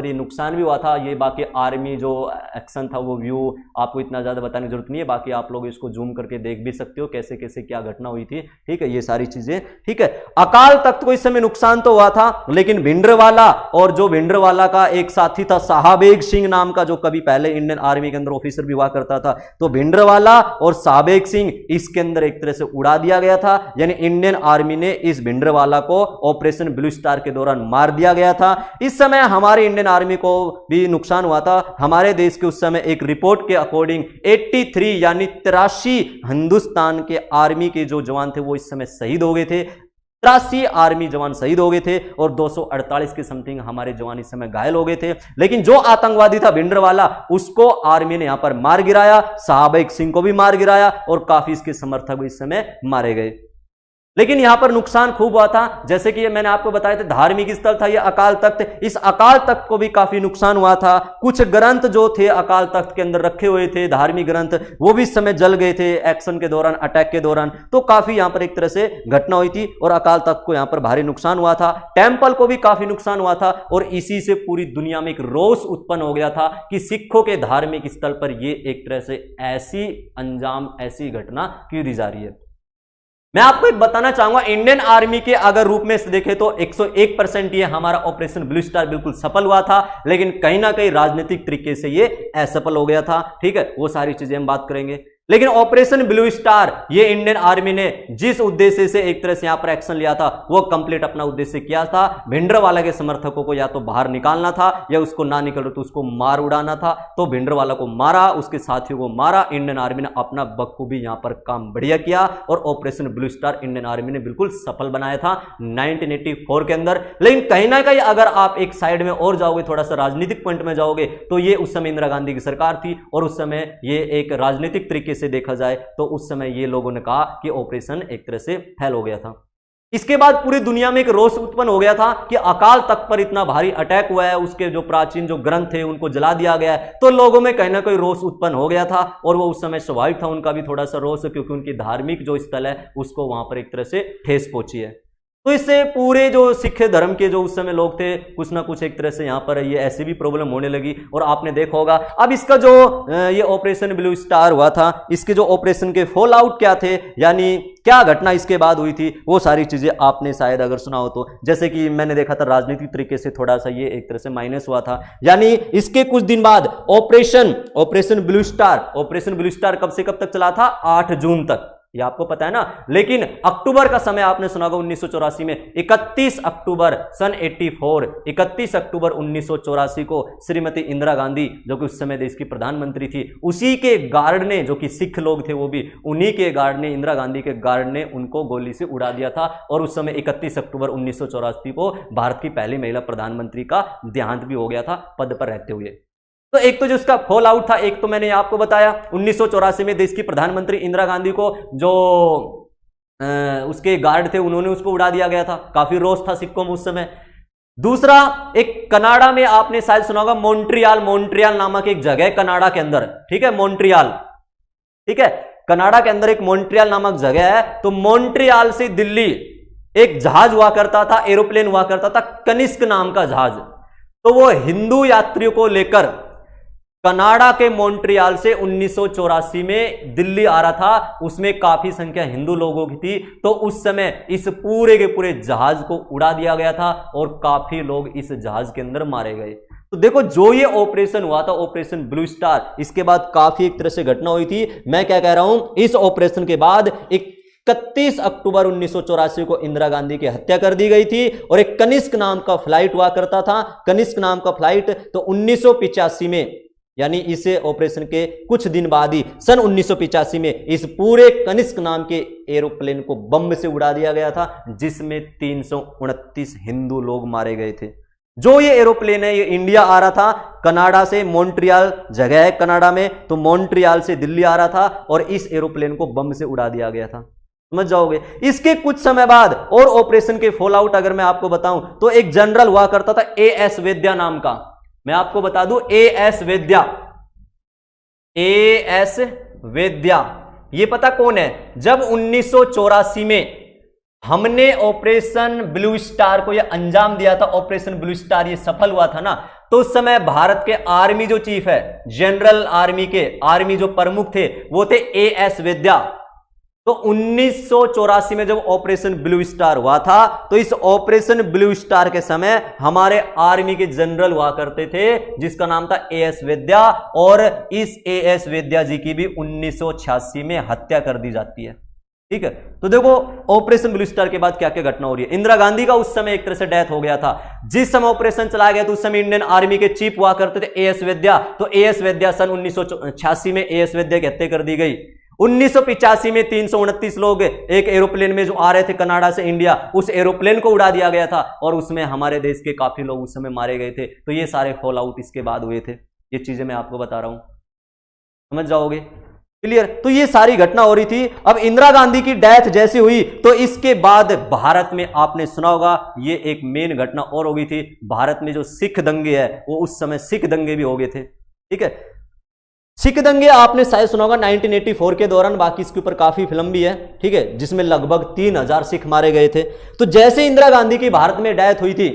ये नुकसान भी हुआ था। ये बाकी आर्मी जो एक्शन था वो व्यू आपको इतना ज्यादा बताने की जरूरत नहीं है, बाकी आप लोग इसको जूम करके देख भी सकते हो कैसे कैसे क्या घटना हुई थी। ठीक है, ये सारी चीजें। ठीक है, अकाल तख्त को इस समय नुकसान तो हुआ था, लेकिन भिंडरवाला और जो भिंडरवाला का एक साथी था साहबेग सिंह नाम का, जो कभी पहले इंडियन आर्मी के अंदर ऑफिसर भी हुआ करता था, तो भिंडरवाला और साहबेग सिंह इसके अंदर एक तरह से उड़ा दिया गया था। यानी इंडियन आर्मी ने इस भिंडरवाला को ऑपरेशन ब्लू स्टार के दौरान मार दिया गया था। इस समय हमारे इंडियन आर्मी को भी नुकसान हुआ था। हमारे देश के उस समय एक रिपोर्ट के अकॉर्डिंग 83 यानी 83 हिंदुस्तान के आर्मी के जो जवान थे वो इस समय शहीद हो गए थे। 83 आर्मी जवान शहीद हो गए थे और 248 के समथिंग हमारे जवान इस समय घायल हो गए थे। लेकिन जो आतंकवादी था भिंडरवाला, उसको आर्मी ने यहां पर मार गिराया, साहबेग सिंह को भी मार गिराया और काफी इसके समर्थक भी इस समय मारे गए। लेकिन यहां पर नुकसान खूब हुआ था, जैसे कि ये मैंने आपको बताया था धार्मिक स्थल था ये अकाल तख्त। इस अकाल तख्त को भी काफी नुकसान हुआ था। कुछ ग्रंथ जो थे अकाल तख्त के अंदर रखे हुए थे, धार्मिक ग्रंथ, वो भी इस समय जल गए थे एक्शन के दौरान, अटैक के दौरान। तो काफी यहां पर एक तरह से घटना हुई थी और अकाल तख्त को यहां पर भारी नुकसान हुआ था। टेंपल को भी काफी नुकसान हुआ था और इसी से पूरी दुनिया में एक रोष उत्पन्न हो गया था कि सिखों के धार्मिक स्थल पर यह एक तरह से ऐसी घटना क्यों दी जा रही है। मैं आपको एक बताना चाहूंगा, इंडियन आर्मी के अगर रूप में देखें तो 101% ये हमारा ऑपरेशन ब्लू स्टार बिल्कुल सफल हुआ था, लेकिन कहीं ना कहीं राजनीतिक तरीके से ये असफल हो गया था। ठीक है, वो सारी चीजें हम बात करेंगे। लेकिन ऑपरेशन ब्लू स्टार ये इंडियन आर्मी ने जिस उद्देश्य से एक तरह से यहां पर एक्शन लिया था वो कंप्लीट अपना उद्देश्य किया था। भिंडरवाला के समर्थकों को या तो बाहर निकालना था या उसको ना निकल रहे तो उसको मार उड़ाना था। तो भिंडरवाला को मारा, उसके साथियों को मारा। इंडियन आर्मी ने अपना बखूबी यहां पर काम बढ़िया किया और operation blue star Indian army ने बिल्कुल सफल बनाया था 1984 के अंदर। लेकिन कहीं ना कहीं अगर आप एक साइड में और जाओगे, थोड़ा सा राजनीतिक पॉइंट में जाओगे, तो ये उस समय इंदिरा गांधी की सरकार थी और उस समय ये एक राजनीतिक तरीके से देखा जाए तो उस समय ये लोगों ने कहा कि ऑपरेशन एक तरह से फेल हो गया था। इसके बाद पूरी दुनिया में एक रोष उत्पन्न हो गया था कि अकाल तख्त पर इतना भारी अटैक हुआ है, उसके जो प्राचीन जो ग्रंथ थे उनको जला दिया गया है। तो लोगों में कहीं ना कहीं रोष उत्पन्न हो गया था और वो उस समय स्वाभाविक था उनका भी थोड़ा सा रोष, क्योंकि उनकी धार्मिक जो स्थल है उसको वहां पर एक तरह से ठेस पहुंची है। तो इससे पूरे जो सिख धर्म के जो उस समय लोग थे कुछ ना कुछ एक तरह से यहां पर ये ऐसी भी प्रॉब्लम होने लगी और आपने देखा होगा। अब इसका जो ये ऑपरेशन ब्लू स्टार हुआ था, इसके जो ऑपरेशन के फॉल आउट क्या थे, यानी क्या घटना इसके बाद हुई थी, वो सारी चीजें आपने शायद अगर सुना हो तो। जैसे कि मैंने देखा था राजनीतिक तरीके से थोड़ा सा ये एक तरह से माइनस हुआ था। यानी इसके कुछ दिन बाद ऑपरेशन ब्लू स्टार कब से कब तक चला था? 8 जून तक, ये आपको पता है ना। लेकिन अक्टूबर का समय आपने सुना होगा 1984 में 31 अक्टूबर सन 84, 31 अक्टूबर 1984 को श्रीमती इंदिरा गांधी जो कि उस समय देश की प्रधानमंत्री थी, उसी के गार्ड ने, जो कि सिख लोग थे वो भी उन्हीं के गार्ड ने, इंदिरा गांधी के गार्ड ने उनको गोली से उड़ा दिया था। और उस समय 31 अक्टूबर 1984 को भारत की पहली महिला प्रधानमंत्री का देहांत भी हो गया था पद पर रहते हुए। तो एक तो जो उसका फॉल आउट था, एक तो मैंने आपको बताया 1984 में देश की प्रधानमंत्री इंदिरा गांधी को जो उसके गार्ड थे उन्होंने उसको उड़ा दिया गया था, काफी रोष था सिखों में उस समय। दूसरा, एक कनाडा में आपने शायद सुना होगा मॉन्ट्रियल नामक एक जगह है कनाडा के अंदर। ठीक है, मॉन्ट्रियल, ठीक है, कनाडा के अंदर एक मॉन्ट्रियल नामक जगह है। तो मॉन्ट्रियल से दिल्ली एक जहाज हुआ करता था, एरोप्लेन हुआ करता था, कनिष्क नाम का जहाज। तो वो हिंदू यात्रियों को लेकर कनाडा के मॉन्ट्रियल से 1984 में दिल्ली आ रहा था। उसमें काफी संख्या हिंदू लोगों की थी। तो उस समय इस पूरे के पूरे जहाज को उड़ा दिया गया था और काफी लोग इस जहाज के अंदर मारे गए। तो देखो जो ये ऑपरेशन हुआ था, ऑपरेशन ब्लू स्टार, इसके बाद काफी एक तरह से घटना हुई थी। मैं क्या कह रहा हूं, इस ऑपरेशन के बाद 31 अक्टूबर 1984 को इंदिरा गांधी की हत्या कर दी गई थी और एक कनिष्क नाम का फ्लाइट हुआ करता था, कनिष्क नाम का फ्लाइट। तो 1985 में, यानी इस ऑपरेशन के कुछ दिन बाद ही सन 1985 में इस पूरे कनिष्क नाम के एरोप्लेन को बम से उड़ा दिया गया था, जिसमें 329 हिंदू लोग मारे गए थे। जो ये एरोप्लेन है ये इंडिया आ रहा था, कनाडा से, मॉन्ट्रियल जगह है कनाडा में, तो मॉन्ट्रियल से दिल्ली आ रहा था और इस एरोप्लेन को बम से उड़ा दिया गया था। समझ जाओगे। इसके कुछ समय बाद और ऑपरेशन के फॉल आउट अगर मैं आपको बताऊं तो एक जनरल हुआ करता था एएस वेद्या नाम का, मैं आपको बता दूं एएस वेद्या, एएस वेद्या, ये पता कौन है? जब 1984 में हमने ऑपरेशन ब्लू स्टार को यह अंजाम दिया था, ऑपरेशन ब्लू स्टार ये सफल हुआ था ना, तो उस समय भारत के आर्मी जो चीफ है, जनरल आर्मी के आर्मी जो प्रमुख थे वो थे एएस वेद्या। तो 1984 में जब ऑपरेशन ब्लू स्टार हुआ था तो इस ऑपरेशन ब्लू स्टार के समय हमारे आर्मी के जनरल हुआ करते थे जिसका नाम था एएस वेद्या, और इस एएस वेद्या जी की भी 1986 में हत्या कर दी जाती है। ठीक है, तो देखो ऑपरेशन ब्लू स्टार के बाद क्या क्या घटना हो रही है। इंदिरा गांधी का उस समय एक तरह से डेथ हो गया था। जिस समय ऑपरेशन चलाया गया तो उस समय इंडियन आर्मी के चीफ हुआ करते थे एएस वेद्या। तो एएस वेद्या सन 1986 में एएस वेद्या की हत्या कर दी गई। 1985 में 329 लोग एक एरोप्लेन में जो आ रहे थे कनाडा से इंडिया, उस एरोप्लेन को उड़ा दिया गया था और उसमें हमारे देश के काफी लोग उस समय मारे गए थे। तो ये सारे फॉल आउट इसके बाद हुए थे। ये चीजें मैं आपको बता रहा हूं, समझ जाओगे, क्लियर। तो ये सारी घटना हो रही थी। अब इंदिरा गांधी की डेथ जैसी हुई तो इसके बाद भारत में आपने सुना होगा ये एक मेन घटना और हो गई थी। भारत में जो सिख दंगे है वो उस समय सिख दंगे भी हो गए थे। ठीक है, सिख दंगे आपने शायद सुना होगा 1984 के दौरान, बाकी इसके ऊपर काफी फिल्म भी है। ठीक है, जिसमें लगभग 3000 सिख मारे गए थे। तो जैसे इंदिरा गांधी की भारत में डेथ हुई थी,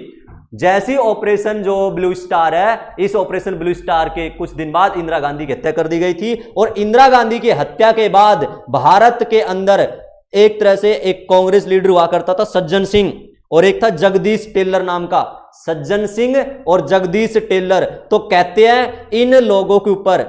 जैसी ऑपरेशन जो ब्लू स्टार है, इस ऑपरेशन ब्लू स्टार के कुछ दिन बाद इंदिरा गांधी की हत्या कर दी गई थी। और इंदिरा गांधी की हत्या के बाद भारत के अंदर एक तरह से एक कांग्रेस लीडर हुआ करता था सज्जन सिंह, और एक था जगदीश टेलर नाम का। सज्जन सिंह और जगदीश टेलर, तो कहते हैं इन लोगों के ऊपर,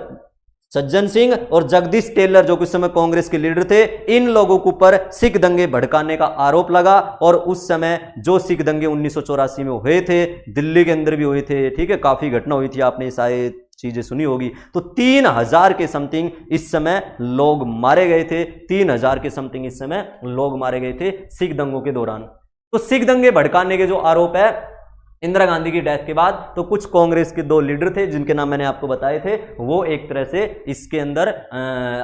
सज्जन सिंह और जगदीश टेलर जो कुछ समय कांग्रेस के लीडर थे, इन लोगों के ऊपर सिख दंगे भड़काने का आरोप लगा। और उस समय जो सिख दंगे 1984 में हुए थे, दिल्ली के अंदर भी हुए थे। ठीक है, काफी घटना हुई थी, आपने सारी चीजें सुनी होगी। तो 3000 के समथिंग इस समय लोग मारे गए थे। 3000 के समथिंग इस समय लोग मारे गए थे सिख दंगों के दौरान। तो सिख दंगे भड़काने के जो आरोप है इंदिरा गांधी की डेथ के बाद, तो कुछ कांग्रेस के 2 लीडर थे जिनके नाम मैंने आपको बताए थे, वो एक तरह से इसके अंदर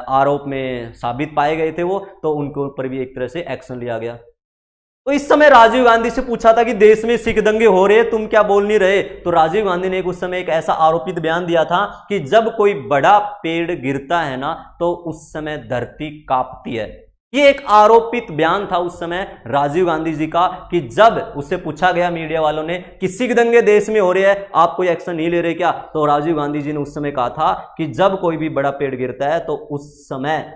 आरोप में साबित पाए गए थे वो, तो उनके ऊपर भी एक तरह से एक्शन लिया गया। तो इस समय राजीव गांधी से पूछा था कि देश में सिख दंगे हो रहे, तुम क्या बोल नहीं रहे? तो राजीव गांधी ने उस समय एक ऐसा आरोपित बयान दिया था कि जब कोई बड़ा पेड़ गिरता है ना तो उस समय धरती कांपती है। ये एक आरोपित बयान था उस समय राजीव गांधी जी का, कि जब उससे पूछा गया मीडिया वालों ने कि सिख दंगे देश में हो रहे हैं, आप कोई एक्शन नहीं ले रहे क्या? तो राजीव गांधी जी ने उस समय कहा था कि जब कोई भी बड़ा पेड़ गिरता है तो उस समय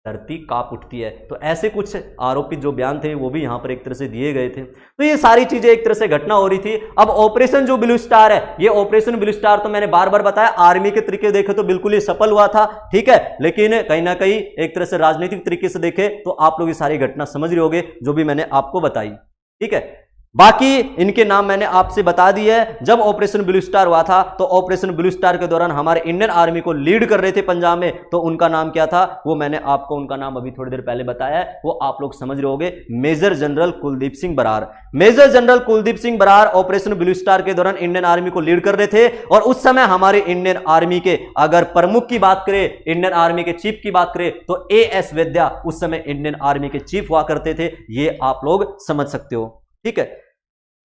धरती कांप उठती है। तो ऐसे कुछ आरोपित जो बयान थे वो भी यहां पर एक तरह से दिए गए थे। तो ये सारी चीजें एक तरह से घटना हो रही थी। अब ऑपरेशन जो ब्लू स्टार है, ये ऑपरेशन ब्लू स्टार तो मैंने बार बार बताया, आर्मी के तरीके देखे तो बिल्कुल ये सफल हुआ था। ठीक है, लेकिन कहीं ना कहीं एक तरह से राजनीतिक तरीके से देखे तो आप लोग ये सारी घटना समझ रहे होंगे जो भी मैंने आपको बताई। ठीक है, बाकी इनके नाम मैंने आपसे बता दी है। जब ऑपरेशन ब्लू स्टार हुआ था तो ऑपरेशन ब्लू स्टार के दौरान हमारे इंडियन आर्मी को लीड कर रहे थे पंजाब में, तो उनका नाम क्या था वो मैंने आपको उनका नाम अभी थोड़ी देर पहले बताया है, वो आप लोग समझ रहे होंगे, major general Kuldeep Singh Brar. Major general Kuldeep Singh Brar operation blue star के दौरान इंडियन आर्मी को लीड कर रहे थे। और उस समय हमारे इंडियन आर्मी के अगर प्रमुख की बात करें, इंडियन आर्मी के चीफ की बात करें, तो एएस वेद्या उस समय इंडियन आर्मी के चीफ हुआ करते थे। ये आप लोग समझ सकते हो। ठीक है,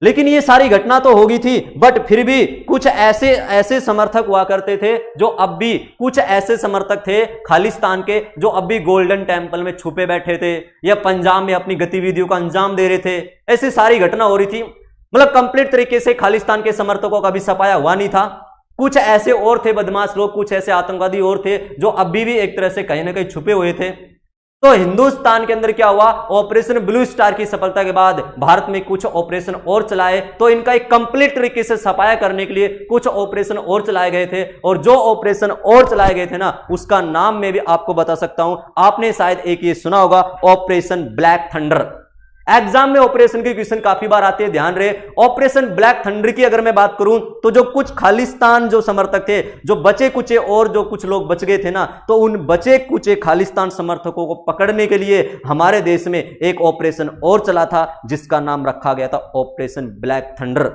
लेकिन ये सारी घटना तो होगी थी, बट फिर भी कुछ ऐसे समर्थक हुआ करते थे जो अब भी, कुछ ऐसे समर्थक थे खालिस्तान के जो अब भी गोल्डन टेंपल में छुपे बैठे थे या पंजाब में अपनी गतिविधियों का अंजाम दे रहे थे। ऐसी सारी घटना हो रही थी। मतलब कंप्लीट तरीके से खालिस्तान के समर्थकों का भी सफाया हुआ नहीं था। कुछ ऐसे और थे बदमाश लोग, कुछ ऐसे आतंकवादी और थे जो अभी भी एक तरह से कहीं ना कहीं छुपे हुए थे। तो हिंदुस्तान के अंदर क्या हुआ, ऑपरेशन ब्लू स्टार की सफलता के बाद भारत में कुछ ऑपरेशन और चलाए, तो इनका एक कंप्लीट तरीके से सफाया करने के लिए कुछ ऑपरेशन और चलाए गए थे। और जो ऑपरेशन और चलाए गए थे ना, उसका नाम मैं भी आपको बता सकता हूं। आपने शायद एक ये सुना होगा, ऑपरेशन ब्लैक थंडर। एग्जाम में ऑपरेशन के क्वेश्चन काफी बार आते हैं, ध्यान रहे। ऑपरेशन ब्लैक थंडर की अगर मैं बात करूं तो जो कुछ खालिस्तान जो समर्थक थे, जो बचे कुचे और जो कुछ लोग बच गए थे ना, तो उन बचे कुचे खालिस्तान समर्थकों को पकड़ने के लिए हमारे देश में एक ऑपरेशन और चला था जिसका नाम रखा गया था ऑपरेशन ब्लैक थंडर।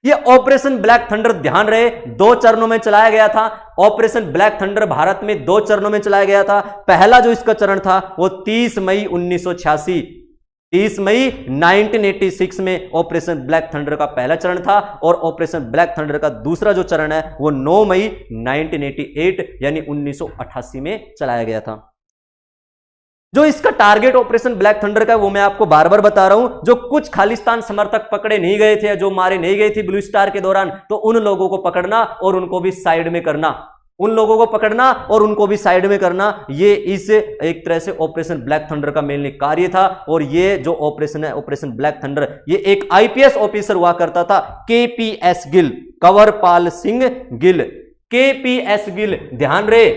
ये ऑपरेशन ब्लैक थंडर ध्यान रहे 2 चरणों में चलाया गया था। ऑपरेशन ब्लैक थंडर भारत में 2 चरणों में चलाया गया था। पहला जो इसका चरण था वो 30 मई 1986, 30 मई 1986 में ऑपरेशन ब्लैक थंडर का पहला चरण था और ऑपरेशन ब्लैक थंडर का दूसरा जो चरण है वो 9 मई 1988 यानी 1988 में चलाया गया था। जो इसका टारगेट ऑपरेशन ब्लैक थंडर का है वो मैं आपको बार बार बता रहा हूं। जो कुछ खालिस्तान समर्थक पकड़े नहीं गए थे या जो मारे नहीं गए थे ब्लू स्टार के दौरान, तो उन लोगों को पकड़ना और उनको भी साइड में करना, उन लोगों को पकड़ना और उनको भी साइड में करना, ये इस एक तरह से ऑपरेशन ब्लैक थंडर का मेनली कार्य था। और ये जो ऑपरेशन है ऑपरेशन ब्लैक थंडर, ये एक आईपीएस ऑफिसर हुआ करता था, केपीएस गिल, कंवरपाल सिंह गिल, केपीएस गिल। ध्यान रहे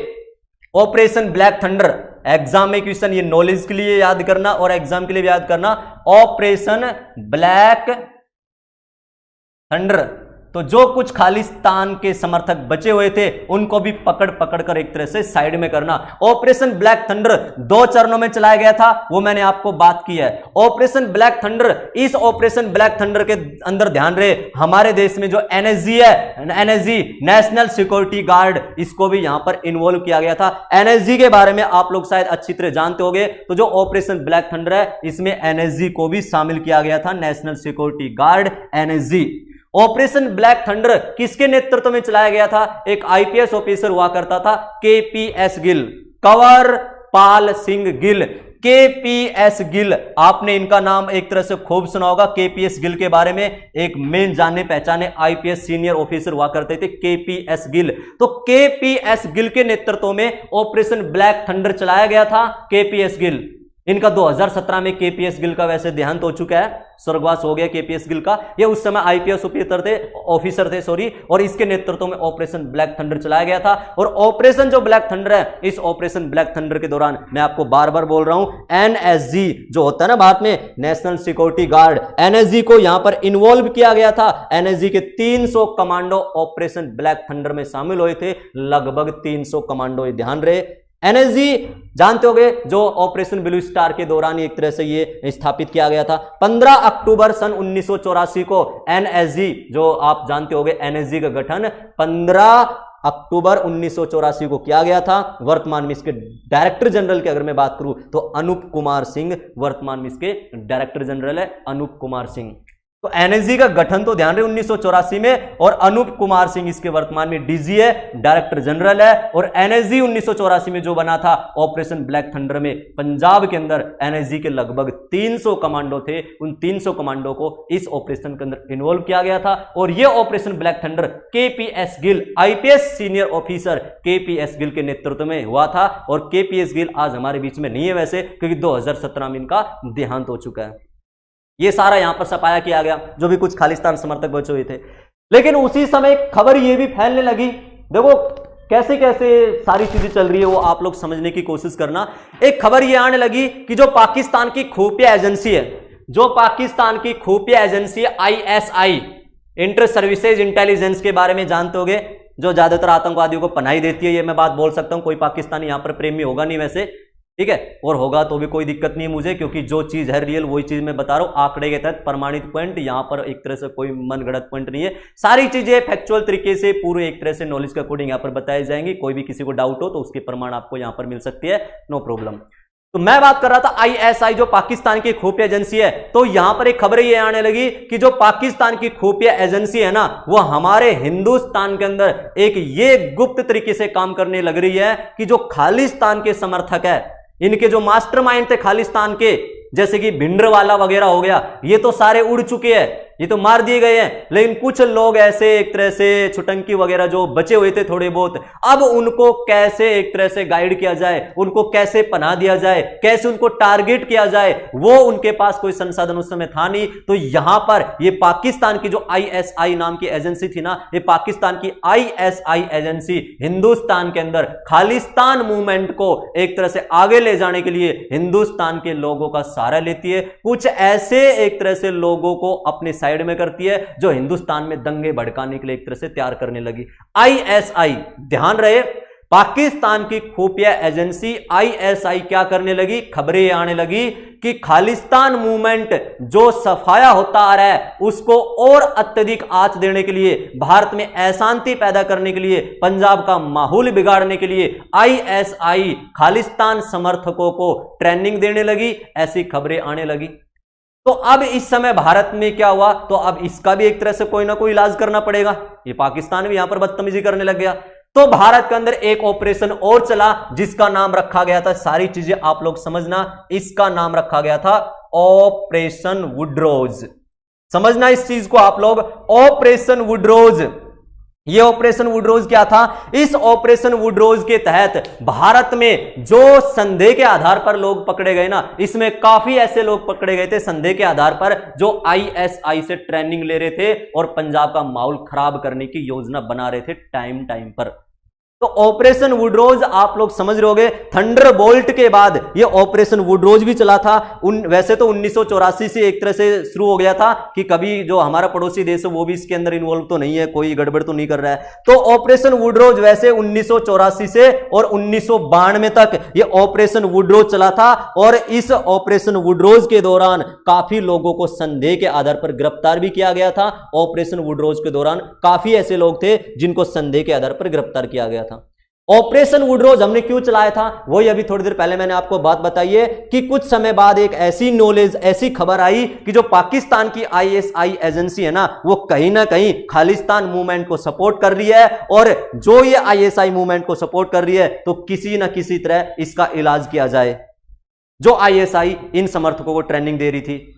ऑपरेशन ब्लैक थंडर एग्जाम में क्वेश्चन, ये नॉलेज के लिए याद करना और एग्जाम के लिए भी याद करना। ऑपरेशन ब्लैक थंडर, तो जो कुछ खालिस्तान के समर्थक बचे हुए थे उनको भी पकड़ पकड़ कर एक तरह से साइड में करना। ऑपरेशन ब्लैक थंडर 2 चरणों में चलाया गया था, वो मैंने आपको बात की है। ऑपरेशन ब्लैक थंडर, इस ऑपरेशन ब्लैक थंडर के अंदर ध्यान रहे हमारे देश में जो एनएसजी है, एनएसजी नेशनल सिक्योरिटी गार्ड, इसको भी यहां पर इन्वॉल्व किया गया था। एनएसजी के बारे में आप लोग शायद अच्छी तरह जानते होंगे। तो जो ऑपरेशन ब्लैक थंडर है इसमें एनएसजी को भी शामिल किया गया था, national security guard NSG. Operation black thunder किसके नेतृत्व में चलाया गया था? एक आईपीएस ऑफिसर हुआ करता था, केपीएस गिल, कंवरपाल सिंह गिल, केपीएस गिल। आपने इनका नाम एक तरह से खूब सुना होगा। केपीएस गिल के बारे में एक मेन जाने पहचाने आईपीएस सीनियर ऑफिसर हुआ करते थे, केपीएस गिल। तो केपीएस गिल के नेतृत्व में ऑपरेशन ब्लैक थंडर चलाया गया था। केपीएस गिल, इनका 2017 में केपीएस गिल का वैसे देहांत हो चुका है, स्वर्गवास हो गया केपीएस गिल का। ये उस समय आईपीएस ऑफिसर थे सॉरी, और इसके नेतृत्व में ऑपरेशन ब्लैक थंडर चलाया गया था। और ऑपरेशन जो ब्लैक थंडर है, इस ऑपरेशन ब्लैक थंडर के दौरान मैं आपको बार बार बोल रहा हूं, एनएसजी जो होता है ना भारत में नेशनल सिक्योरिटी गार्ड, एनएसजी को यहां पर इन्वॉल्व किया गया था। एनएसजी के 300 कमांडो ऑपरेशन ब्लैक थंडर में शामिल हुए थे, लगभग 300 कमांडो। ध्यान रहे एनएसजी जानते होंगे, जो ऑपरेशन ब्लू स्टार के दौरान एक तरह से ये स्थापित किया गया था। 15 अक्टूबर सन 1984 को एनएसजी, जो आप जानते होंगे एनएसजी का गठन 15 अक्टूबर 1984 को किया गया था। वर्तमान में इसके डायरेक्टर जनरल की अगर मैं बात करूं तो अनूप कुमार सिंह वर्तमान में इसके डायरेक्टर जनरल है, अनूप कुमार सिंह। तो एनएसजी का गठन तो ध्यान रहे 1984 में, और अनूप कुमार सिंह इसके वर्तमान में डीजी है, डायरेक्टर जनरल है। और एनएसजी 1984 में जो बना था ऑपरेशन ब्लैक थंडर में, पंजाब के अंदर एनएसजी के लगभग 300 कमांडो थे। उन 300 कमांडो को इस ऑपरेशन के अंदर इन्वॉल्व किया गया था। और यह operation black thunder KPS Gill, IPS senior officer KPS Gill के नेतृत्व में हुआ था। और केपीएस गिल आज हमारे बीच में नहीं है वैसे, क्योंकि 2017 में इनका देहांत हो चुका है। ये सारा यहां पर सफाया किया गया, जो भी कुछ खालिस्तान समर्थक बचे हुए थे। लेकिन उसी समय खबर ये भी फैलने लगी, देखो कैसे कैसे सारी चीजें चल रही है वो आप लोग समझने की कोशिश करना। एक खबर ये आने लगी कि जो पाकिस्तान की खुफिया एजेंसी है, जो पाकिस्तान की खुफिया एजेंसी है आईएसआई, इंटर सर्विसेज इंटेलिजेंस के बारे में जानते होंगे, जो ज्यादातर आतंकवादियों को पनाही देती है। ये मैं बात बोल सकता हूं, कोई पाकिस्तानी यहां पर प्रेमी होगा नहीं वैसे, ठीक है, और होगा तो भी कोई दिक्कत नहीं है मुझे, क्योंकि जो चीज है रियल वही चीज मैं बता रहा हूं, आंकड़े के तहत प्रमाणित पॉइंट, यहां पर एक तरह से कोई मनगढ़ंत पॉइंट नहीं है। सारी चीजें फैक्चुअल तरीके से पूरे एक तरह से नॉलेज के अकॉर्डिंग यहां पर बताई जाएंगी। कोई भी किसी को डाउट हो तो उसके प्रमाण आपको यहां पर मिल सकती है, नो प्रॉब्लम। तो मैं बात कर रहा था आईएसआई, जो पाकिस्तान की खुफिया एजेंसी है। तो यहां पर एक खबर ये आने लगी कि जो पाकिस्तान की खुफिया एजेंसी है ना, वो हमारे हिंदुस्तान के अंदर एक ये गुप्त तरीके से काम करने लग रही है कि जो खालिस्तान के समर्थक है, इनके जो मास्टरमाइंड थे खालिस्तान के, जैसे कि भिंडरवाला वगैरह हो गया, ये तो सारे उड़ चुके हैं, ये तो मार दिए गए हैं। लेकिन कुछ लोग ऐसे एक तरह से छुटंकी वगैरह जो बचे हुए थे थोड़े बहुत, अब उनको कैसे एक तरह से गाइड किया जाए, उनको कैसे पनाह दिया जाए, कैसे उनको टारगेट किया जाए, वो उनके पास कोई संसाधन उस समय था नहीं। तो यहां पर ये पाकिस्तान की जो आईएसआई नाम की एजेंसी थी ना, ये पाकिस्तान की आईएसआई एजेंसी हिंदुस्तान के अंदर खालिस्तान मूवमेंट को एक तरह से आगे ले जाने के लिए हिंदुस्तान के लोगों का सहारा लेती है। कुछ ऐसे एक तरह से लोगों को अपने साइड में करती है जो हिंदुस्तान में दंगे भड़काने के लिए एक तरह से तैयार करने लगी। आईएसआई, ध्यान रहे पाकिस्तान की खुफिया एजेंसी आईएसआई क्या करने लगी, खबरें आने लगी कि खालिस्तान मूवमेंट जो सफाया होता आ रहा है उसको और अत्यधिक आंच देने के लिए, भारत में अशांति पैदा करने के लिए, पंजाब का माहौल बिगाड़ने के लिए आईएसआई खालिस्तान समर्थकों को ट्रेनिंग देने लगी, ऐसी खबरें आने लगी। तो अब इस समय भारत में क्या हुआ, तो अब इसका भी एक तरह से कोई ना कोई इलाज करना पड़ेगा। ये पाकिस्तान भी यहां पर बदतमीजी करने लग गया, तो भारत के अंदर एक ऑपरेशन और चला जिसका नाम रखा गया था, सारी चीजें आप लोग समझना, इसका नाम रखा गया था ऑपरेशन वुडरोज। समझना इस चीज को आप लोग, ऑपरेशन वुडरोज। ये ऑपरेशन वुडरोज क्या था, इस ऑपरेशन वुडरोज के तहत भारत में जो संदेह के आधार पर लोग पकड़े गए ना, इसमें काफी ऐसे लोग पकड़े गए थे संदेह के आधार पर जो आईएसआई से ट्रेनिंग ले रहे थे और पंजाब का माहौल खराब करने की योजना बना रहे थे टाइम टाइम पर। तो ऑपरेशन वुडरोज आप लोग समझ रहे होंगे, थंडरबोल्ट के बाद ये ऑपरेशन वुडरोज भी चला था। वैसे तो 1984 से एक तरह से शुरू हो गया था कि कभी जो हमारा पड़ोसी देश है वो भी इसके अंदर इन्वॉल्व तो नहीं है, कोई गड़बड़ तो नहीं कर रहा है। तो ऑपरेशन वुडरोज वैसे 1984 से और 1992 तक ये ऑपरेशन वुडरोज चला था और इस ऑपरेशन वुडरोज के दौरान काफी लोगों को संदेह के आधार पर गिरफ्तार भी किया गया था। ऑपरेशन वुडरोज के दौरान काफी ऐसे लोग थे जिनको संदेह के आधार पर गिरफ्तार किया गया था। ऑपरेशन वुडरोज हमने क्यों चलाया था, वही अभी थोड़ी देर पहले मैंने आपको बात बताई है कि कुछ समय बाद एक ऐसी खबर आई कि जो पाकिस्तान की आईएसआई एजेंसी है ना, वो कहीं ना कहीं खालिस्तान मूवमेंट को सपोर्ट कर रही है, और जो ये आईएसआई मूवमेंट को सपोर्ट कर रही है तो किसी ना किसी तरह इसका इलाज किया जाए। जो आईएसआई इन समर्थकों को ट्रेनिंग दे रही थी,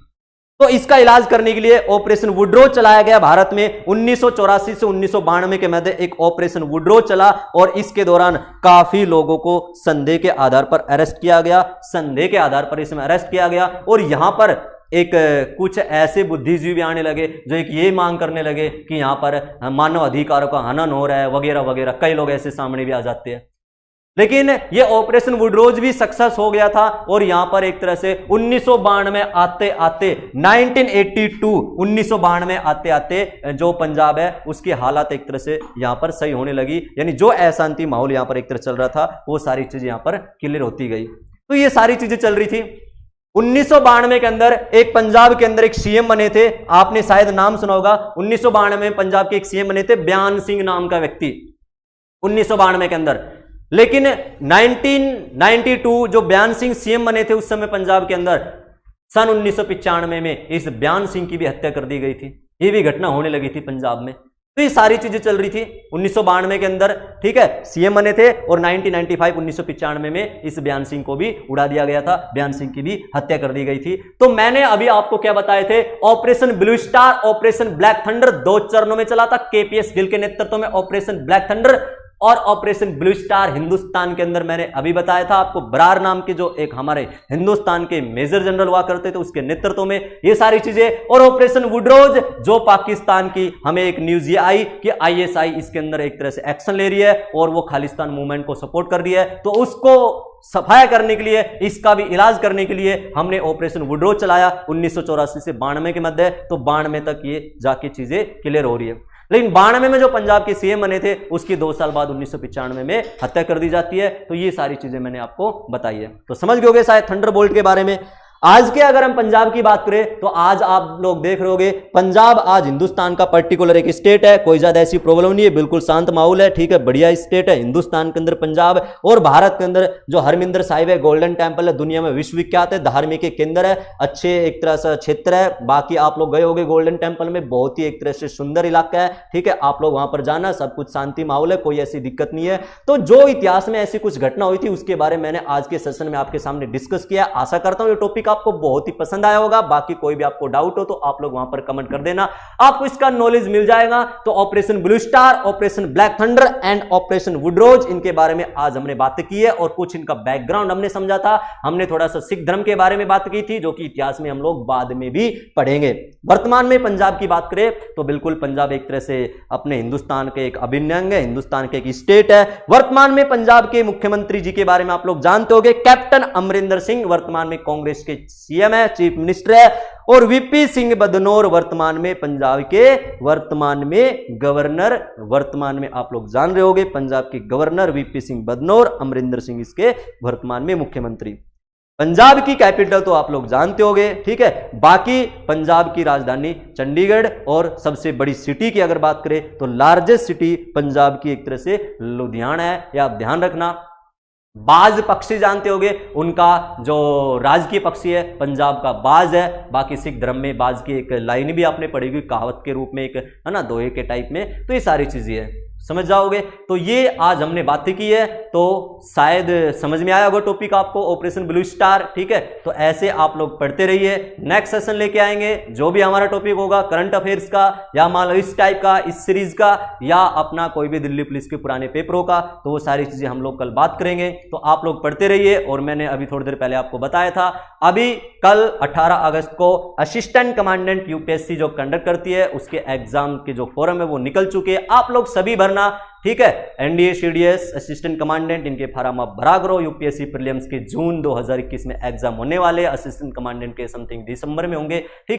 तो इसका इलाज करने के लिए ऑपरेशन वुडरोज चलाया गया भारत में। 1984 से 1992 के मध्य एक ऑपरेशन वुडरोज चला और इसके दौरान काफी लोगों को संदेह के आधार पर अरेस्ट किया गया, संदेह के आधार पर इसमें अरेस्ट किया गया। और यहां पर एक कुछ ऐसे बुद्धिजीवी आने लगे जो एक ये मांग करने लगे कि यहां पर मानव अधिकारों का हनन हो रहा है वगैरह वगैरह, कई लोग ऐसे सामने भी आ जाते हैं। लेकिन ये ऑपरेशन वुडरोज भी सक्सेस हो गया था और यहां पर एक तरह से 1992 आते आते 1992 आते आते जो पंजाब है उसकी हालात एक तरह से यहां पर सही होने लगी, यानी जो अशांति माहौल यहां पर एक तरह चल रहा था वो सारी चीजें यहां पर क्लियर होती गई। तो ये सारी चीजें चल रही थी। 1992 के अंदर एक पंजाब के अंदर एक सीएम बने थे, आपने शायद नाम सुना होगा। 1992 में पंजाब के एक सीएम बने थे बयान सिंह नाम का व्यक्ति, 1992 के अंदर। लेकिन 1992 जो बयान सिंह सीएम बने थे उस समय पंजाब के अंदर, सन 1995 में इस बयान सिंह की भी हत्या कर दी गई थी। ये भी घटना होने लगी थी पंजाब में। तो ये सारी चीजें चल रही थी 1992 के अंदर, ठीक है, सीएम बने थे और 1995 में इस बयान सिंह को भी उड़ा दिया गया था, बयान सिंह की भी हत्या कर दी गई थी। तो मैंने अभी आपको क्या बताए थे, operation blue star, operation black thunder 2 चरणों में चला था। केपीएस गिल के नेतृत्व में ऑपरेशन ब्लैक थंडर और ऑपरेशन ब्लू स्टार हिंदुस्तान के अंदर मैंने अभी बताया था आपको, बरार नाम के जो एक हमारे हिंदुस्तान के मेजर जनरल हुआ करते थे उसके नेतृत्व में ये सारी चीजें। और ऑपरेशन वुडरोज जो पाकिस्तान की हमें एक न्यूज ये आई कि आईएसआई इसके अंदर एक तरह से एक्शन ले रही है और वो खालिस्तान मूवमेंट को सपोर्ट कर रही है, तो उसको सफाया करने के लिए, इसका भी इलाज करने के लिए हमने ऑपरेशन वुडरोज चलाया 1984 से 92 के मध्य। तो 92 तक ये जाके चीजें क्लियर हो रही है। लेकिन 92 में जो पंजाब के सीएम बने थे उसकी 2 साल बाद 1995 में हत्या कर दी जाती है। तो ये सारी चीजें मैंने आपको बताई है। तो समझ गए होंगे शायद थंडरबोल्ट के बारे में। आज के अगर हम पंजाब की बात करें तो आज आप लोग देख रहे होंगे पंजाब आज हिंदुस्तान का पर्टिकुलर एक स्टेट है, कोई ज्यादा ऐसी प्रॉब्लम नहीं है, बिल्कुल शांत माहौल है, ठीक है, बढ़िया स्टेट है हिंदुस्तान के अंदर पंजाब। और भारत के अंदर जो हरमिंदर साहिब है, गोल्डन टेंपल है, दुनिया में विश्वविख्यात है, धार्मिक एक केंद्र है, अच्छे एक तरह से क्षेत्र है। बाकी आप लोग गए होंगे गोल्डन टेंपल में, बहुत ही एक तरह से सुंदर इलाका है, ठीक है, आप लोग वहां पर जाना, सब कुछ शांति माहौल है, कोई ऐसी दिक्कत नहीं है। तो जो इतिहास में ऐसी कुछ घटना हुई थी उसके बारे में मैंने आज के सेशन में आपके सामने डिस्कस किया। आशा करता हूं ये टॉपिक आपको बहुत ही पसंद आया होगा। बाकी कोई भी आपको डाउट हो तो आप लोग वहां पर कमेंट कर देना, आपको इसका नॉलेज मिल जाएगा। तो operation blue star, operation black thunder and operation woodrose, इनके बारे में आज हमने बात की है और कुछ इनका बैकग्राउंड हमने समझा था। हमने थोड़ा सा सिख धर्म के बारे में बात की थी जो कि इतिहास में हम लोग बाद में भी पढ़ेंगे। वर्तमान में पंजाब की बात करें तो बिल्कुल पंजाब एक तरह से अपने हिंदुस्तान के एक अभिन्न अंग है, हिंदुस्तान के एक स्टेट है। वर्तमान में पंजाब के मुख्यमंत्री जी के बारे में आप लोग जानते होंगे, कैप्टन अमरिंदर सिंह वर्तमान में कांग्रेस के के सीएम है, चीफ मिनिस्टर है, और वीपी सिंह बदनौर वर्तमान में पंजाब के गवर्नर, वर्तमान में आप लोग जान रहे होंगे पंजाब के गवर्नर वीपी सिंह बदनौर, अमरिंदर सिंह इसके वर्तमान में मुख्यमंत्री। पंजाब की कैपिटल तो आप लोग जानते होंगे, ठीक है। बाकी पंजाब की राजधानी चंडीगढ़, और सबसे बड़ी सिटी की अगर बात करें तो लार्जेस्ट सिटी पंजाब की एक तरह से लुधियाना है, या आप ध्यान रखना। बाज पक्षी जानते होंगे, उनका जो राजकीय पक्षी है पंजाब का बाज है। बाकी सिख धर्म में बाज की एक लाइन भी आपने पढ़ी हुई कहावत के रूप में, एक है ना, दोहे के टाइप में। तो ये सारी चीजें हैं, समझ जाओगे। तो ये आज हमने बातें की है, तो शायद समझ में आया होगा टॉपिक आपको, ऑपरेशन ब्लू स्टार, ठीक है। तो ऐसे आप लोग पढ़ते रहिए, नेक्स्ट सेशन लेके आएंगे जो भी हमारा टॉपिक होगा करंट अफेयर्स का, या मान लो इस टाइप का, इस सीरीज का, या अपना कोई भी दिल्ली पुलिस के पुराने पेपरों का, तो वो सारी चीजें हम लोग कल बात करेंगे। तो आप लोग पढ़ते रहिए। और मैंने अभी थोड़ी देर पहले आपको बताया था, अभी कल 18 अगस्त को असिस्टेंट कमांडेंट यूपीएससी जो कंडक्ट करती है उसके एग्जाम के जो फॉर्म है वो निकल चुके हैं, आप लोग सभी भरना, ठीक है। एनडीए, सीडीएस, असिस्टेंट कमांडेंट, इनके फार्म आप भरा करो। यूपीएससी प्रीलिम्स के जून 2021 में एग्जाम होने वाले, असिस्टेंट कमांडेंट के समथिंग दिसंबर में होंगे, ठीक।